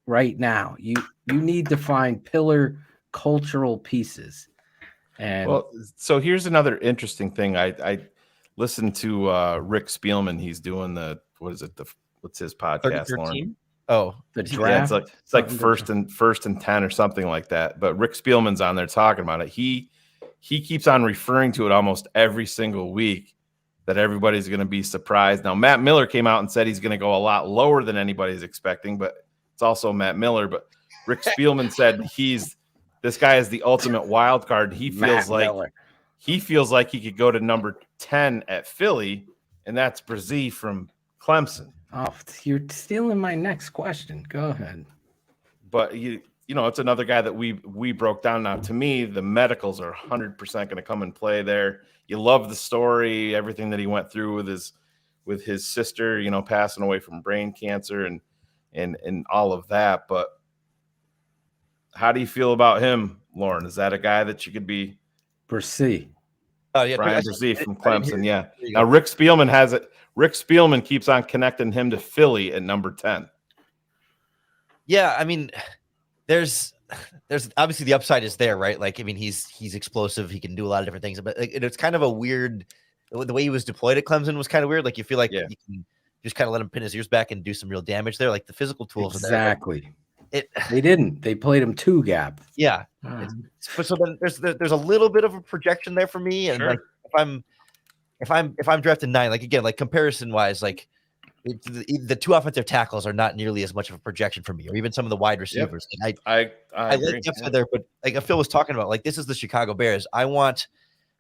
right now. You need to find pillar cultural pieces. And so here's another interesting thing. I listened to Rick Spielman. He's doing what's his podcast? 13? Oh, the draft. Yeah, it's like first and 10 or something like that. But Rick Spielman's on there talking about it. He keeps on referring to it almost every single week, that everybody's going to be surprised. Now, Matt Miller came out and said he's going to go a lot lower than anybody's expecting, but it's also Matt Miller. But Rick Spielman said this guy is the ultimate wild card. He feels like he could go to number 10 at Philly, and that's Breese from Clemson. Oh, you're stealing my next question. Go ahead. But it's another guy that we broke down. Now, to me, the medicals are 100% going to come and play there. You love the story, everything that he went through with his sister, passing away from brain cancer and all of that. But how do you feel about him, Lorin? Is that a guy that you could be? Breese. Yeah, Brian Breese from Clemson. Yeah. Now Rick Spielman has it. Rick Spielman keeps on connecting him to Philly at number 10. Yeah, I mean, there's obviously the upside is there, right? Like, I mean, he's explosive. He can do a lot of different things, but it's kind of a weird. The way he was deployed at Clemson was kind of weird. Like, you feel like you can just kind of let him pin his ears back and do some real damage there. Like the physical tools. Exactly. Are there. They didn't. They played him 2 gap. Yeah. But so then there's a little bit of a projection there for me, and like if I'm drafted 9, like again, like comparison wise, like the 2 offensive tackles are not nearly as much of a projection for me, or even some of the wide receivers. Yep. I agree. like the upside there, but like Phil was talking about, like this is the Chicago Bears. I want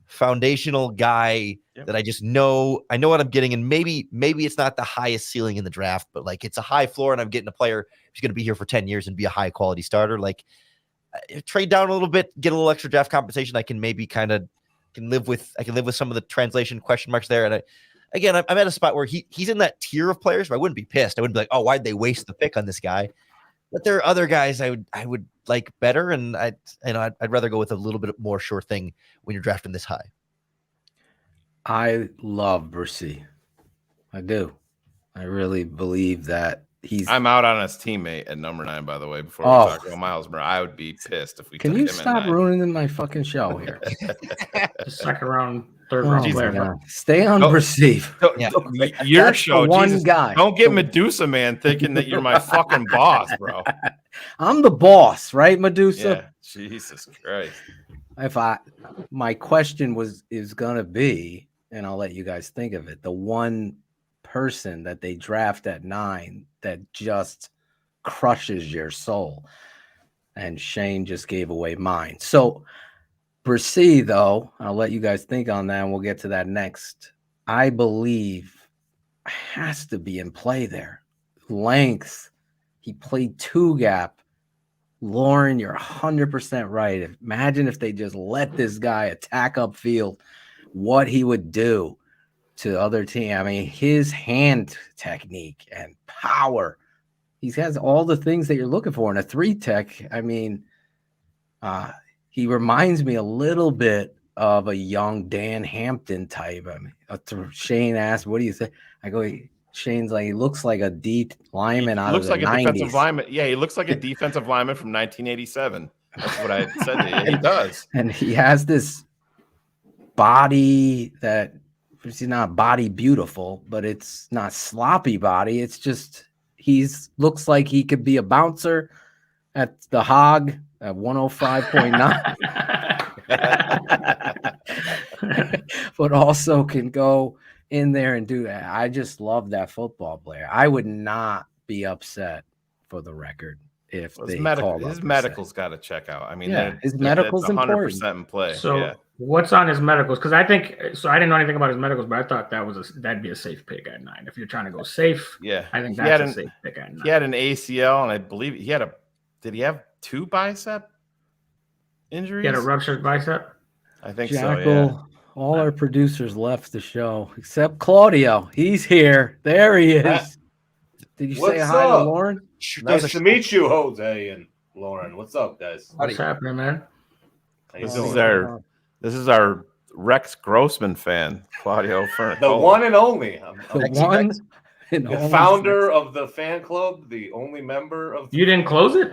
foundational guy that I just know. I know what I'm getting, and maybe it's not the highest ceiling in the draft, but like it's a high floor, and I'm getting a player who's going to be here for 10 years and be a high quality starter. Like trade down a little bit, get a little extra draft compensation. I can maybe kind of live with some of the translation question marks there. And I'm at a spot where he's in that tier of players where I wouldn't be pissed. I wouldn't be like, oh, why'd they waste the pick on this guy? But there are other guys I would like better, and I'd rather go with a little bit more sure thing when you're drafting this high. I love Breese. I do. I really believe that I'm out on his teammate at number 9, by the way. Before we talk about Miles Murray, I would be pissed if we can took you him stop at 9. ruining my fucking show here? The second round, third round player. Stay on Breese. Your That's show, the one Jesus. guy. Don't get Medusa, man, thinking that you're my fucking boss, bro. I'm the boss, right, Medusa? Yeah, Jesus Christ. My question is gonna be, and I'll let you guys think of it, the one person that they draft at 9 that just crushes your soul. And Shane just gave away mine. So Breese, though, I'll let you guys think on that, and we'll get to that next. I believe has to be in play there. Length. He played 2 gap. Lorin, you're 100% right. Imagine if they just let this guy attack upfield, what he would do to other team. I mean, his hand technique and power. He has all the things that you're looking for in a 3 tech. I mean, he reminds me a little bit of a young Dan Hampton type. I mean, Shane asked, "What do you think?" I go, Shane's like, he looks like a deep lineman out of the 90s. Looks like a defensive lineman. Yeah, he looks like a defensive lineman from 1987. That's what I said to you. He does. And he has this body that it's not body beautiful, but it's not sloppy body. It's just looks like he could be a bouncer at the Hog at 105.9, but also can go in there and do that. I just love that football player. I would not be upset, for the record, if they called his medicals got to check out. I mean, his medicals 100% in play. So what's on his medicals? Because I think so. I didn't know anything about his medicals, but I thought that'd be a safe pick at 9. If you're trying to go safe, I think that's a safe pick at 9. He had an ACL, and I believe he had did he have 2 bicep injuries? He had a ruptured bicep. I think Jackal, so. Yeah. All our producers left the show except Claudio. He's here. There he is. Did you say hi to Lorin? Nice to meet you, Jose and Lorin. What's up, guys? What's happening, man? This is our Rex Grossman fan, Claudio Fern. The one and only. The founder of the fan club, the only member of. You didn't close it?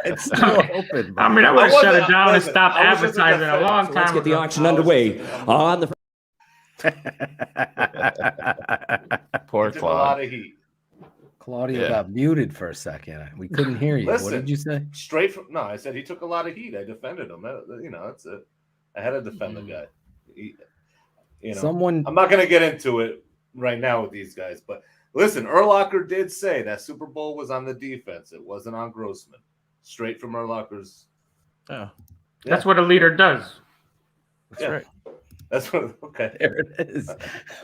It's still open. I mean, I would have shut it down and stopped advertising a long time. Let's get the auction underway on the. Poor Took a lot of heat. Claudio got muted for a second. We couldn't hear you. Listen, what did you say? I said he took a lot of heat. I defended him. That's it. I had to defend the guy. I'm not going to get into it right now with these guys, but listen, Urlacher did say that Super Bowl was on the defense. It wasn't on Grossman. Straight from Urlacher's. That's what a leader does. That's right. That's what. Okay, there it is.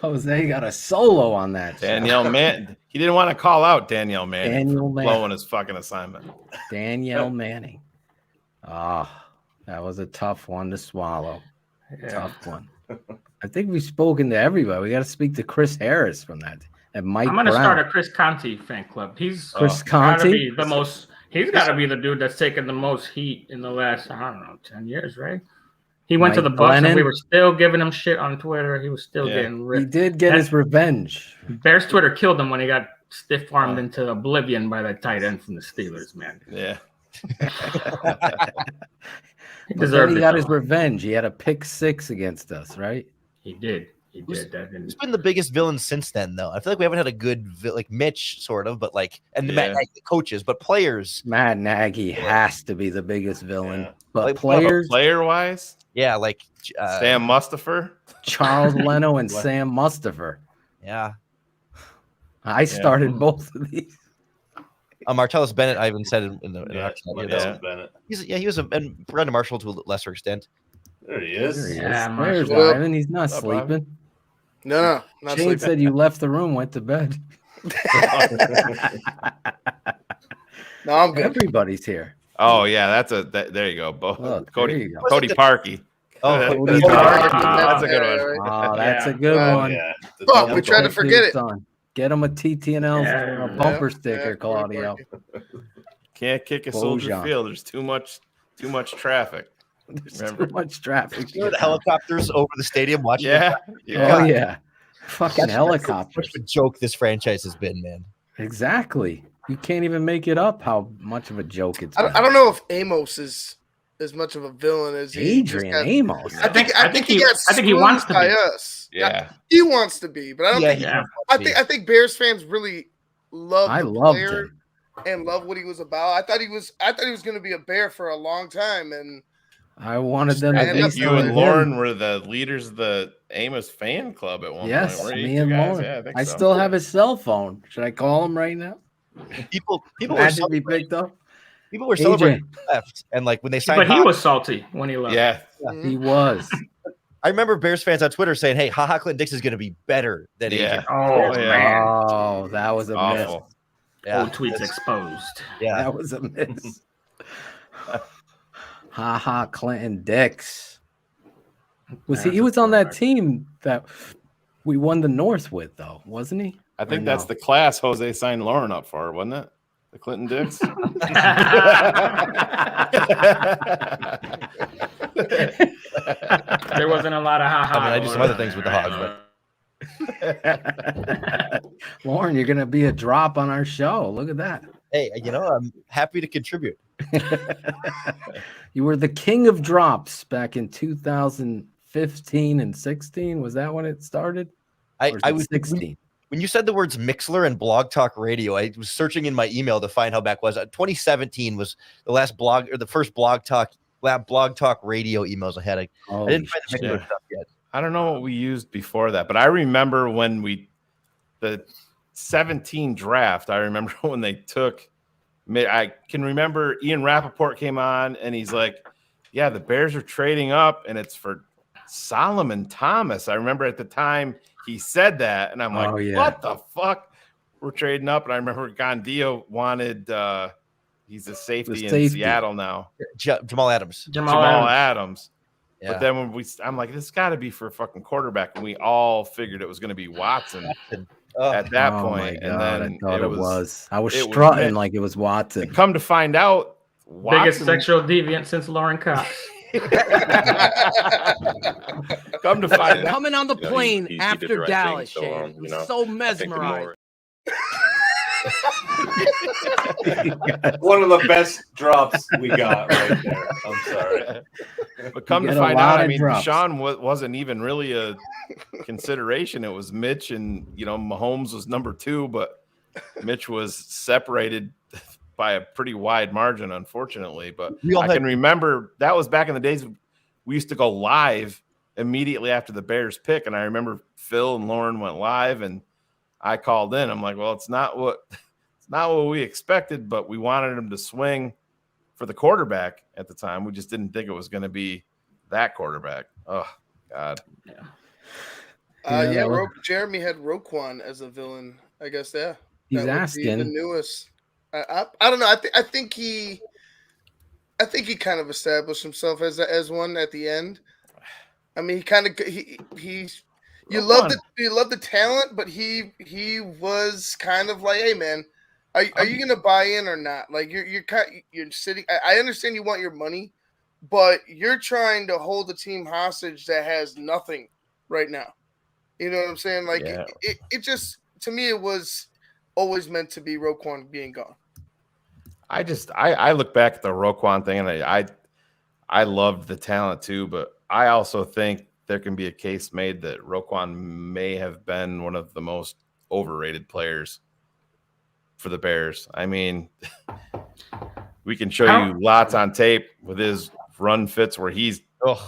Jose got a solo on that. Danielle Manning. He didn't want to call out Danielle Manning Daniel for Manning. blowing his fucking assignment. Danielle Manning. That was a tough one to swallow. Yeah. Tough one. I think we've spoken to everybody. We got to speak to Chris Harris from that. And Mike I'm going to Brown. start a Chris Conti fan club. He's Chris gotta Conti? be the most. He's got to be the dude that's taken the most heat in the last, 10 years, right? He went to Mike the Bucks and we Glennon? were still giving him shit on Twitter. He was still getting He ripped. did get his revenge. Bears Twitter killed him when he got stiff armed into oblivion by that tight end from the Steelers, man. Yeah. He But then deserved he it. got though. his revenge. He had a pick 6 against us, right? He did. He did. That didn't. Who's been the biggest villain since then, though? I feel like we haven't had a good like Mitch, sort of, but like, and Matt Nagy, the coaches, but players. Matt Nagy has to be the biggest villain. But Like, players, player-wise, yeah, like Sam Mustafer, Charles Leno, and Sam Mustafer. Yeah, I started both of these. Martellus Bennett. I even said in our chat, Martellus Bennett. He was and Brandon Marshall to a lesser extent. There he is. There he is. Yeah, There's Marshall. Ivan. He's not What's up, sleeping. No, not Shane sleeping. said you left the room, went to bed. No, I'm good. Everybody's here. Oh yeah, there you go. Look, Cody there you go. Cody Parkey. Oh, Cody That's a good one. Oh, that's a good one. Yeah. Fuck, we tried to forget it. Son. Get him a TTNL bumper sticker, Claudio. Can't kick a Soldier Bojan. Field. There's too much traffic. There's Remember? too much traffic. You know the helicopters over the stadium watching. Yeah. Oh yeah. Fucking That's helicopters. such a joke this franchise has been, man. Exactly. You can't even make it up how much of a joke it's been. I don't know if Amos is as much of a villain as he just Adrian got- Amos. I think he got I think he wants to by be. us. Yeah. He wants to be, but I don't think. Yeah. I think Bears fans really love I the loved player him. and love what he was about. I thought he was going to be a Bear for a long time, and I wanted them to I be think you so and good. Lauren were the leaders of the Amos fan club at one Yes, point. weren't you me two and guys? Lauren. Yeah, I think I so. still have his cell phone. Should I call him right now? People were Imagine if he picked up. people were AJ. celebrating left, and like when they signed. But he Hawk- was salty when he left. Yeah. He was. I remember Bears fans on Twitter saying, "Hey, haha, Clinton Dix is going to be better than Yeah. AJ." Oh, man. Oh, that was a miss. Awful. Yeah, Old tweets exposed. yeah. That was a miss. Clinton Dix. He was on that team that we won the North with, though, wasn't he? I think Or that's no? the class Jose signed Lauren up for, wasn't it? The Clinton Dix. There wasn't a lot of ha-ha. I mean, I do some other things with the Hogs, but Lauren, you're gonna be a drop on our show. Look at that. hey, I'm happy to contribute. You were the king of drops back in 2015 and 16. Was that when it started? Or is I it was 16. When you said the words Mixler and Blog Talk Radio, I was searching in my email to find how back was. 2017 was the last blog or the first Blog Talk Radio emails I had. I didn't find the Mixler stuff yet. I don't know what we used before that, but I remember when the 17 draft, I remember when they took, I can remember Ian Rappaport came on and he's like, yeah, the Bears are trading up and it's for Solomon Thomas. I remember at the time he said that and I'm like, what the fuck? We're trading up. And I remember Gondio wanted, he's a safety in Seattle now. Jamal Adams. Jamal Adams. Yeah. But then when I'm like, this got to be for fucking quarterback, and we all figured it was going to be Watson at that point. And then I thought it was. I was it strutting like it was Watson. And come to find out, Watson, biggest sexual deviant since Lorin Cox. come to find out, Coming on the plane he after did the right Dallas, thing, so, Shane. you know, So I think the mesmerized. more- One of the best drops we got right there. I'm sorry. But come You to get a find out, lot I of mean, drops. Deshaun wasn't even really a consideration. It was Mitch, and Mahomes was number 2, but Mitch was separated by a pretty wide margin, unfortunately. But I can remember that was back in the days we used to go live immediately after the Bears pick, and I remember Phil and Lauren went live, and I called in. I'm like, well, it's not what we expected, but we wanted him to swing for the quarterback at the time. We just didn't think it was going to be that quarterback. Oh God. Jeremy had Roquan as a villain. I guess He's that would be the asking. newest. I don't know. I think he kind of established himself as one at the end. I mean, you love the talent, but he was kind of like, hey man, are you gonna buy in or not? Like you're sitting. I understand you want your money, but you're trying to hold the team hostage that has nothing right now. You know what I'm saying? Like it just, to me, it was always meant to be Roquan being gone. I look back at the Roquan thing and I loved the talent too, but I also think there can be a case made that Roquan may have been one of the most overrated players for the Bears. I mean, we can show you lots on tape with his run fits where he's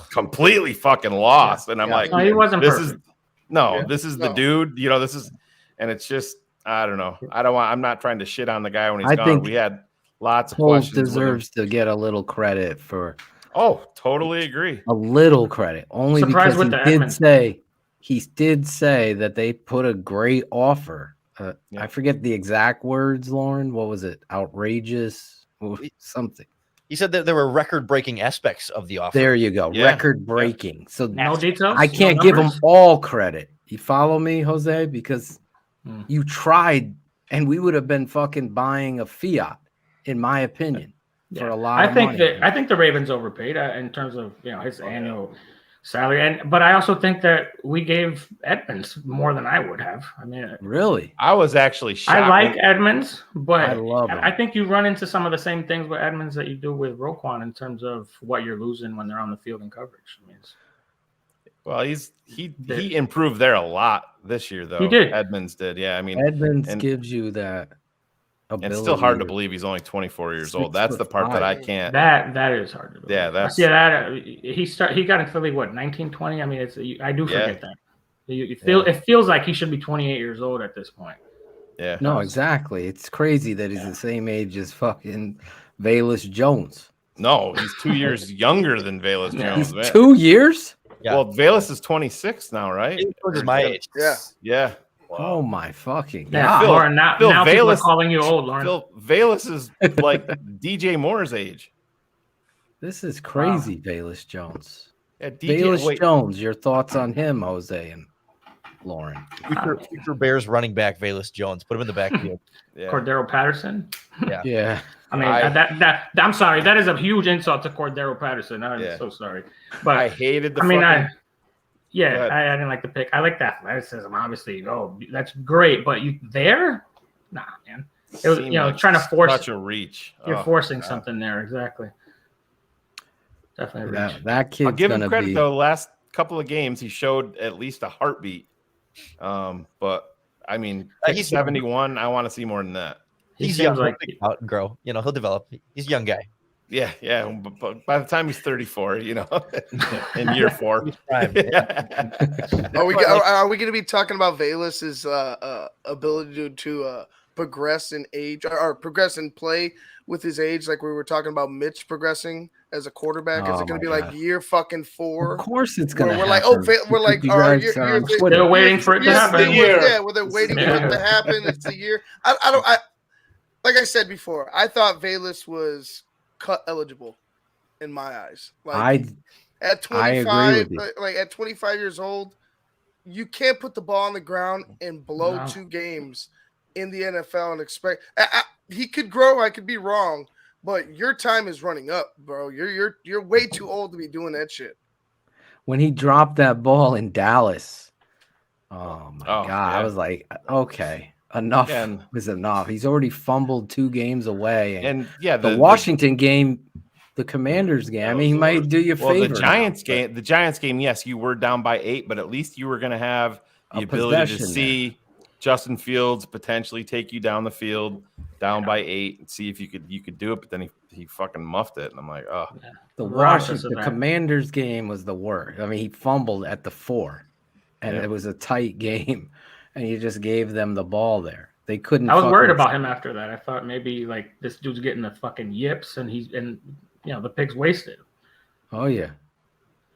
completely fucking lost. And I'm like, he wasn't perfect. This is the dude, and it's just, I don't know. I'm not trying to shit on the guy when he's gone. Think we had lots of Poles questions. Deserves to get a little credit for. Oh, totally agree. A little credit, only Surprised because he did say that they put a great offer. I forget the exact words, Lorin. What was it? Outrageous, something. He said that there were record-breaking aspects of the offer. There you go, record-breaking. So no details. I can't give him all credit. You follow me, Jose? Because you tried, and we would have been fucking buying a Fiat, in my opinion, for a lot of money. I think the Ravens overpaid in terms of his annual salary, but I also think that we gave Edmonds more than I would have. I mean, really, I was actually shocked. I like Edmonds, but I love him. I think you run into some of the same things with Edmonds that you do with Roquan in terms of what you're losing when they're on the field in coverage. I mean, well, he improved there a lot this year, though. He did. Edmonds did, yeah. I mean, Edmonds gives you that. It's still hard to believe he's only 24 years old. That's the part that I can't. That is hard to believe. Yeah, that's he got in Philly 1920. I mean, I do forget that. It feels like he should be 28 years old at this point. Yeah. No, exactly. It's crazy that he's the same age as fucking Velus Jones. No, he's 2 years younger than Velus Jones. He's 2 years. Yeah. Well, Velus is 26 now, right? He's my age. Yeah. Wow. Oh my fucking god! Lorin, now people are calling you old, Lorin. Velus is like DJ Moore's age. This is crazy, Velus Jones. Yeah, Velus Jones. Your thoughts on him, Jose and Lorin? Future Bears running back Velus Jones. Put him in the backfield. Cordero Patterson. Yeah. I mean, I'm sorry. That is a huge insult to Cordero Patterson. I'm so sorry, but I hated the. I didn't like the pick. I like the athleticism, obviously. Oh, that's great. But nah, man. It was trying to force such a reach. You're forcing something there, exactly. Definitely a reach. That kid's I'll give him credit though. The last couple of games, he showed at least a heartbeat. But I mean, he's 71. I want to see more than that. He's young. Like out and grow. He'll develop. He's a young guy. Yeah. But by the time he's 34, in year 4. Are we going to be talking about Velas's ability to progress in age or progress in play with his age, like we were talking about Mitch progressing as a quarterback? Is it going to be like year fucking 4? Of course, it's going to. We're like, they're waiting for it to happen. Yeah, they're waiting for it to happen. It's the year. I like I said before, I thought Velus was cut eligible in my eyes. Like at 25, like at 25 years old, you can't put the ball on the ground and blow 2 games in the NFL and expect he could grow. I could be wrong, but your time is running up, bro. You're way too old to be doing that shit. When he dropped that ball in Dallas, oh my god, I was like, okay. Enough is enough. He's already fumbled 2 games away, and the Washington game, the Commanders game. I mean, he might do you a favor. The Giants game, yes, you were down by 8, but at least you were going to have the ability to see Justin Fields potentially take you down the field, down by 8, and see if you could do it. But then he fucking muffed it, and I'm like, oh. The Commanders game was the worst. I mean, he fumbled at the 4, and it was a tight game. And you just gave them the ball there. They couldn't. I was worried about him after that. I thought maybe like this dude's getting the fucking yips, and the pig's wasted. Oh yeah,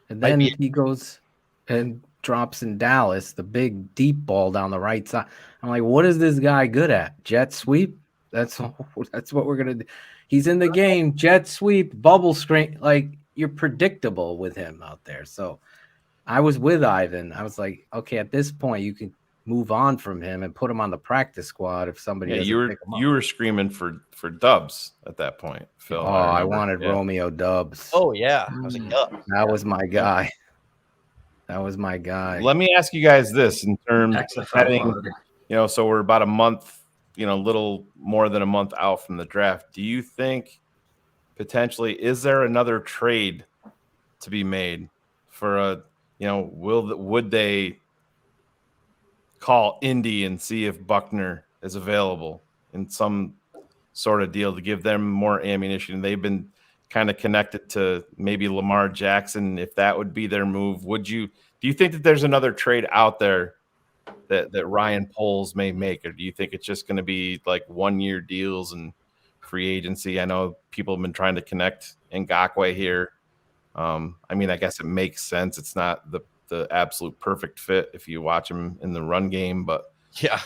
and then he goes and drops in Dallas, the big deep ball down the right side. I'm like, what is this guy good at? Jet sweep? That's what we're gonna do. He's in the game, jet sweep, bubble screen. Like, you're predictable with him out there. So I was with Ivan. I was like, okay, at this point, you can move on from him and put him on the practice squad if somebody Yeah, doesn't pick him up. you were screaming for Dubs at that point, Phil. Oh, I wanted Romeo Dubs. Oh yeah, I was like, that was my guy. That was my guy. Let me ask you guys this in terms of heading, so we're about a month, little more than a month out from the draft. Do you think potentially is there another trade to be made for a, would they call Indy and see if Buckner is available in some sort of deal to give them more ammunition? They've been kind of connected to maybe Lamar Jackson. If that would be their move, do you think that there's another trade out there that Ryan Poles may make, or do you think it's just going to be like 1-year deals and free agency? I know people have been trying to connect Ngakoue here. I guess it makes sense. It's not the absolute perfect fit if you watch him in the run game, but yeah,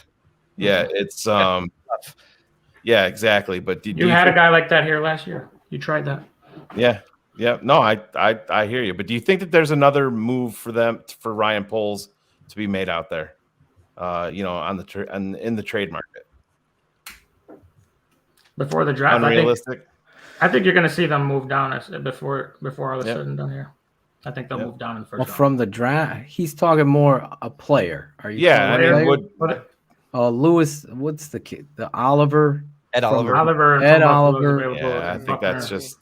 it's yeah, exactly. But you had a guy like that here last year. You tried that. Yeah. No, I hear you. But do you think that there's another move for Ryan Poles to be made out there? On in the trade market before the draft. Unrealistic. I think you're going to see them move down before all is said and done here. I think they'll move down in the first round. From the draft, he's talking more a player. Are you? Yeah, Lewis. What's the kid? The Oliver. Ed Oliver. Ed Oliver. Yeah, I think that's just.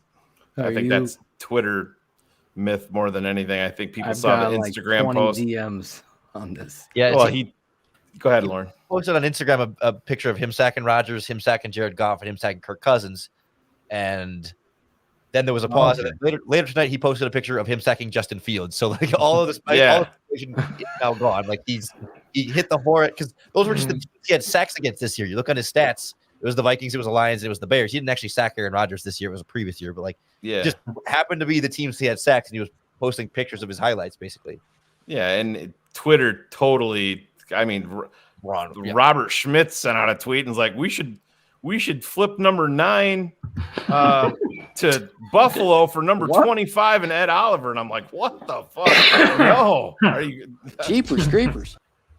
I think that's Twitter myth more than anything. I think people saw the Instagram post. DMs on this. Yeah. Well, go ahead, Lorin. Posted on Instagram a picture of him sacking Rodgers, him sacking Jared Goff, and him sacking Kirk Cousins. And then there was a pause. And later tonight, he posted a picture of him sacking Justin Fields. So like all of this, all of the information is now gone. Like he hit the horror because those were just the teams he had sacks against this year. You look on his stats. It was the Vikings, it was the Lions, it was the Bears. He didn't actually sack Aaron Rodgers this year. It was a previous year, but just happened to be the teams he had sacks, and he was posting pictures of his highlights, basically. Yeah, and Twitter totally. Robert Schmidt sent out a tweet and was like, "We should flip number 9 to Buffalo for number 25 and Ed Oliver." And I'm like, "What the fuck? No, are you Jeepers Creepers?"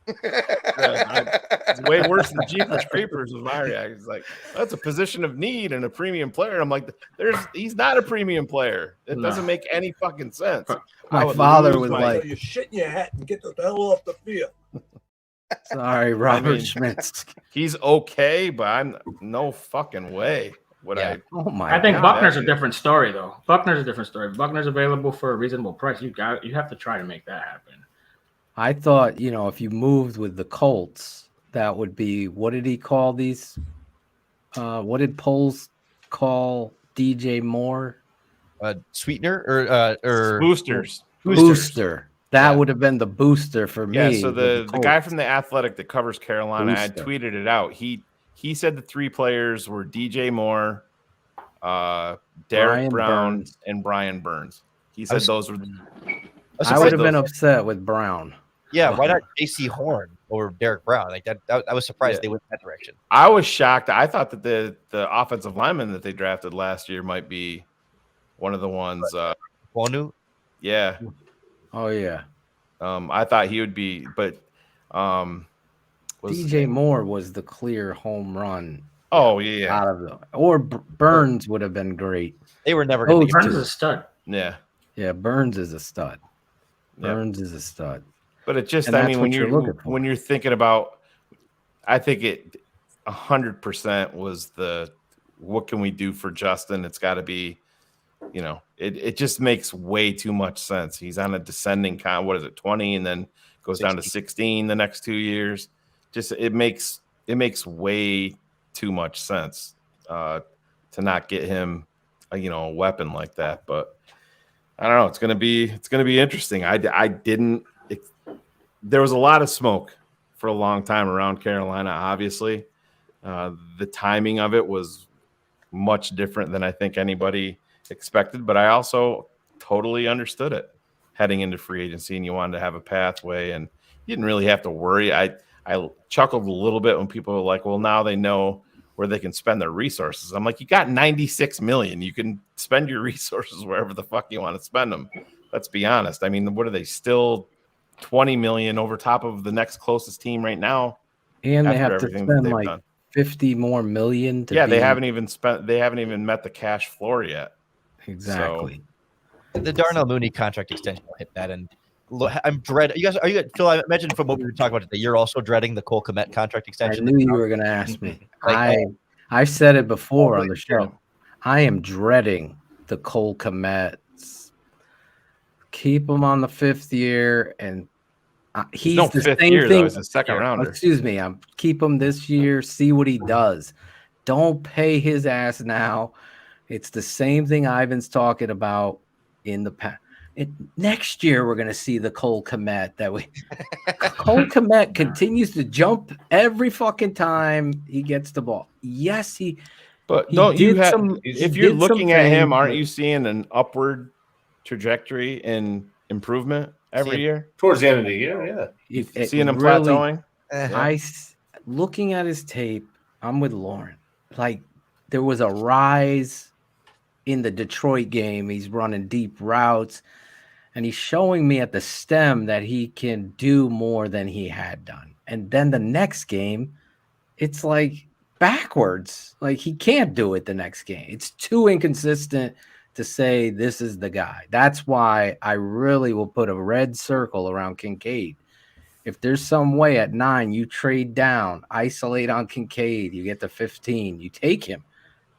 It's way worse than Jeepers Creepers was my reaction. It's like, that's a position of need and a premium player. I'm like, he's not a premium player. It doesn't make any fucking sense. My father was like, "You shit in your hat and get the hell off the field." Sorry, Robert Schmitz. He's okay, but I'm no fucking way. I think Buckner's a different story, though. Buckner's a different story. If Buckner's available for a reasonable price, you have to try to make that happen. I thought, if you moved with the Colts, that would be, what did he call these? What did Poles call DJ Moore? Sweetener or boosters. Booster. That would have been the booster for me. Yeah, so the guy from The Athletic that covers Carolina, I tweeted it out. He said the 3 players were DJ Moore, Derek Brown, and Brian Burns. He said those were. I would have been upset with Brown. Yeah, why not JC Horn or Derek Brown? Like that I was surprised they went in that direction. I was shocked. I thought that the offensive lineman that they drafted last year might be one of the ones. Wonu? Yeah. Oh yeah. I thought he would be, but DJ Moore was the clear home run. Oh yeah. Out of them, or Burns would have been great. They were never. Burns is a stud. Yeah. Yeah, Burns is a stud. Burns is a stud. But it just, when you're thinking about, I think it 100% was what can we do for Justin? It's got to be, it just makes way too much sense. He's on a descending 20, and then goes 16. Down to 16 the next 2 years. Just it makes way too much sense to not get him, a weapon like that. But I don't know. It's gonna be interesting. There was a lot of smoke for a long time around Carolina. Obviously, the timing of it was much different than I think anybody expected. But I also totally understood it. heading into free agency, and you wanted to have a pathway, and you didn't really have to worry. I chuckled a little bit when people were like, well, now they know where they can spend their resources. I'm like, you got $96 million. You can spend your resources wherever the fuck you want to spend them. Let's be honest. I mean, what are they still $20 million over top of the next closest team right now? And they have to spend like done. 50 more million. They haven't even met the cash floor yet. Exactly. So, the Darnell Mooney contract extension will hit that, and I'm dreading. Are you Phil? I imagine from what we were talking about today, you're also dreading the Cole Kmet contract extension. I knew you were going to ask me. I've said it before on the show. I am dreading the Cole Kmets. Keep him on the 5th year, and he's the same thing. Though. He's a second rounder. Excuse me. Keep him this year. See what he does. Don't pay his ass now. It's the same thing Ivan's talking about in the past. Next year, we're going to see the Cole Kmet Cole Kmet continues to jump every fucking time he gets the ball. Yes, But don't you have? If you're looking at him, aren't you seeing an upward trajectory in improvement every year? Towards the end of the year, yeah. Seeing him plateauing. Looking at his tape, I'm with Lorin. Like there was a rise in the Detroit game. He's running deep routes. And he's showing me at the stem that he can do more than he had done. And then the next game, it's like backwards. Like he can't do it the next game. It's too inconsistent to say this is the guy. That's why I really will put a red circle around Kincaid. If there's some way at 9, you trade down, isolate on Kincaid, you get to 15, you take him.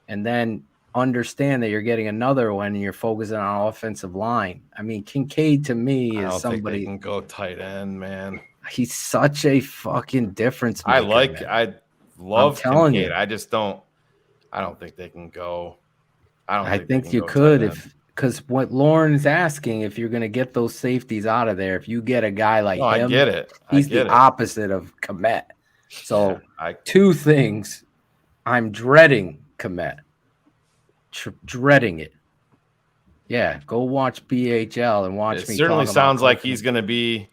And then understand that you're getting another one and you're focusing on offensive line. I mean, Kincaid to me is somebody can go tight end, man. He's such a fucking difference maker. I love Kincaid. I don't think they can go. I think you could because what Lauren's asking, if you're going to get those safeties out of there, if you get a guy like him, I get it. He's the opposite of Kmet. So 2 things. I'm dreading Kmet. Dreading it. Yeah, go watch BHL and watch me. It certainly sounds like he's going to be.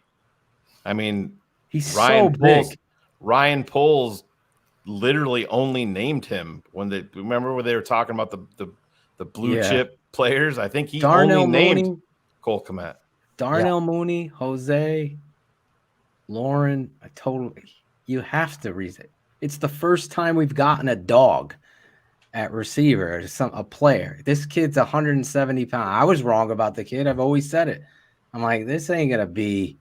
I mean, he's so big. Ryan Poles literally only named him when they remember when they were talking about the blue chip players. I think he only named Cole Kmet. Darnell Mooney, Jose, Lorin. You have to read it. It's the first time we've gotten a dog at receiver, a player. This kid's 170 pounds. I was wrong about the kid. I've always said it. I'm like, he ain't gonna be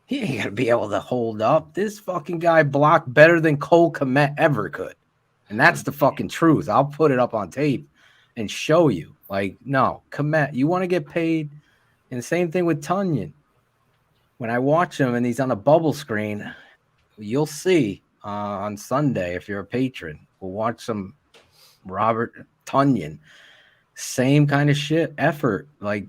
able to hold up. This fucking guy blocked better than Cole Kmet ever could. And that's the fucking truth. I'll put it up on tape and show you. Like, no, Kmet, you want to get paid. And the same thing with Tunyon. When I watch him and he's on a bubble screen, you'll see on Sunday, if you're a patron, we'll watch some Robert Tunyon, same kind of shit, effort. Like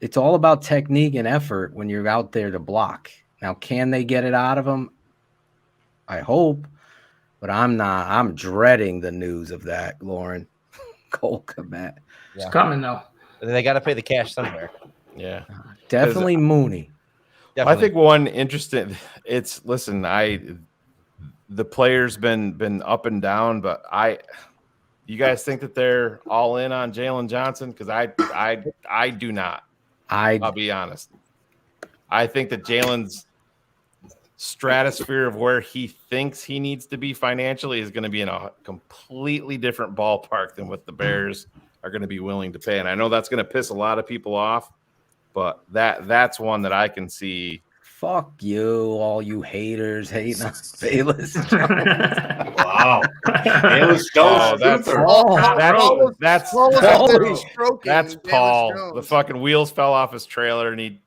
it's all about technique and effort when you're out there to block. Now, can they get it out of him? I hope, but I'm not. I'm dreading the news of that, Lorin. Cole Kmet. It's coming though. They got to pay the cash somewhere. Yeah, definitely Mooney. Definitely. I think one interesting. The player's been up and down, but you guys think that they're all in on Jalen Johnson? Because I do not. I'll be honest. I think that Jalen's stratosphere of where he thinks he needs to be financially is going to be in a completely different ballpark than what the Bears are going to be willing to pay. And I know that's going to piss a lot of people off, but that's one that I can see. Fuck you, all you haters hating on Bayless. Wow. Bayless Jones. That's Paul. The fucking wheels fell off his trailer and he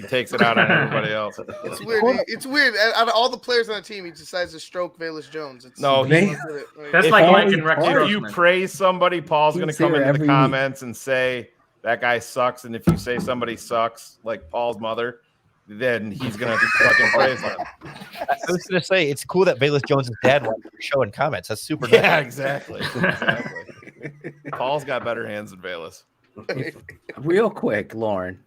takes it out on everybody else. It's weird. It's weird. Out of all the players on the team, he decides to stroke Bayless Jones. That's like Mike and Rex. If you praise somebody, Paul's going to come into the comments and say that guy sucks. And if you say somebody sucks, like Paul's mother, then he's gonna fucking praise him. I was gonna say it's cool that Bayless Jones' dad went to show in comments. That's super nice. Yeah, exactly. Paul's got better hands than Bayless. Real quick, Lorin.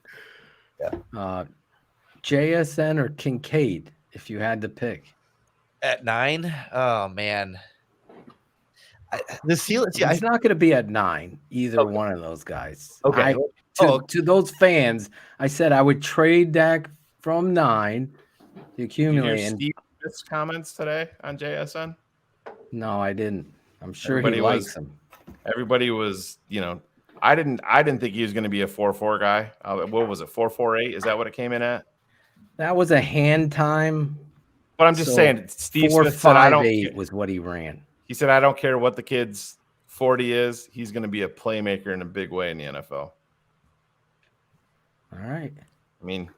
JSN or Kincaid, if you had to pick. At 9? Oh, man. The ceiling. He's not going to be at 9, either one of those guys. Okay. To those fans, I said I would trade Dak from 9 to accumulate. Did you hear Steve Smith's comments today on JSN? No, I didn't. I'm sure Everybody he likes him. Everybody was, I didn't think he was going to be a 4-4 guy. What was it, 4-4-8? Is that what it came in at? That was a hand time. But I'm just saying, Steve Smith said, I don't. 4-5-8 was what he ran. He said, I don't care what the kid's 40 is. He's going to be a playmaker in a big way in the NFL. All right. I mean,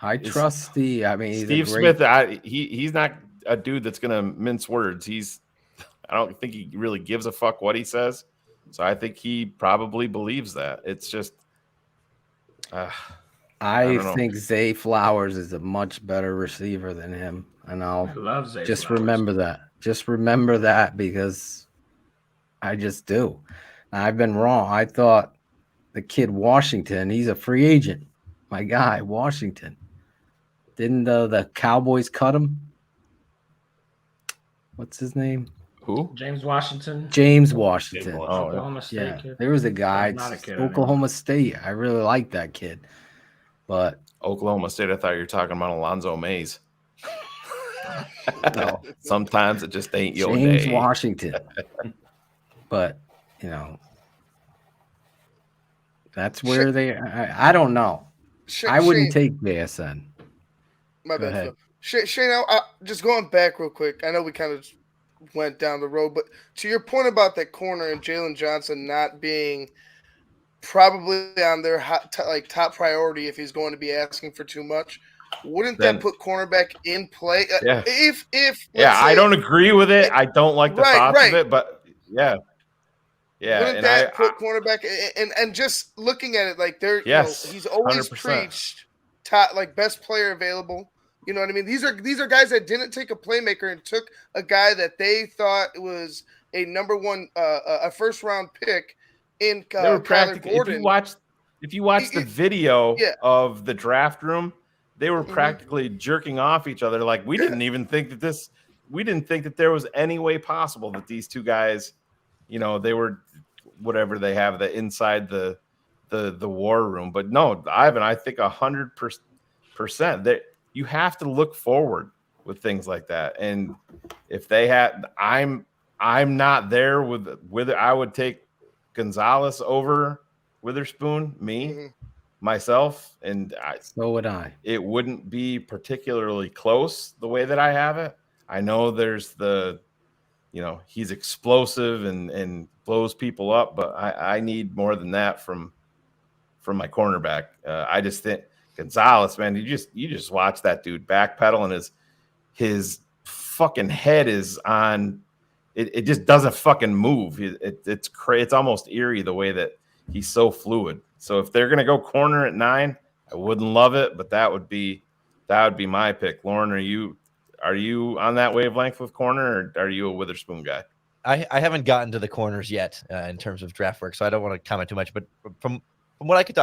I trust Steve. I mean, Steve Smith. He's not a dude that's going to mince words. I don't think he really gives a fuck what he says. So I think he probably believes that. It's just, I think Zay Flowers is a much better receiver than him, and I love Zay just Flowers. remember that. Just remember that, because I just do. I've been wrong. I thought the kid Washington, he's a free agent. My guy, Washington. Didn't the Cowboys cut him? What's his name? Who? James Washington. James Washington. Oklahoma State yeah. kid. There was a guy, Not a kid Oklahoma State. I really like that kid. But Oklahoma State, I thought you were talking about Alonzo Mays. No. Sometimes it just ain't your James day. Washington. But, that's where I don't know. I wouldn't take JSN. My Go ahead. bad. Shane, just going back real quick. I know we kind of went down the road, but to your point about that corner and Jalen Johnson not being probably on their top priority if he's going to be asking for too much, wouldn't that put cornerback in play? Yeah. I don't agree with it. I don't like the thoughts of it, but yeah. Wouldn't that put cornerback and just looking at it like they're he's always 100%. preached best player available. You know what I mean? These are guys that didn't take a playmaker and took a guy that they thought was a number one, a first round pick in they were Kyler Gordon. If you watch the video of the draft room, they were practically jerking off each other. Like we didn't think that there was any way possible that these two guys, they were whatever they have the inside the war room. But no, Ivan, I think 100% that you have to look forward with things like that. And if they had, I'm not there with I would take Gonzalez over Witherspoon, myself, and so would I. It wouldn't be particularly close the way that I have it. I know there's he's explosive and blows people up, but I need more than that from my cornerback. I just think Gonzalez, man, you just watch that dude backpedal and his fucking head is on. It just doesn't fucking move. It's almost eerie the way that he's so fluid. So if they're gonna go corner at 9, I wouldn't love it, but that would be my pick. Lorin, are you on that wavelength with corner, or are you a Witherspoon guy? I haven't gotten to the corners yet in terms of draft work, so I don't want to comment too much. But from what I could,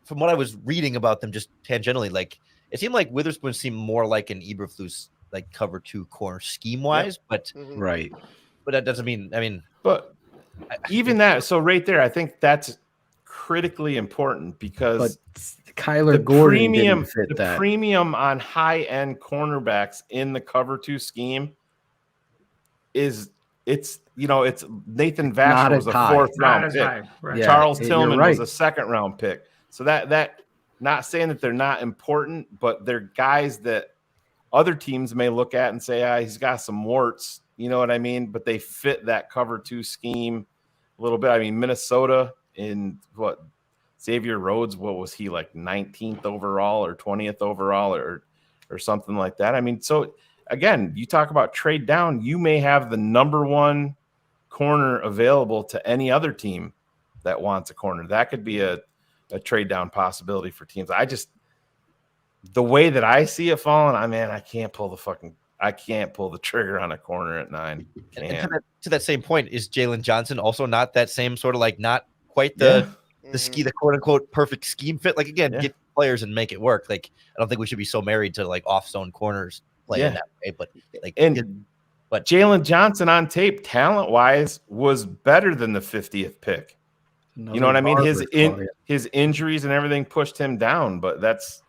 from what I was reading about them, just tangentially, like it seemed like Witherspoon seemed more like an Eberflus cover 2 corner scheme wise, but right. But that doesn't mean. But even that. So right there, I think that's critically important because Kyler Gordon didn't fit the that. premium on high end cornerbacks in the cover 2 scheme it's Nathan Vasher was a 4th round pick. Right. Yeah, Charles Tillman was a 2nd round pick. So that not saying that they're not important, but they're guys that other teams may look at and say, he's got some warts, you know what I mean? But they fit that cover 2 scheme a little bit. I mean, Minnesota in Xavier Rhodes, what was he, like 19th overall or 20th overall or something like that? I mean, so again, you talk about trade down, you may have the number 1 corner available to any other team that wants a corner. That could be a trade down possibility for teams. The way that I see it falling, I can't pull the trigger on a corner at 9. And to that same point, is Jalen Johnson also not that same sort of not quite the the quote unquote perfect scheme fit. Like again, get players and make it work. Like I don't think we should be so married to like off zone corners playing that way. But like but Jalen Johnson on tape, talent wise, was better than the 50th pick. You know what I mean? His injuries and everything pushed him down, but that's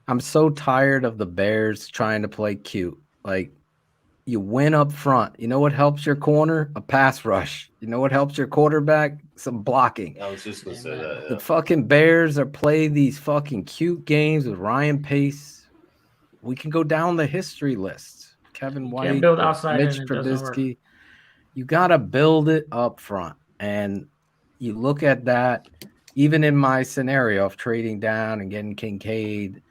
I'm so tired of the Bears trying to play cute. Like you win up front. You know what helps your corner? A pass rush. You know what helps your quarterback? Some blocking. I was just gonna say that. The fucking Bears are playing these fucking cute games with Ryan Pace. We can go down the history list. Kevin White, can't build outside Mitch and it doesn't work. Trubisky. You gotta build it up front. And you look at that, even in my scenario of trading down and getting Kincaid,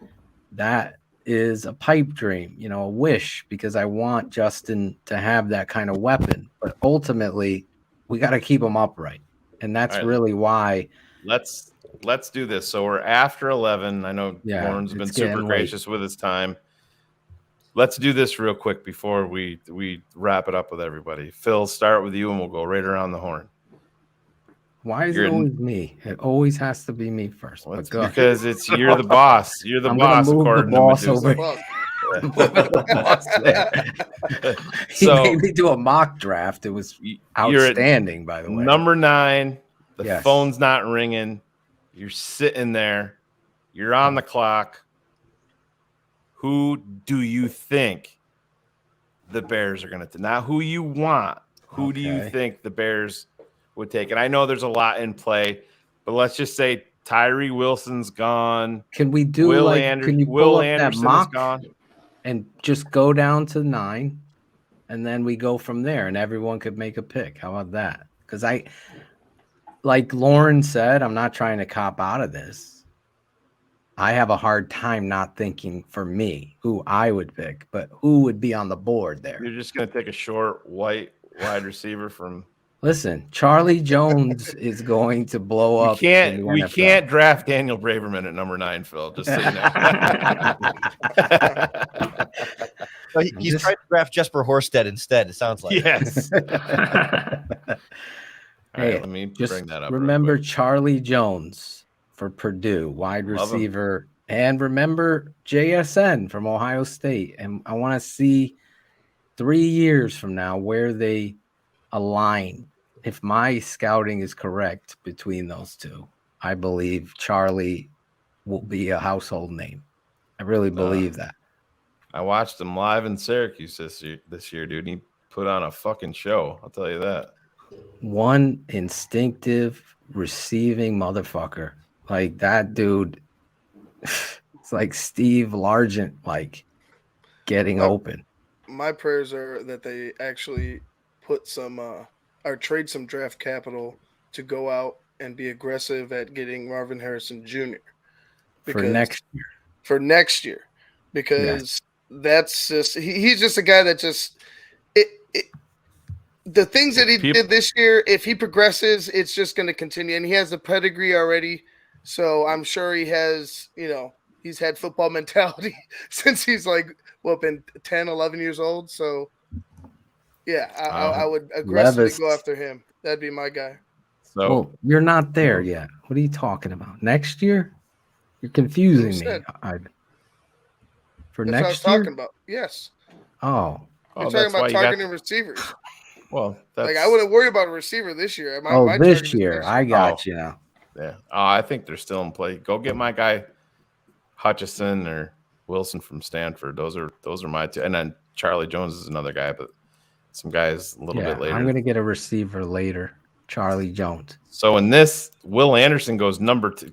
that is a pipe dream, you know, a wish, because I want Justin to have that kind of weapon. But ultimately, we got to keep him upright. And that's really why. Let's do this. So we're after 11. I know Lauren's been super gracious with his time. Let's do this real quick before we wrap it up with everybody. Phil, start with you and we'll go right around the horn. Why is it always me? It always has to be me first. Well, because you're the boss. You're the boss. According to Medusa. He made me do a mock draft. It was outstanding, by the way. Number 9. The phone's not ringing. You're sitting there. You're on the clock. Who do you think the Bears are going to? Not who you want. Who do you think the Bears would take? And I know there's a lot in play, but let's just say Tyree Wilson's gone. Can we do can you pull up that mock and just go down to 9, and then we go from there, and everyone could make a pick? How about that? Because like Lorin said, I'm not trying to cop out of this. I have a hard time not thinking for me who I would pick, but who would be on the board there. You're just going to take a short white wide receiver from. Listen, Charlie Jones is going to blow up. We can't draft Daniel Braverman at number 9, Phil. Just so you know. He's trying to draft Jesper Horsted instead. It sounds like. Yes. Hey, let me bring that up. Remember Charlie Jones for Purdue, wide receiver, and remember JSN from Ohio State. And I want to see 3 years from now where they align. If my scouting is correct between those two, I believe Charlie will be a household name. I really believe that. I watched him live in Syracuse this year, dude. He put on a fucking show. I'll tell you that. One instinctive receiving motherfucker. Like that dude. It's like Steve Largent, like getting open. My prayers are that they actually put some or trade some draft capital to go out and be aggressive at getting Marvin Harrison Jr. for next year. For next year, because that's just he's just a guy that just the things that he did this year. If he progresses, it's just going to continue, and he has the pedigree already. So I'm sure he has, he's had football mentality since he's been 10, 11 years old. So, yeah, I would aggressively go after him. That'd be my guy. So well, you're not there yet. What are you talking about? Next year? You're confusing me. For that's next what I was year? talking about. Yes. Oh. You're talking about targeting receivers. Well, I wouldn't worry about a receiver this year. This year. I got you now. Yeah. I think they're still in play. Go get my guy Hutchison or Wilson from Stanford. Those are my two. And then Charlie Jones is another guy, but some guys a little bit later. I'm gonna get a receiver later. Charlie Jones. So in this, Will Anderson goes number 2.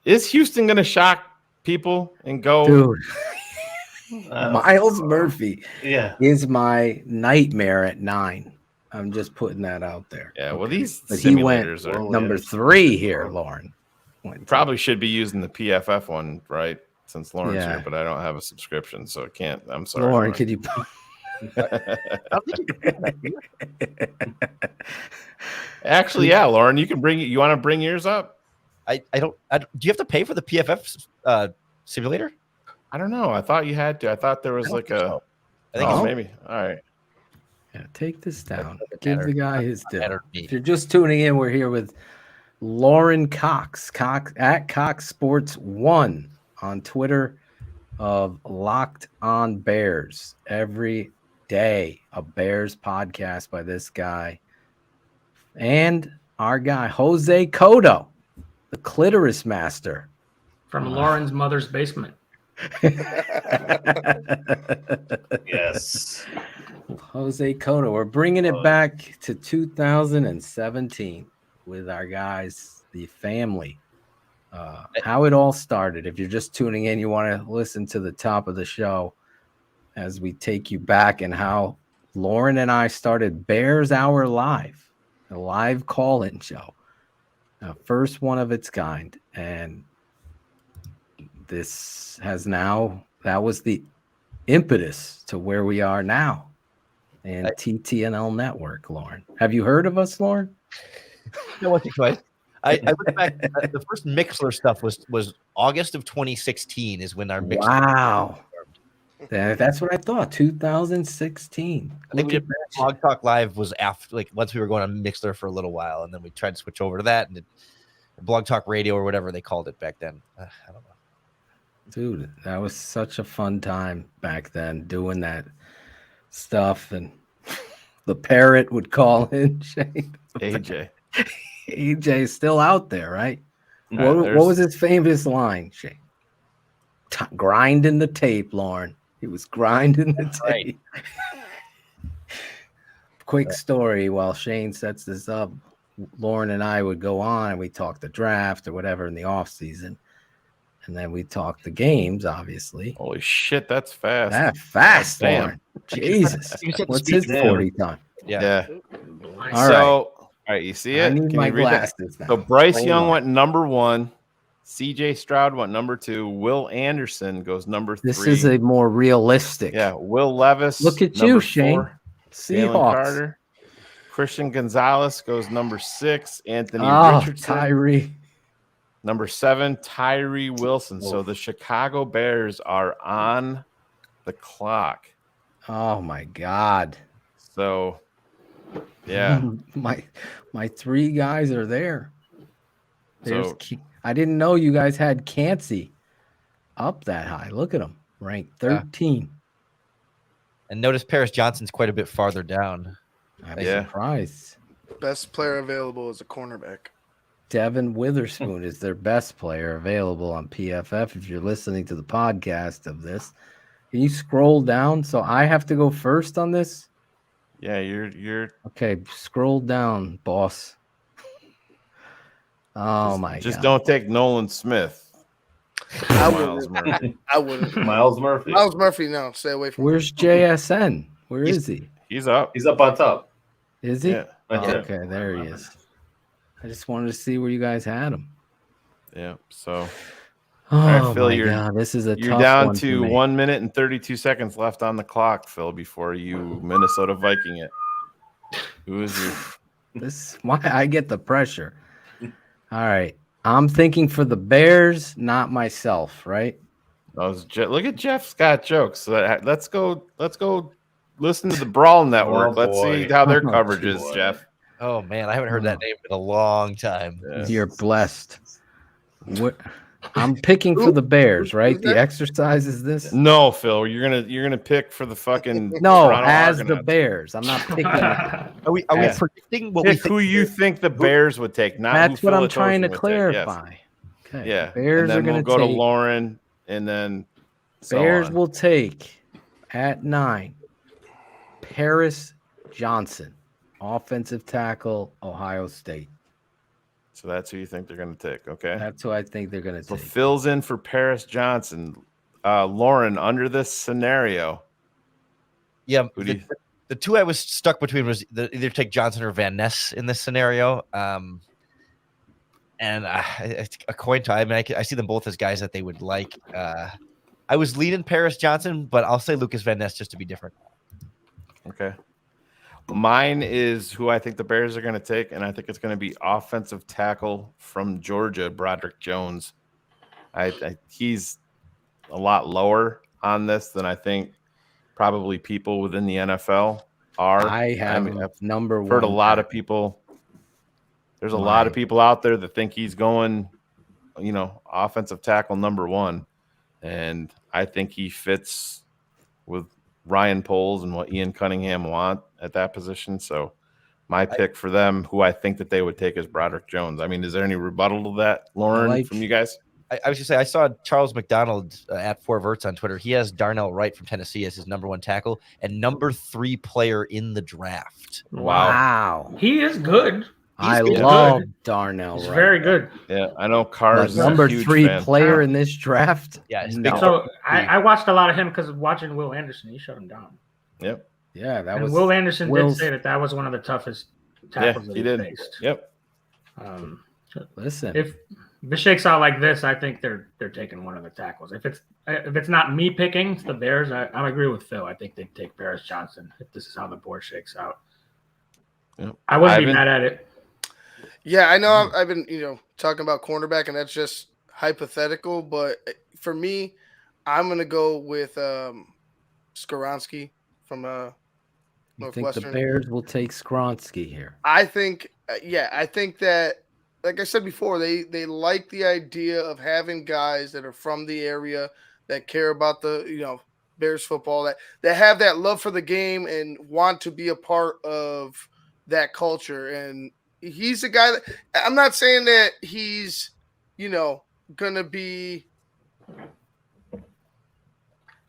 Is Houston gonna shock people and go? Dude. Miles Murphy is my nightmare at 9. I'm just putting that out there. Yeah, well, these simulators are number 3 here, Lorin. Probably should be using the PFF one, right? Since Lauren's here, but I don't have a subscription, so I can't. I'm sorry. Lorin, could you? Actually, yeah, Lorin, you can bring. You want to bring yours up? I don't. Do you have to pay for the PFF simulator? I don't know. I thought you had to. I thought there was like a. I think maybe. All right. Yeah, take this down. Give matter. the guy his due. matter to me. If you're just tuning in, we're here with Lorin Cox at Cox Sports 1 on Twitter of Locked on Bears. Every day, a Bears podcast by this guy. And our guy, Jose Cotto, the clitoris master. From Lauren's mother's basement. Yes. Jose Cotto. We're bringing it back to 2017 with our guys, the family. How it all started. If you're just tuning in, you want to listen to the top of the show as we take you back and how Lorin and I started Bears Hour Live, a live call-in show. First one of its kind. And this has now, that was the impetus to where we are now. And TTNL Network, Lorin. Have you heard of us, Lorin? No, what's it called? I look back. The first Mixler stuff was August of 2016 is when our Mixler. Wow, that's what I thought. 2016. I think we did Blog Talk Live was after, like, once we were going on Mixler for a little while, and then we tried to switch over to that, and Blog Talk Radio or whatever they called it back then. I don't know. Dude, that was such a fun time back then doing that stuff, and the parrot would call in. Shane. AJ. AJ's still out there, right? What was his famous line, Shane? Grinding the tape, Lorin. He was grinding the tape. Quick story while Shane sets this up. Lorin and I would go on and we talk the draft or whatever in the off season. And then we talk the games, obviously. Holy shit, that's fast. That fast, Lorin. Jesus. What's his 40 time? Yeah. All right, you see it? I need Can my you read that? glasses now. So Bryce Hold Young on. went number 1. CJ Stroud went number 2. Will Anderson goes number 3. This is a more realistic. Yeah, Will Levis. Look at number you, Shane. 4. Jalen Seahawks. Carter. Christian Gonzalez goes number 6. Anthony Richardson. Tyree. Number 7, Tyree Wilson. So the Chicago Bears are on the clock. Oh my God. So yeah. My 3 guys are there. So I didn't know you guys had Cansey up that high. Look at him, ranked 13. And notice Paris Johnson's quite a bit farther down. I'm surprised. Best player available is a cornerback. Devin Witherspoon is their best player available on PFF. If you're listening to the podcast of this, can you scroll down? So I have to go first on this. Yeah, you're okay. Scroll down, boss. Oh my God! Just don't take Nolan Smith. I Miles Murphy. I wouldn't. Miles Murphy. Miles Murphy, no. Stay away from Where's JSN? Where is he? He's up. He's up on top. Is he? Yeah. Okay, there he is. I just wanted to see where you guys had him. Yeah. So. Oh All right, Phil, my God, this is a you're tough down one to for me. 1 minute and 32 seconds left on the clock, Phil, before you Minnesota Viking it. Who is he? This why I get the pressure. All right, I'm thinking for the Bears, not myself. Right? Look at Jeff's got jokes. So let's go listen to the Brawl Network. Let's see how their coverage is, Jeff. Oh man, I haven't heard that name in a long time. Yeah. You're blessed. What? I'm picking for the Bears, right? The exercise is this. No, Phil, you're gonna pick for the fucking No, Toronto as the Argonauts. Bears. I'm not picking. Are we predicting what Pick we think? who you think the Bears would take, not That's who what I'm Phil trying to Atoshi would take. clarify. Yes. Okay. Yeah, Bears and then are going we'll to go take. to Lorin, and then Bears on. will take at 9. Paris Johnson, offensive tackle, Ohio State. So that's who you think they're going to take, okay? That's who I think they're going to So take. Phil's in for Paris Johnson. Lorin, under this scenario, Yeah, who do you the two I was stuck between was either take Johnson or Van Ness in this scenario. And it's a coin toss. I mean, I see them both as guys that they would like. I was leaning Paris Johnson, but I'll say Lukas Van Ness just to be different. Okay. Mine is who I think the Bears are going to take, and I think it's going to be offensive tackle from Georgia, Broderick Jones. He's a lot lower on this than I think probably people within the NFL. are. I have number one. Heard a lot of people. There's a lot of people out there that think he's going, offensive tackle number one. And I think he fits with Ryan Poles and what Ian Cunningham want at that position. So my pick for them, who I think that they would take, is Broderick Jones. I mean, is there any rebuttal to that, Lorin, from you guys? I was going to say, I saw Charles McDonald at 4Verts on Twitter. He has Darnell Wright from Tennessee as his number one tackle and number 3 player in the draft. Wow. He is good. I love Darnell He's Wright. very good. Yeah, I know Carr's number a huge 3 fan. player in this draft. Yeah. So I watched a lot of him because of watching Will Anderson. He shut him down. Yep. Yeah, that And was Will Anderson did say that was one of the toughest tackles that he did. faced. Yep. Listen, if it shakes out like this, I think they're taking one of the tackles. If it's not me picking the Bears, I agree with Phil. I think they take Paris Johnson if this is how the board shakes out. Yep. I wouldn't be mad at it. Yeah, I know I've been, talking about cornerback, and that's just hypothetical. But for me, I'm going to go with Skoronski from you Northwestern. think the Bears will take Skoronski here? I think that, like I said before, they like the idea of having guys that are from the area that care about the, Bears football, that have that love for the game and want to be a part of that culture. And he's a guy that, I'm not saying that he's, going to be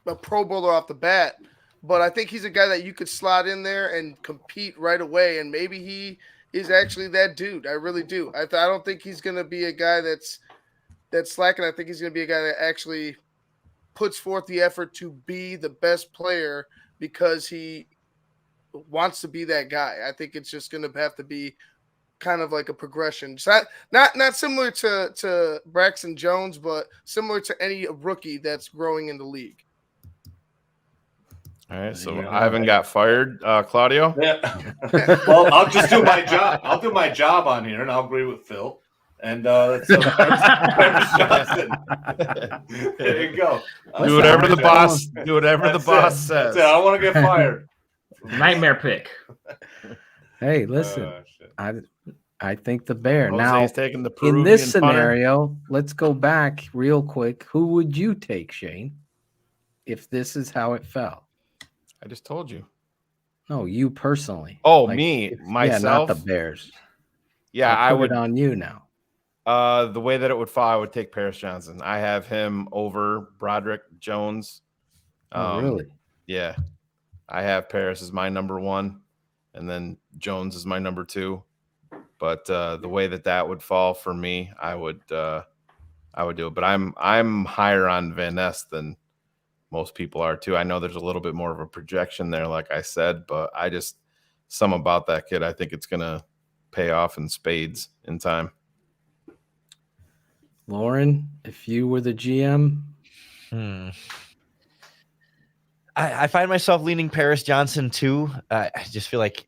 a Pro Bowler off the bat, but I think he's a guy that you could slot in there and compete right away. And maybe he is actually that dude. I really do. I don't think he's going to be a guy that's slacking. I think he's going to be a guy that actually puts forth the effort to be the best player because he wants to be that guy. I think it's just going to have to be kind of like a progression. It's not similar to Braxton Jones, but similar to any rookie that's growing in the league. All right, so Ivan got fired. Claudio? Yeah. Well, I'll just do my job. I'll do my job on here, and I'll agree with Phil. And Paris Johnson. There you go. Do whatever the boss. Do whatever the boss says. That's it. I want to get fired. Nightmare pick. Hey, listen. I think the Bear. Jose's Now, taking the in this Peruvian punter. scenario, let's go back real quick. Who would you take, Shane, if this is how it fell? I just told you. No, you personally. Oh, me, myself. Yeah, not the Bears. Yeah, I'll I put would. it on you now. The way that it would fall, I would take Paris Johnson. I have him over Broderick Jones. Oh, really? Yeah, I have Paris as my number 1, and then Jones is my number 2. But the way that would fall for me, I would do it. But I'm higher on Van Ness than most people are too. I know there's a little bit more of a projection there, like I said, but something about that kid, I think it's gonna pay off in spades in time. Lorin, if you were the GM, I find myself leaning Paris Johnson too. I just feel like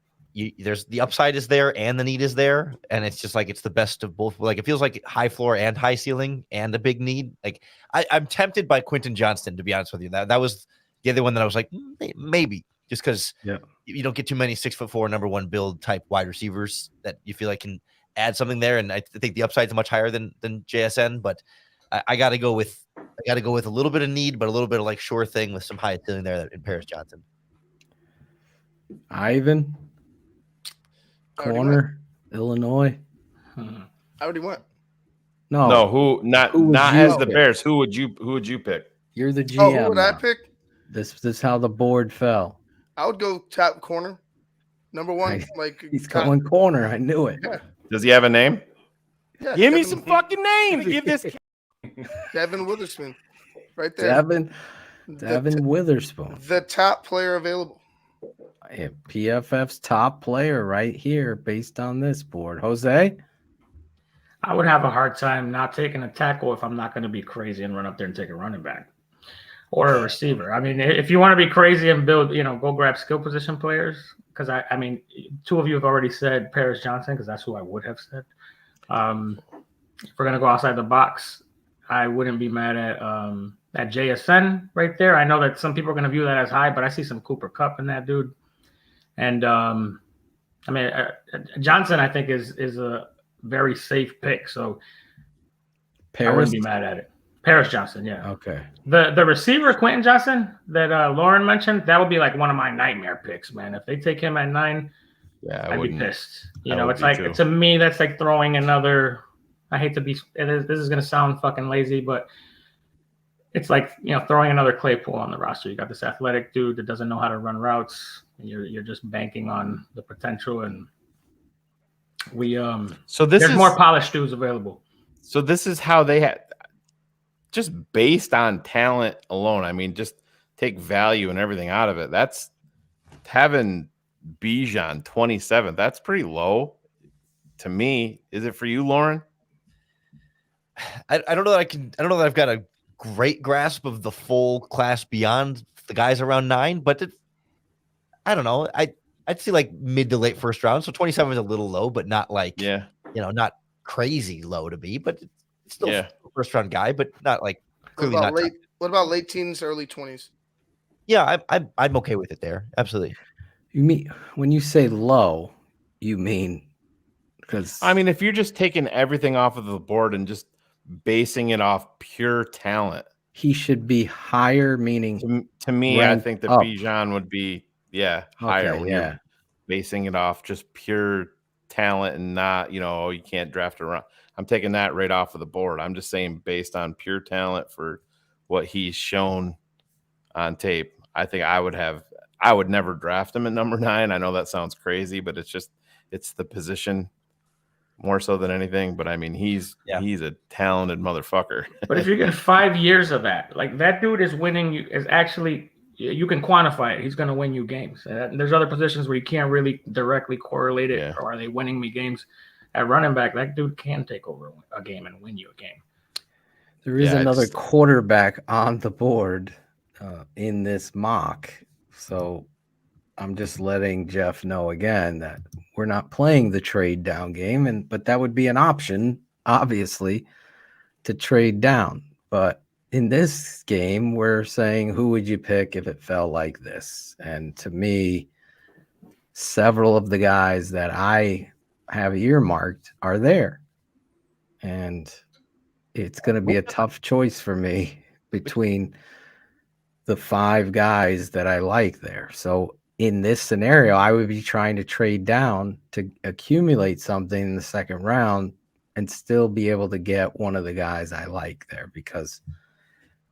there's the upside is there and the need is there, and it's just like it's the best of both. Like it feels like high floor and high ceiling and a big need. Like I'm tempted by Quentin Johnston, to be honest with you. That was the other one that I was like maybe just because you don't get too many 6'4" number 1 build type wide receivers that you feel like can add something there. And I think the upside is much higher than JSN, but I got to go with a little bit of need, but a little bit of like sure thing with some high ceiling there in Paris Johnson. Ivan. Corner, Illinois. I already went. No, who as the Bears? Who would you pick? You're the GM. Oh, who would I now. pick? This is how the board fell. I would go top corner, number 1. He's going corner. I knew it. Yeah. Does he have a name? Yeah, Give me some fucking names. Give this Devin Witherspoon, right there. Devin Witherspoon, the top player available. Yeah, PFF's top player right here based on this board. Jose? I would have a hard time not taking a tackle if I'm not going to be crazy and run up there and take a running back or a receiver. I mean, if you want to be crazy and build, go grab skill position players, because I mean, 2 of you have already said Paris Johnson, because that's who I would have said. If we're going to go outside the box, I wouldn't be mad at JSN right there. I know that some people are going to view that as high, but I see some Cooper Kupp in that dude. And I mean, Johnson, I think is a very safe pick. So I wouldn't be mad at it. Paris Johnson, yeah. Okay. The receiver Quentin Johnson that Lorin mentioned, that would be like one of my nightmare picks, man. If they take him at 9, I'd be pissed. You know, it's like to me that's like throwing another. I hate to be. This is gonna sound fucking lazy, but it's like, you know, throwing another Claypool on the roster. You got this athletic dude that doesn't know how to run routes, and you're just banking on the potential. And we there's more polished dudes available. So this is how they had. Just based on talent alone, I mean, just take value and everything out of it. That's having Bijan 27th. That's pretty low to me. Is it for you, Lorin? I don't know that I don't know that I've got a great grasp of the full class beyond the guys around 9, but I don't know. I'd see like mid to late first round. So 27 is a little low, but not like not crazy low to be, but it's still a first round guy, but not like clearly not late. What about late teens, early 20s? Yeah, I'm okay with it there. Absolutely. You mean when you say low, you mean because I mean if you're just taking everything off of the board and just basing it off pure talent, he should be higher. Meaning to me, I think that Bijan would be higher okay, when you're basing it off just pure talent and not you can't draft around. I'm taking that right off of the board. I'm just saying based on pure talent for what he's shown on tape. I think I would never draft him at number 9. I know that sounds crazy, but it's the position more so than anything. But I mean, he's a talented motherfucker. But if you get 5 years of that, like that dude is winning, you can quantify it. He's going to win you games. There's other positions where you can't really directly correlate it. Or are they winning me games? At running back, that dude can take over a game and win you a game. There is another quarterback on the board in this mock. So I'm just letting Jeff know again that we're not playing the trade down game, but that would be an option, obviously, to trade down. But in this game, we're saying who would you pick if it fell like this? And to me, several of the guys that I have earmarked are there, and it's going to be a tough choice for me between the 5 guys that I like there. So in this scenario, I would be trying to trade down to accumulate something in the second round and still be able to get one of the guys I like there, because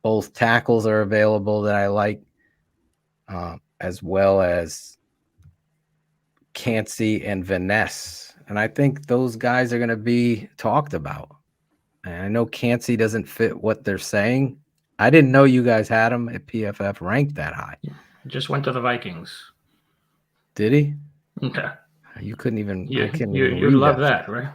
both tackles are available that I like, as well as Cansey and Van Ness. And I think those guys are going to be talked about. And I know Cansey doesn't fit what they're saying. I didn't know you guys had him at PFF ranked that high. Just went to the Vikings. Did he? Okay. You couldn't even. You love that, right?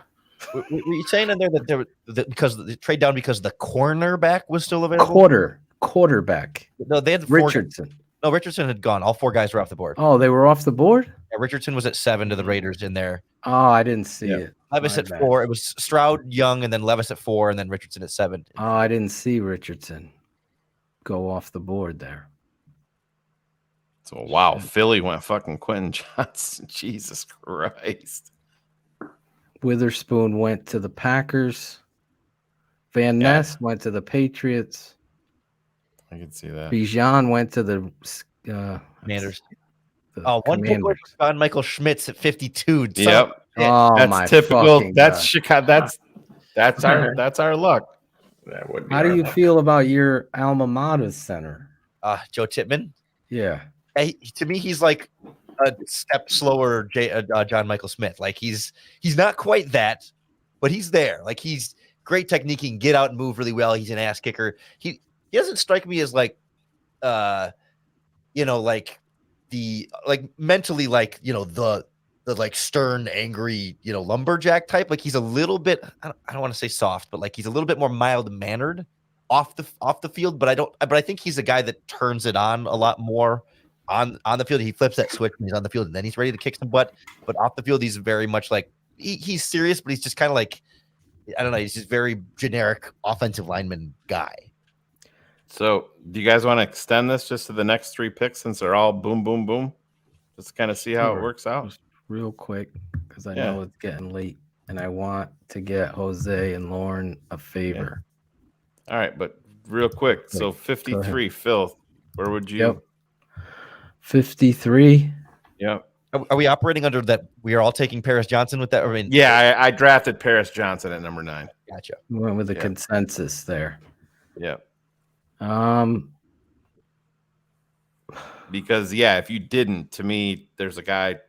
Were you saying in there that because the trade down because the cornerback was still available? Quarterback. No, they had Richardson. No, Richardson had gone. All 4 guys were off the board. Oh, they were off the board? Yeah, Richardson was at 7 to the Raiders in there. Oh, I didn't see it. Levis at 4. It was Stroud, Young, and then Levis at 4, and then Richardson at 7. Oh, I didn't see Richardson go off the board there. So wow, Philly went fucking Quentin Johnson. Jesus Christ. Witherspoon went to the Packers. Van Ness went to the Patriots. I can see that. Bijan went to the Commanders. One pick was on Michael Schmitz at 52. Yep. Oh, that's typical. That's Chicago. That's our luck. That would be How do you feel about your alma mater center? Joe Tippmann. Yeah. To me, he's like a step slower John Michael Smith. Like he's not quite that, but he's there. Like he's great technique. He can get out and move really well. He's an ass kicker. He doesn't strike me as like, mentally the like stern, angry, lumberjack type. Like he's a little bit, I don't want to say soft, but like he's a little bit more mild mannered off the field. But I think he's a guy that turns it on a lot more on the field. He flips that switch when he's on the field and then he's ready to kick some butt. But off the field, he's very much like he's serious, but he's just kind of like, I don't know. He's just very generic offensive lineman guy. So do you guys want to extend this just to the next 3 picks since they're all boom, boom, boom? Let's kind of see how it Sure. works out. Just real quick, because I Yeah. know it's getting late, and I want to get Jose and Lauren a favor. All right, but real quick. So Go ahead. 53, Phil. Where would you? Yep. 53. Yep. Are we operating under that? We are all taking Paris Johnson with that? I mean, Yeah, I drafted Paris Johnson at number 9. Gotcha. We went with a consensus there. Yeah. Um, Because if you didn't, to me, there's a guy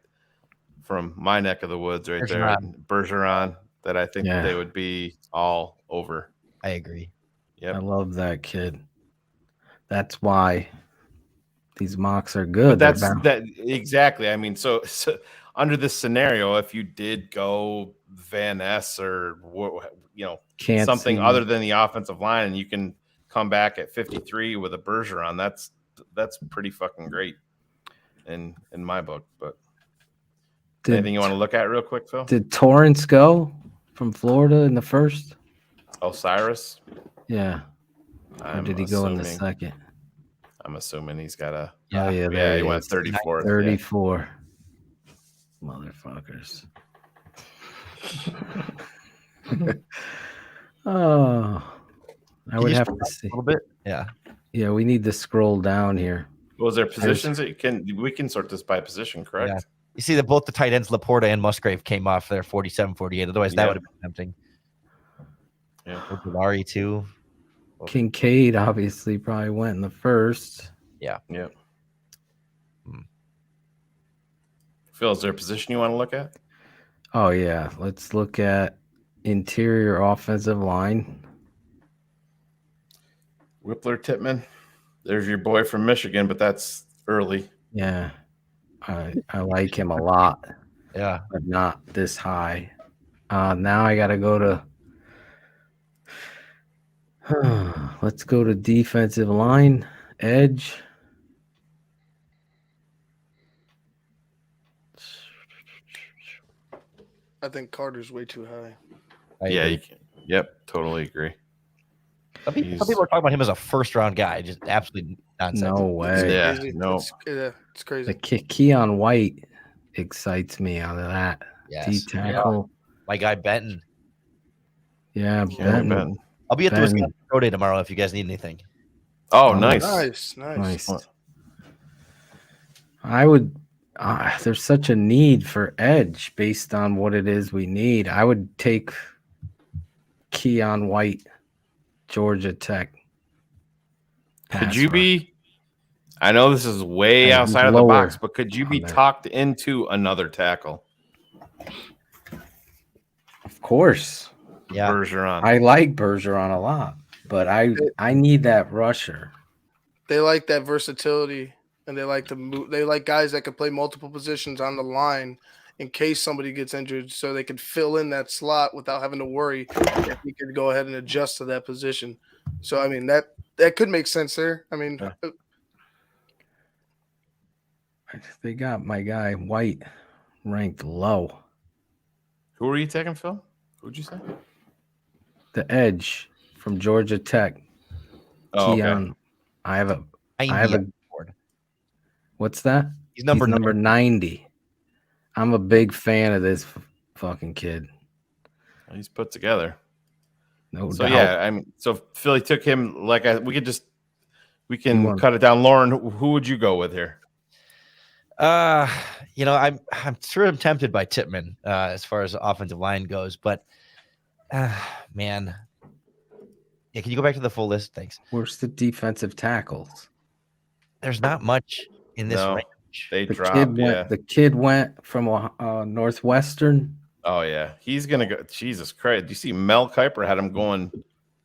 from my neck of the woods right there, Bergeron, that I think they would be all over. I agree. Yep. I love that kid. That's why these mocks are good. But that exactly. I mean, so under this scenario, if you did go Van Ness or Can't something see. other than the offensive line, and you can come back at 53 with a Bergeron, that's pretty fucking great in my book. But anything you want to look at real quick, Phil? Did Torrance go from Florida in the first? Osiris? Yeah. Or did he go in the second? I'm assuming he's got a. There he went 34th. 34. Motherfuckers. Oh, I would have to see a little bit. Yeah. Yeah, we need to scroll down here. Was there positions that we can sort this by position, correct? Yeah. You see that both the tight ends, Laporta and Musgrave, came off there 47, 48. Otherwise, that would have been tempting. Yeah. Larry too. Kincaid obviously probably went in the first. Yeah. Yeah. Phil, is there a position you want to look at? Oh yeah, let's look at interior offensive line. Whippler Tippmann. There's your boy from Michigan, but that's early. Yeah. I like him a lot. Yeah. But not this high. Now I gotta go to let's go to defensive line, edge. I think Carter's way too high. Yep, totally agree. Some people are talking about him as a first-round guy. Just absolutely nonsense. No way. Yeah, It's crazy. The Keon White excites me out of that. Yes. D tackle. My guy Benton. Yeah, Benton. I'll be at the Wisconsin Pro Day tomorrow if you guys need anything. Oh, nice. Nice. I would. There's such a need for edge based on what it is we need. I would take Keon White, Georgia Tech. Could you be? I know this is way outside of the box, but could you be talked into another tackle? Of course. Yeah. Bergeron. I like Bergeron a lot, but I need that rusher. They like that versatility, and they like to move. They like guys that can play multiple positions on the line in case somebody gets injured, so they could fill in that slot without having to worry if he could go ahead and adjust to that position. So I mean that could make sense there. I mean, They got my guy White ranked low. Who are you taking, Phil? Who'd you say? The edge from Georgia Tech. Oh, Keon. okay. I have a what's that? He's number 90. I'm a big fan of this fucking kid. He's put together. No so doubt. yeah, I mean, so Philly took him we can cut it down. Lauren, who would you go with here? I'm sure I'm tempted by Tippmann as far as offensive line goes, but man, yeah. Can you go back to the full list? Thanks. Where's the defensive tackles? There's not much in this range. They The dropped. The kid went from Northwestern. Oh yeah, he's gonna go. Jesus Christ! Do you see Mel Kiper had him going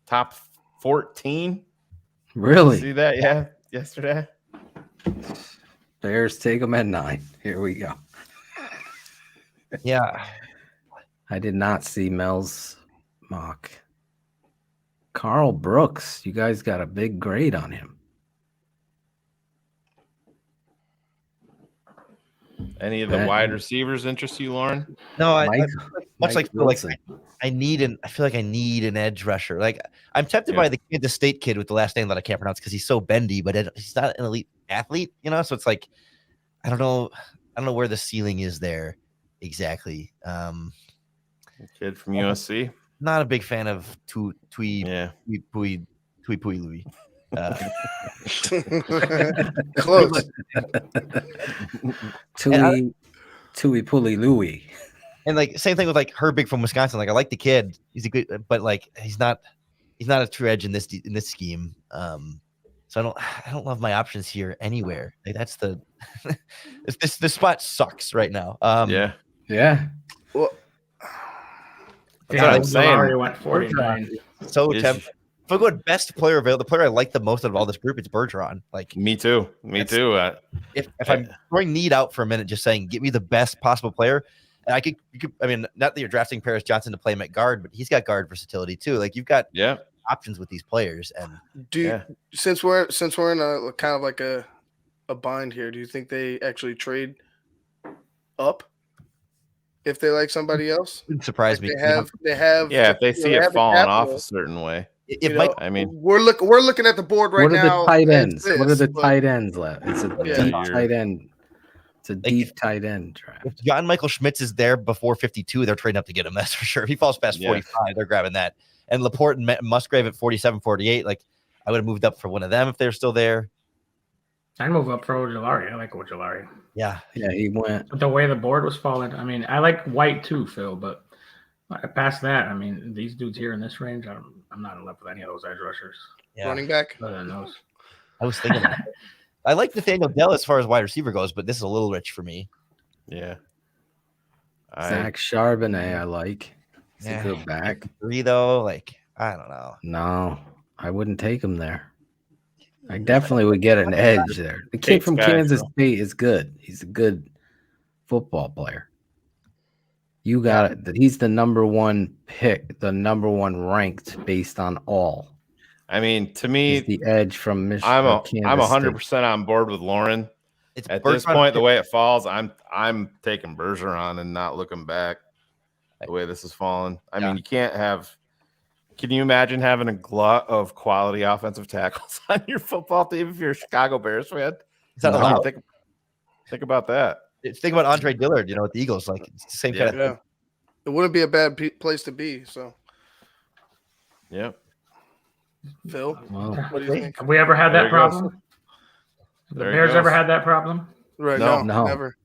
top 14? Really? See that? Yeah, yesterday. Bears take them at 9. Here we go. Yeah. I did not see Mel's mock. Carl Brooks, you guys got a big grade on him. Any of the wide receivers interest you, Lauren? No, I Mike feel like I feel like I need an edge rusher. Like I'm tempted by the Kansas State kid with the last name that I can't pronounce because he's so bendy, but he's not an elite athlete, So it's like I don't know. don't know where the ceiling is there exactly. Kid from USC. Not a big fan of Tui Louis. Close. Tui Puli Louis. And like same thing with like Herbig from Wisconsin. Like I like the kid. He's a good, but like he's not a true edge in this scheme. So I don't love my options here anywhere. Like that's the this spot sucks right now. Yeah. Well, that's what I'm saying. Went 49. So if I go best player available, the player I like the most out of all this group, it's Bergeron. Like me too. If I'm throwing need out for a minute, just saying, give me the best possible player. And you could, I mean, not that you're drafting Paris Johnson to play him at guard, but he's got guard versatility too. Like you've got options with these players. And since we're in a kind of like a bind here, do you think they actually trade up if they like somebody else? Wouldn't surprise me. They have. Yeah, if they see it falling off a certain way. I mean, we're looking at the board right now. What are the tight ends? What are the tight ends left? It's a deep tight end. It's a deep tight end draft. If John Michael Schmitz is there before 52, they're trading up to get him. That's for sure. If he falls past 45, they're grabbing that. And Laporte and Musgrave at 47, 48. Like I would have moved up for one of them if they're still there. I'd move up for Ojulari. I like Ojulari. Yeah, he went. But the way the board was falling, I mean, I like White too, Phil. But past that, I mean, these dudes here in this range, I'm not in love with any of those edge rushers. Yeah. Running back. Other than those. I was thinking that. I like Nathaniel Dell as far as wide receiver goes, but this is a little rich for me. Yeah. Zach Charbonnet, I like. He's a good back. 3 though, like I don't know. No, I wouldn't take him there. I definitely would get an edge there. The kid from Kansas State is good. He's a good football player. You got it. He's the number one pick, the number one ranked based on all. I mean, to me, he's the edge from Michigan. I'm 100% on board with Lorin. At this point, the way it falls, I'm taking Bergeron and not looking back. The way this is falling, I mean, you can't have. Can you imagine having a glut of quality offensive tackles on your football team if you're a Chicago Bears fan? Is that allowed? Think about that. Think about Andre Dillard, with the Eagles. Like it's the same kind of thing. It wouldn't be a bad place to be. So, Phil, what do you think? Have we ever had that problem? Have the Bears ever had that problem? Right? No, never.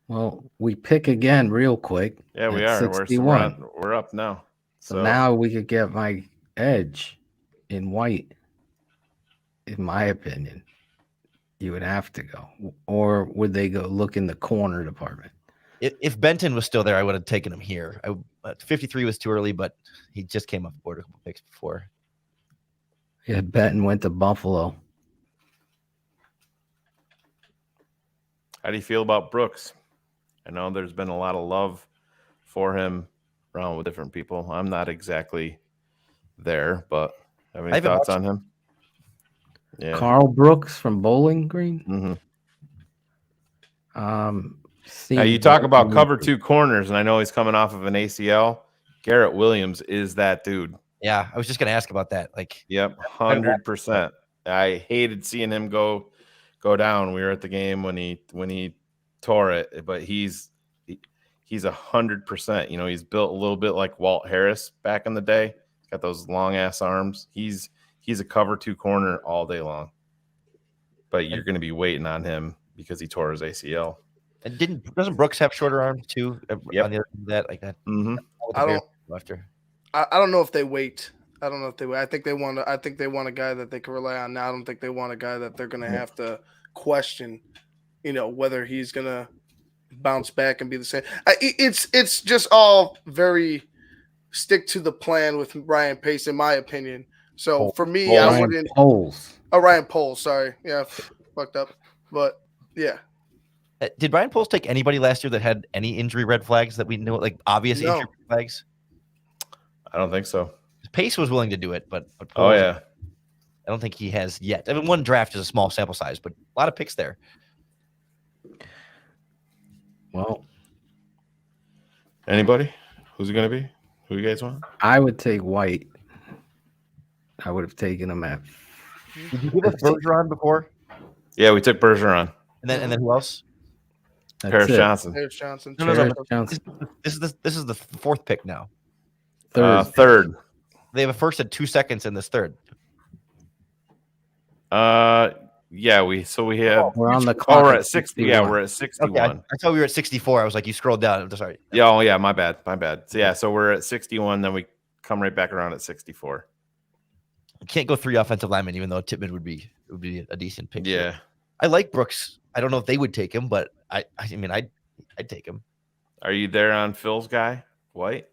Well, we pick again real quick. Yeah, we are. 61. We're up now. So now we could get my edge in White. In my opinion, you would have to go, or would they go look in the corner department? If Benton was still there, I would have taken him here. 53 was too early, but he just came off the board a couple picks before. Yeah, Benton went to Buffalo. How do you feel about Brooks? I know there's been a lot of love for him around with different people. I'm not exactly there, but have any thoughts on him? Yeah. Carl Brooks from Bowling Green. Now you talk about cover 2 corners, and I know he's coming off of an ACL. Garrett Williams is that dude. Yeah, I was just going to ask about that. Like, yep, 100%. I hated seeing him go down. We were at the game when he tore it, but he's 100%. He's built a little bit like Walt Harris back in the day. He's got those long ass arms. He's a cover 2 corner all day long. But you're going to be waiting on him because he tore his ACL. And doesn't Brooks have shorter arms too? Yep. On the other side of that, like that. I don't know if they wait. I don't know if they wait. I think they want a guy that they can rely on now. I don't think they want a guy that they're going to have to question, whether he's going to bounce back and be the same. It's just all very stick to the plan with Ryan Pace, in my opinion. So for me, I wouldn't. Ryan Poles. Sorry, yeah, fucked up. But yeah. Did Ryan Poles take anybody last year that had any injury red flags that we knew, like obvious injury red flags? I don't think so. Pace was willing to do it, but Poles, I don't think he has yet. I mean, one draft is a small sample size, but a lot of picks there. Well, anybody? Who's it going to be? Who you guys want? I would take White. I would have taken him at. Did you give us Bergeron before? Yeah, we took Bergeron. And then who else? Paris Johnson. Paris Johnson. No. Johnson. This is the fourth pick now. Third. They have a first and 2 seconds in this third. Yeah, we have. We're on the clock. We're at 60. Yeah, we're at 61. Okay, I thought we were at 64. I was like, you scrolled down. I'm sorry. Yeah, oh yeah, my bad. So yeah, so we're at 61. Then we come right back around at 64. You can't go 3 offensive linemen, even though Tippmann would be a decent pick. Yeah, I like Brooks. I don't know if they would take him, but I mean, I'd take him. Are you there on Phil's guy, White?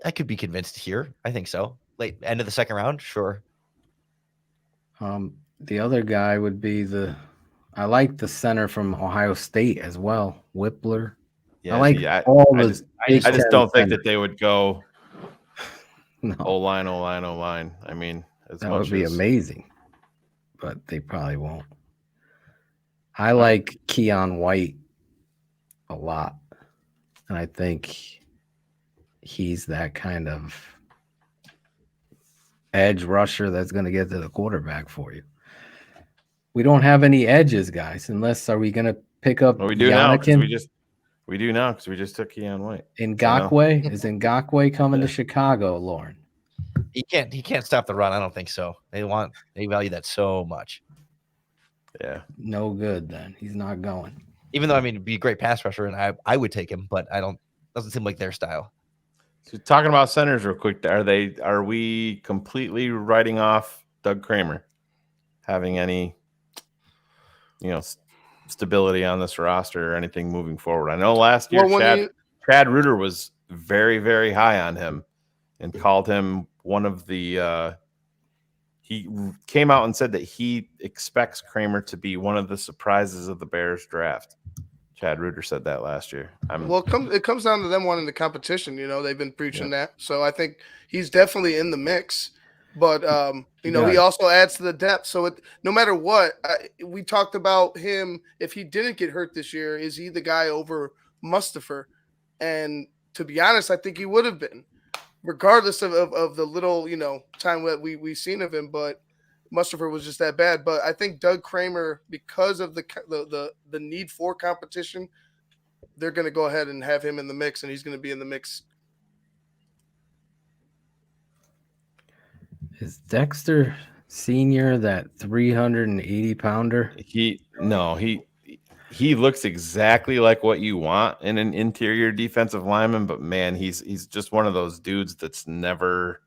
I could be convinced here. I think so. Late end of the second round, sure. The other guy would be I like the center from Ohio State as well, Whippler. Yeah, I just don't think that they would go no. O-line. I mean, that would be amazing, but they probably won't. I like Keon White a lot, and I think he's that kind of edge rusher that's going to get to the quarterback for you. We don't have any edges, guys, unless are we going to pick up we do now because we just took Keon White. Ngakoue? Is Ngakoue coming to Chicago, Lorin? He can't stop the run. I don't think so. They value that so much. Yeah. No good then. He's not going. Even though, I mean, it'd be a great pass rusher, and I would take him, but doesn't seem like their style. So talking about centers real quick, are we completely writing off Doug Kramer having any stability on this roster or anything moving forward? I know last year Chad Reuter was very, very high on him and called him one of the he came out and said that he expects Kramer to be one of the surprises of the Bears draft. Chad Reuter said that last year. It comes down to them wanting the competition. They've been preaching that. So I think he's definitely in the mix. But, he also adds to the depth. So no matter what, we talked about him. If he didn't get hurt this year, is he the guy over Mustafa? And to be honest, I think he would have been, regardless of the little, time that we've seen of him. But Mustafa was just that bad. But I think Doug Kramer, because of the need for competition, they're going to go ahead and have him in the mix, and he's going to be in the mix. Is Dexter Senior that 380-pounder? He looks exactly like what you want in an interior defensive lineman, but man, he's just one of those dudes that's never.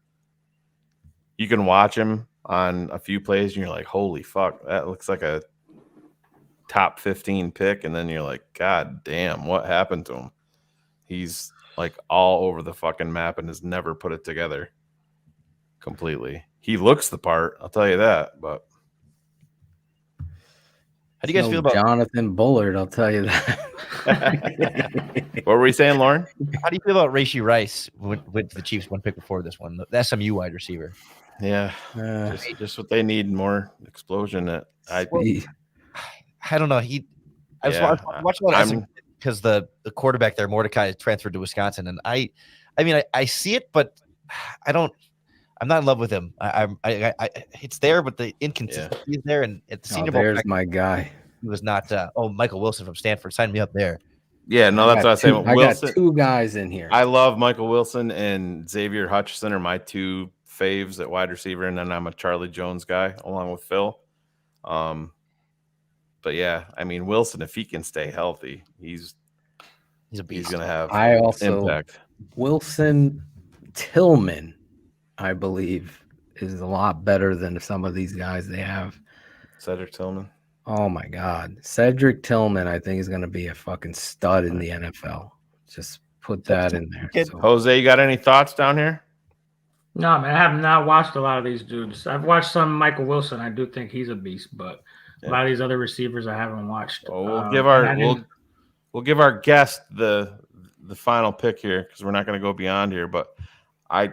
You can watch him on a few plays, and you're like, "Holy fuck, that looks like a top 15 pick," and then you're like, "God damn, what happened to him?" He's like all over the fucking map and has never put it together completely. He looks the part, I'll tell you that. But how do you guys feel about Jonathan Bullard? I'll tell you that. What were we saying, Lorin? How do you feel about Rashee Rice with the Chiefs one pick before this one? The SMU wide receiver. Yeah, just what they need, more explosion. I don't know. I was watching because the quarterback there, Mordecai, transferred to Wisconsin, and I see it, but I'm not in love with him. It's there, but the inconsistency is there. And at the Senior Bowl, there's my guy. He was not. Michael Wilson from Stanford. Sign me up there. Yeah, no, that's what I was saying. I got two guys in here. I love Michael Wilson and Xavier Hutchinson are my two faves at wide receiver, and then I'm a Charlie Jones guy along with Phil. But yeah, I mean Wilson, if he can stay healthy, he's a beast. He's gonna have impact. Wilson Tillman, I believe, is a lot better than some of these guys they have. Cedric Tillman. Oh my God. Cedric Tillman, I think, is going to be a fucking stud in the NFL. Just put that in there. So. Jose, you got any thoughts down here? No, man, I have not watched a lot of these dudes. I've watched some Michael Wilson. I do think he's a beast, but a lot of these other receivers I haven't watched. Well, we'll give our guest the final pick here because we're not going to go beyond here, but I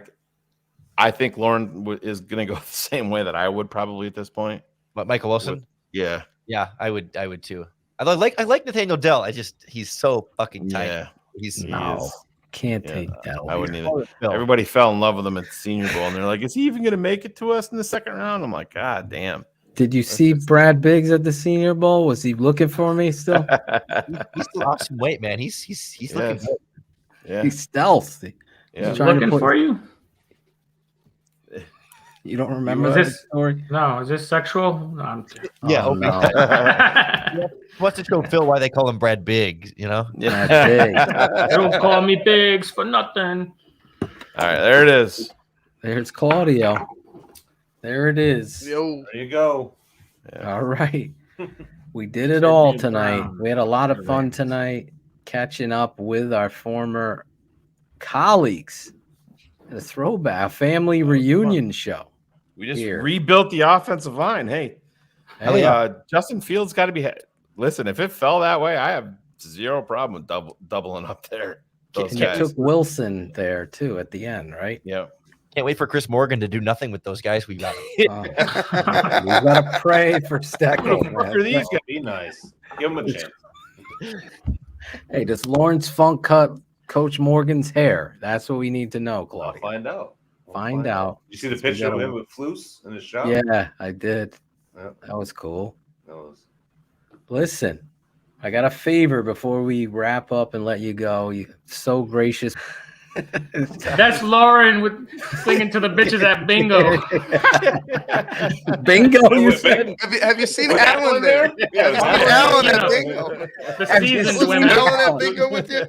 think Lorin is going to go the same way that I would probably at this point. But Michael Wilson? Yeah, I would too. I like Nathaniel Dell. He's so fucking tight. Yeah, can't take that. I wouldn't either. Everybody fell in love with him at the Senior Bowl, and they're like, "Is he even going to make it to us in the second round?" I'm like, "God damn, Did you see Brad Biggs at the Senior Bowl? Was he looking for me still? He still lost some weight, man. He's looking good. Yeah. He's stealthy. Yeah. He's trying to Looking put- for you? You don't remember Is that this story? No, is this sexual? No, I'm Yeah, Oh, okay. no. He wants to show Phil why they call him Brad Biggs, you know? Brad Biggs. Don't call me Biggs for nothing. All right, there it is. There's Claudio. There it is. Yo. There you go. All right. We did it all tonight. We had a lot of fun tonight catching up with our former colleagues. A throwback, family reunion show. We just here. rebuilt the offensive line. Hey, Hey. Justin Fields got to be. Listen, if it fell that way, I have zero problem with doubling up there. Those And you guys. took Wilson there too at the end, right? Yeah. Can't wait for Chris Morgan to do nothing with those guys we got. We gotta pray for Stecco. Who the fuck are these guys? Be nice. Give them a chance. Hey, does Lawrence Funk cut Coach Morgan's hair? That's what we need to know, I'll Claudia. find out. Find out. You see the picture of him with Flus in his shop? Yeah, I did. Yeah. That was cool. That was- Listen, I got a favor before we wrap up and let you go. You're so gracious. That's Lauren with singing to the bitches at bingo. Bingo, you said? Have you seen Alan there? Yeah, Have you seen Alan at bingo? The Have you seasoned seen women. Alan at bingo with you?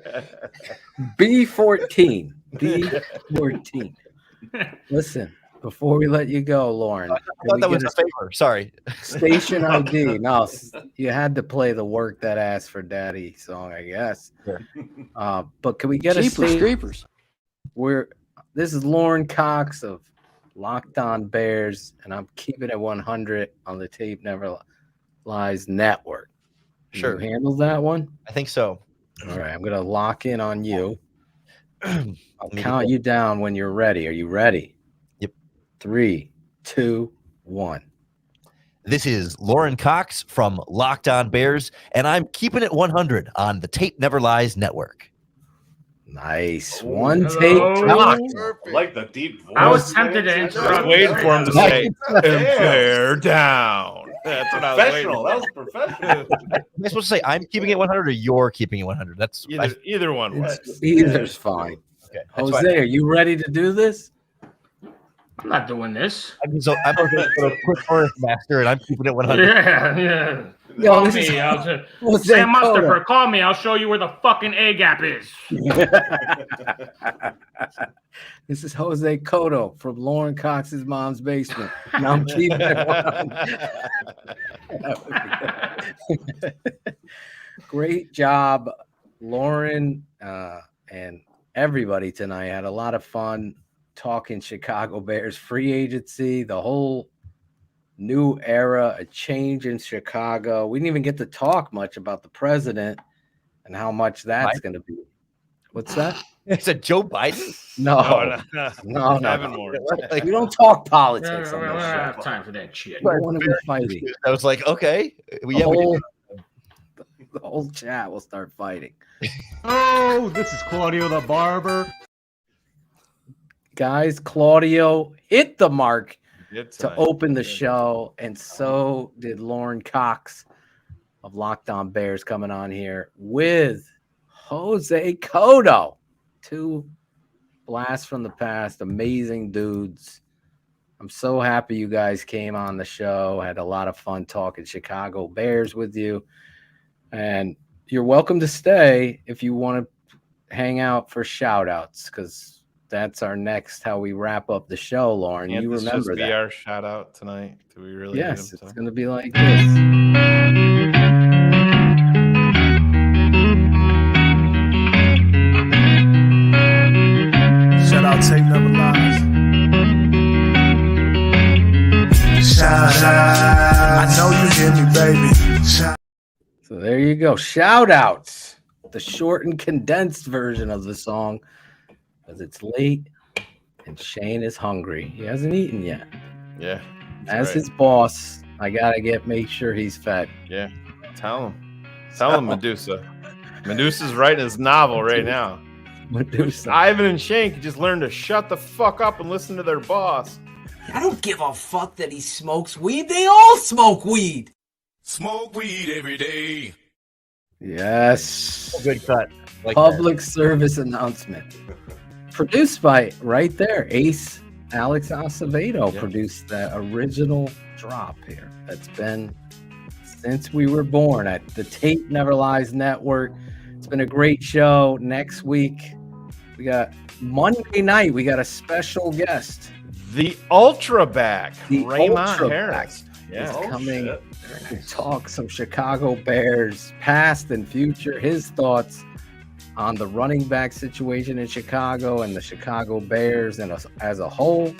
B14. B14. Listen, before we let you go, Lauren, I thought that was a favor. Sorry. station ID. No, you had to play the "Work That Ass for Daddy" song, I guess. But can we get Jeepers creepers. This is Lorin Cox of Locked On Bears, and I'm keeping it 100 on the Tape Never Lies Network. Sure. You handle that one? I think so. All right, I'm gonna lock in on you. I'll count you down when you're ready. Are you ready? Yep. 3, 2, 1. This is Lorin Cox from Locked On Bears, and I'm keeping it 100 on the Tape Never Lies Network. Nice. One Hello. take. I like the deep voice. I was tempted to I was interrupt. waiting for him to say, Yeah. "Bear down." That's what I was waiting Professional. for. That was professional. Am I supposed to say I'm keeping it 100 or you're keeping it 100? That's Either one works. Either's fine. okay. That's Jose, fine. are you ready to do this? I'm not doing this. I'm a quick forest master, and I'm keeping it 100. Yeah. Yo, Call this me. is- Sam Jose Mustafer, call me. I'll show you where the fucking A gap is. This is Jose Cotto from Lorin Cox's mom's basement. And I'm keeping it 100. Great job, Lauren, and everybody tonight. Had a lot of fun talking Chicago Bears free agency, the whole new era, a change in Chicago. We didn't even get to talk much about the president and how much that's going to be. What's that? It's a Joe Biden. No. Heaven Lord. We don't talk We politics on don't this show. have time for that shit. We don't want to be fighting. I was like, okay, The whole chat will start fighting. Oh, this is Claudio the Barber. Guys, Claudio hit the mark Good to time. open the show, and so did Lorin Cox of Locked On Bears coming on here with Jose Cotto. Two blasts from the past, amazing dudes. I'm so happy you guys came on the show. Had a lot of fun talking Chicago Bears with you. And you're welcome to stay if you want to hang out for shout outs, because that's our next how we wrap up the show, Lauren. Can't You this remember just be that. our shout out tonight? Do we really? Yes, need him it's tonight? going to be like this. Shout out Tape Never Lies. Shout out. I know you hear me, baby. Shout. So there you go. Shout outs. The short and condensed version of the song, because it's late and Shane is hungry. He hasn't eaten yet. Yeah. As right. his boss, I gotta make sure he's fed. Yeah. Tell him, Medusa. Medusa's writing his novel right now. Medusa. Ivan and Shane could just learn to shut the fuck up and listen to their boss. I don't give a fuck that he smokes weed. They all smoke weed. Smoke weed every day. Yes. Good cut. Public service announcement. Produced by right there, Ace Alex Acevedo produced the original drop here. That's been since we were born at the Tape Never Lies Network. It's been a great show. Next week, we got Monday night. We got a special guest. The Ultra back, The Raymond Ultra Harris. is coming to talk some Chicago Bears past and future. His thoughts on the running back situation in Chicago and the Chicago Bears and as a whole.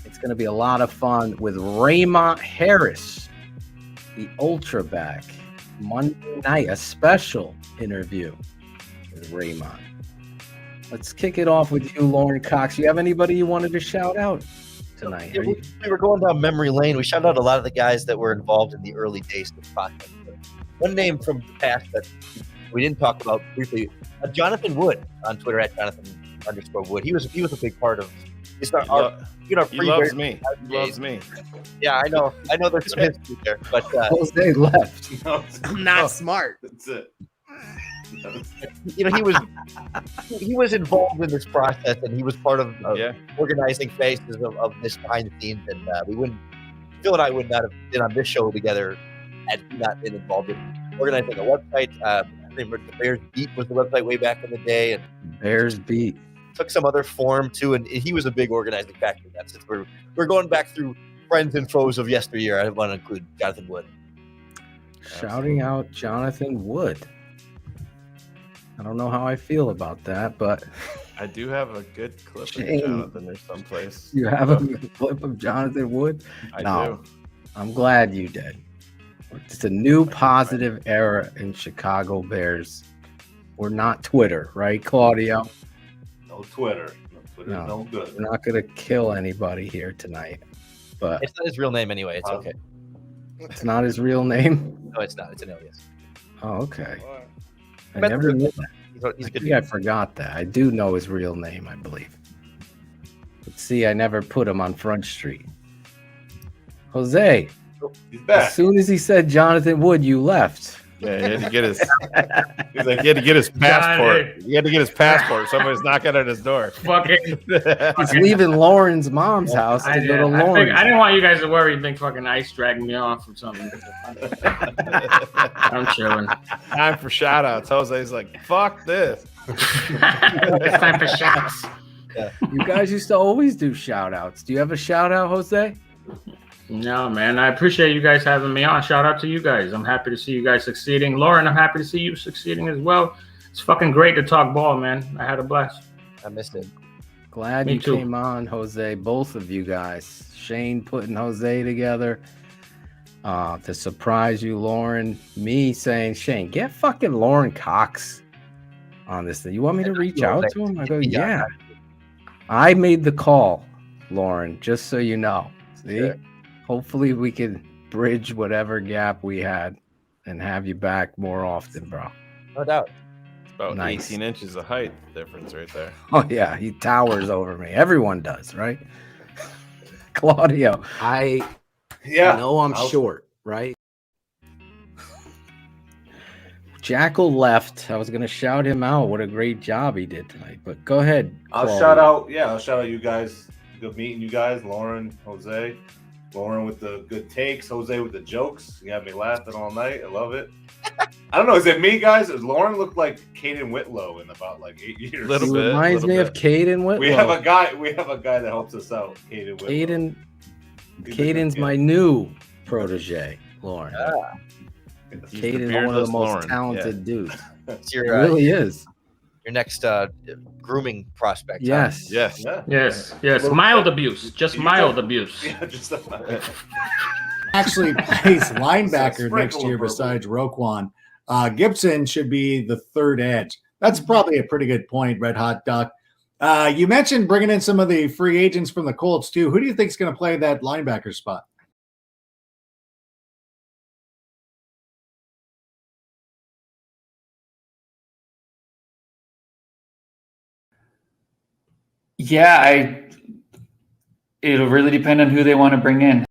It's going to be a lot of fun with Raymond Harris, the Ultra back. Monday night, a special interview with Raymond. Let's kick it off with you, Lorin Cox. You have anybody you wanted to shout out tonight? Yeah, we were going down memory lane. We shouted out a lot of the guys that were involved in the early days of the process. One name from the past that we didn't talk about briefly, Jonathan Wood on Twitter at Jonathan_Wood. He was a big part of. He loves me. He loves me. Yeah, I know. There's some history there, but Jose left. I'm not smart. That's it. You know, he was involved in this process, and he was part of organizing phases of this behind the scenes. And Phil and I would not have been on this show together had he not been involved in organizing a website. The Bears Beat was the website way back in the day, and Bears Beat took some other form too, and he was a big organizing factor in that. Since we're going back through friends and foes of yesteryear, I want to include Jonathan Wood. Shouting out Jonathan Wood. I don't know how I feel about that, but I do have a good clip of Jonathan or someplace. You have a clip of Jonathan Wood? I do. I'm glad you did. It's a new positive era in Chicago Bears. We're not Twitter, right, Claudio? No Twitter. No good. We're not going to kill anybody here tonight. But it's not his real name anyway. It's okay. It's not his real name? No, it's not. It's an alias. Oh, okay. I never knew that. He's a good I forgot that. I do know his real name, I believe. But see, I never put him on Front Street. Jose. He's back. As soon as he said Jonathan Wood, you left. Yeah, he had to get his. He's like, he had to get his passport. He had to get his passport. Somebody's knocking at his door. He's leaving Lauren's mom's house to go to Lauren. I didn't want you guys to worry. You think fucking Ice dragging me off or something. I'm chilling. Time for shout outs. Jose's like, fuck this. It's time for shouts. Yeah. You guys used to always do shout outs. Do you have a shout out, Jose? No, man. I appreciate you guys having me on. Shout out to you guys. I'm happy to see you guys succeeding. Lauren, I'm happy to see you succeeding as well. It's fucking great to talk ball, man. I had a blast. I missed it. Glad you came on, Jose. Both of you guys. Shane putting Jose together to surprise you, Lauren. Me saying, Shane, get fucking Lorin Cox on this thing. You want me to reach out to him? I go, yeah. I made the call, Lauren, just so you know. See? Sure. Hopefully we can bridge whatever gap we had and have you back more often, bro. No doubt. It's about 18 inches of height difference right there. Oh, yeah. He towers over me. Everyone does, right? Claudio. I know I'm short, right? Jackal left. I was going to shout him out. What a great job he did tonight. But go ahead. I'll shout out you guys. Good meeting you guys. Lauren, Jose. Lauren with the good takes, Jose with the jokes. You got me laughing all night. I love it. I don't know. Is it me, guys? Lauren looked like Caden Whitlow in about 8 years. He reminds me of Caden Whitlow. We have a guy that helps us out. Caden Whitlow. Caden's my new protege, Lauren. Caden's one of the most talented dudes. It really is. Your next grooming prospect. Yes. Huh? Yes. Mild abuse. Just mild abuse. Yeah, just actually plays linebacker next year besides Roquan. Gibson should be the third edge. That's probably a pretty good point, Red Hot Duck. You mentioned bringing in some of the free agents from the Colts, too. Who do you think is going to play that linebacker spot? Yeah, It'll really depend on who they want to bring in.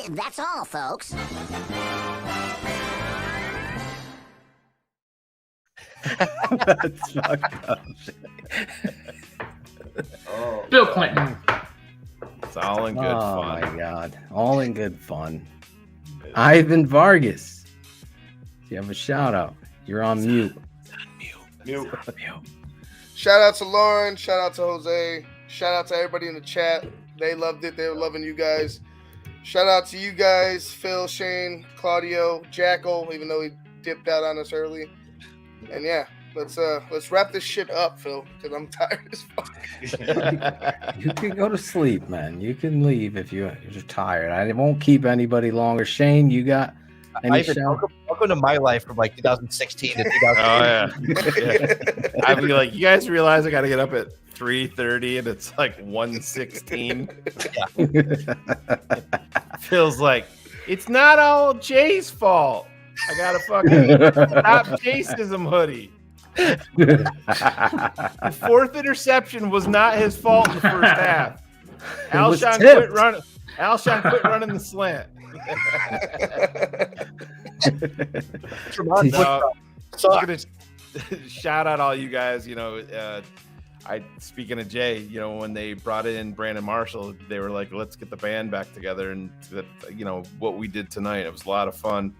That's all, folks. That's fucked up. Bill Clinton. It's all in good fun. Oh my God. All in good fun. Ivan Vargas. You have a shout out. You're on mute. Mute. Shout out to Lorin. Shout out to Jose. Shout out to everybody in the chat. They loved it. They were loving you guys. Shout out to you guys, Phil, Shane, Claudio, Jackal, even though he dipped out on us early. And yeah, let's wrap this shit up, Phil, because I'm tired as fuck. You can go to sleep, man. You can leave if you're tired. I won't keep anybody longer. Shane, you got any Ivan, shout? welcome to my life from like 2016 to 2018. Oh yeah. I'd be like, you guys realize I got to get up at 3:30 and it's like 1:16. Feels like it's not all Jay's fault. I got a fucking stop Jaceism hoodie. The fourth interception was not his fault in the first half. Alshon quit running the slant. Shout out all you guys. Speaking of Jay, when they brought in Brandon Marshall, they were like, let's get the band back together. And what we did tonight, it was a lot of fun.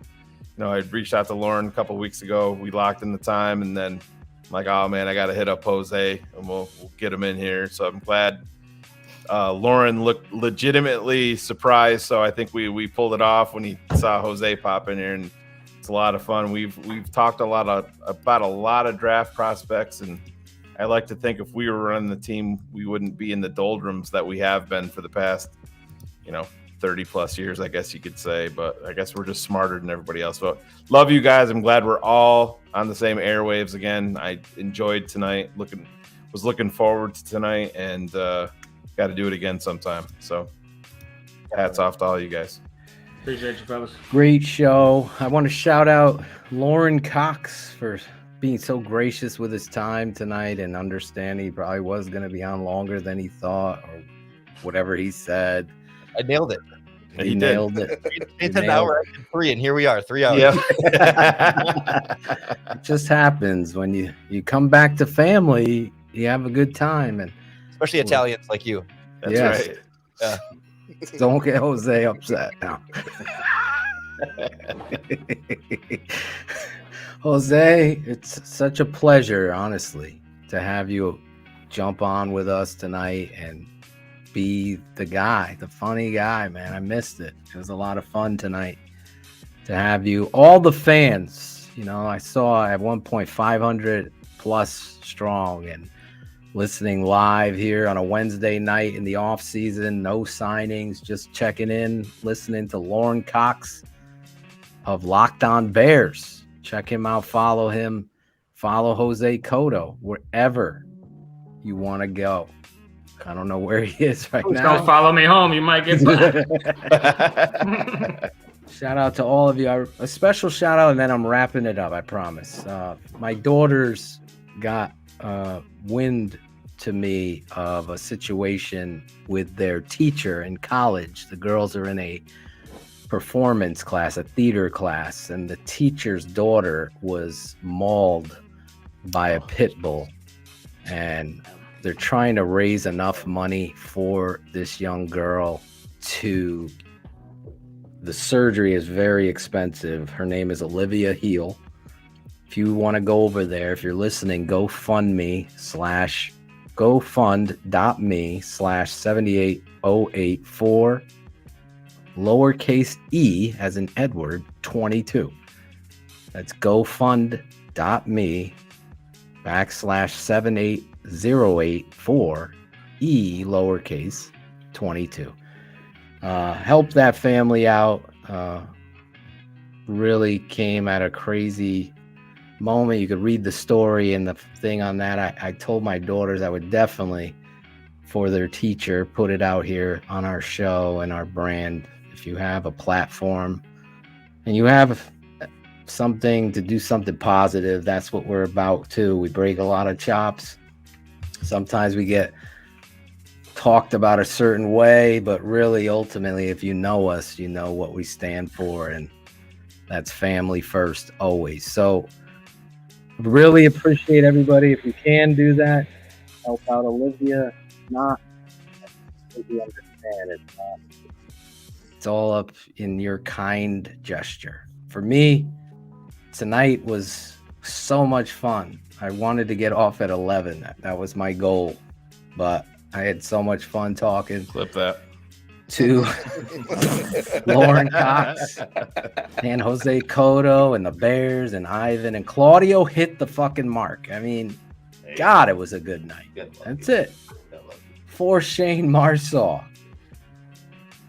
I reached out to Lorin a couple weeks ago. We locked in the time, and then I'm like, oh man, I got to hit up Jose, and we'll get him in here. So I'm glad Lorin looked legitimately surprised. So I think we pulled it off when he saw Jose pop in here, and it's a lot of fun. We've talked about a lot of draft prospects, and I like to think if we were running the team, we wouldn't be in the doldrums that we have been for the past, 30 plus years, I guess you could say, but I guess we're just smarter than everybody else. But love you guys. I'm glad we're all on the same airwaves again. I enjoyed tonight, was looking forward to tonight, and got to do it again sometime. So hats off to all you guys. Appreciate you, fellas. Great show. I want to shout out Lorin Cox for being so gracious with his time tonight and understanding he probably was going to be on longer than he thought or whatever he said. I nailed it. He nailed it. It's an hour and 3, and here we are, 3 hours. Yeah. It just happens when you come back to family, you have a good time, and especially Italians like you. That's right. Yeah. Don't get Jose upset now. Jose, it's such a pleasure, honestly, to have you jump on with us tonight and be the guy, the funny guy, man. I missed it. It was a lot of fun tonight to have you. All the fans, I saw at one point 500 plus strong and listening live here on a Wednesday night in the off season, no signings, just checking in, listening to Lorin Cox of Locked On Bears. Check him out, follow him, follow Jose Cotto wherever you want to go. I don't know where he is right now. Don't follow me home. You might get black. Shout out to all of you. A special shout out, and then I'm wrapping it up, I promise. My daughters got wind to me of a situation with their teacher in college. The girls are in a performance class, a theater class, and the teacher's daughter was mauled by a pit bull. And they're trying to raise enough money for this young girl to... The surgery is very expensive. Her name is Olivia Heel. If you want to go over there, if you're listening, GoFundMe/78084 lowercase e as in Edward 22. That's GoFund.me/78084 e lowercase 22. Help that family out. Really came at a crazy moment. You could read the story and the thing on that. I told my daughters I would definitely, for their teacher, put it out here on our show and our brand. If you have a platform and you have something to do something positive, that's what we're about too. We break a lot of chops. Sometimes we get talked about a certain way, but really, ultimately, if you know us, you know what we stand for, and that's family first, always. So, really appreciate everybody. If you can do that, help out Olivia. If not, we understand. It's all up in your kind gesture. For me, tonight was so much fun. I wanted to get off at 11. That was my goal, but I had so much fun talking. Clip that. To Lorin Cox and Jose Cotto and the Bears and Ivan and Claudio hit the fucking mark. I mean, God, it was a good night. That's it. For Shane Marsaw,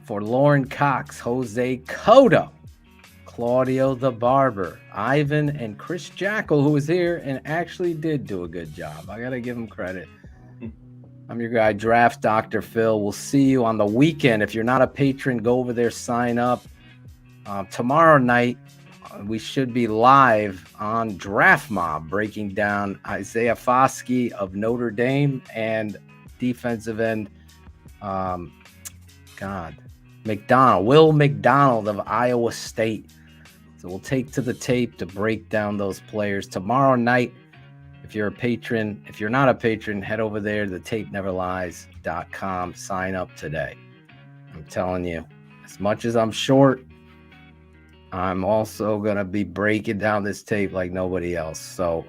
for Lorin Cox, Jose Cotto, Claudio the Barber, Ivan, and Chris Jackal, who was here and actually did do a good job. I got to give him credit. I'm your guy, Draft Dr. Phil. We'll see you on the weekend. If you're not a patron, go over there, sign up. Tomorrow night, we should be live on Draft Mob, breaking down Isaiah Foskey of Notre Dame and defensive end, Will McDonald of Iowa State. So we'll take to the tape to break down those players tomorrow night. If you're a patron, if you're not a patron, head over there to thetapeneverlies.com. Sign up today. I'm telling you, as much as I'm short, I'm also going to be breaking down this tape like nobody else. So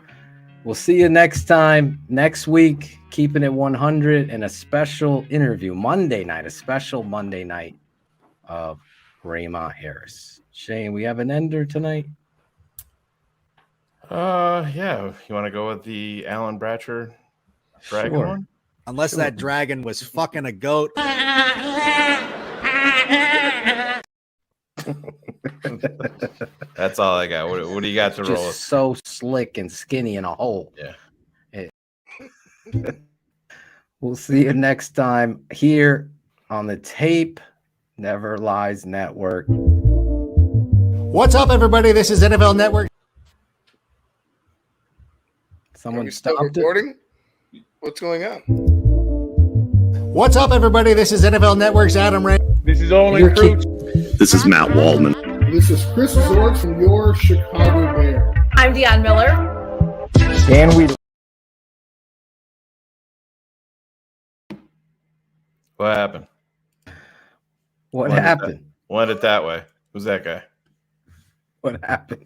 we'll see you next time, next week, keeping it 100 and a special interview Monday night, a special Monday night of Raymond Harris. Shane, we have an ender tonight? Yeah. You want to go with the Alan Bratcher dragon one? Unless that dragon was fucking a goat. That's all I got. What do you got to roll? Just so slick and skinny in a hole. Yeah. We'll see you next time here on the Tape Never Lies Network. What's up, everybody? This is NFL Network. Someone still stopped recording? What's going on? What's up, everybody? This is NFL Network's Adam Ray. This is only Fruit. This is Matt Waldman. This is Chris Zork from your Chicago Bears. I'm Deion Miller. And we. What happened? What happened? Went it that way. Who's that guy? What happened?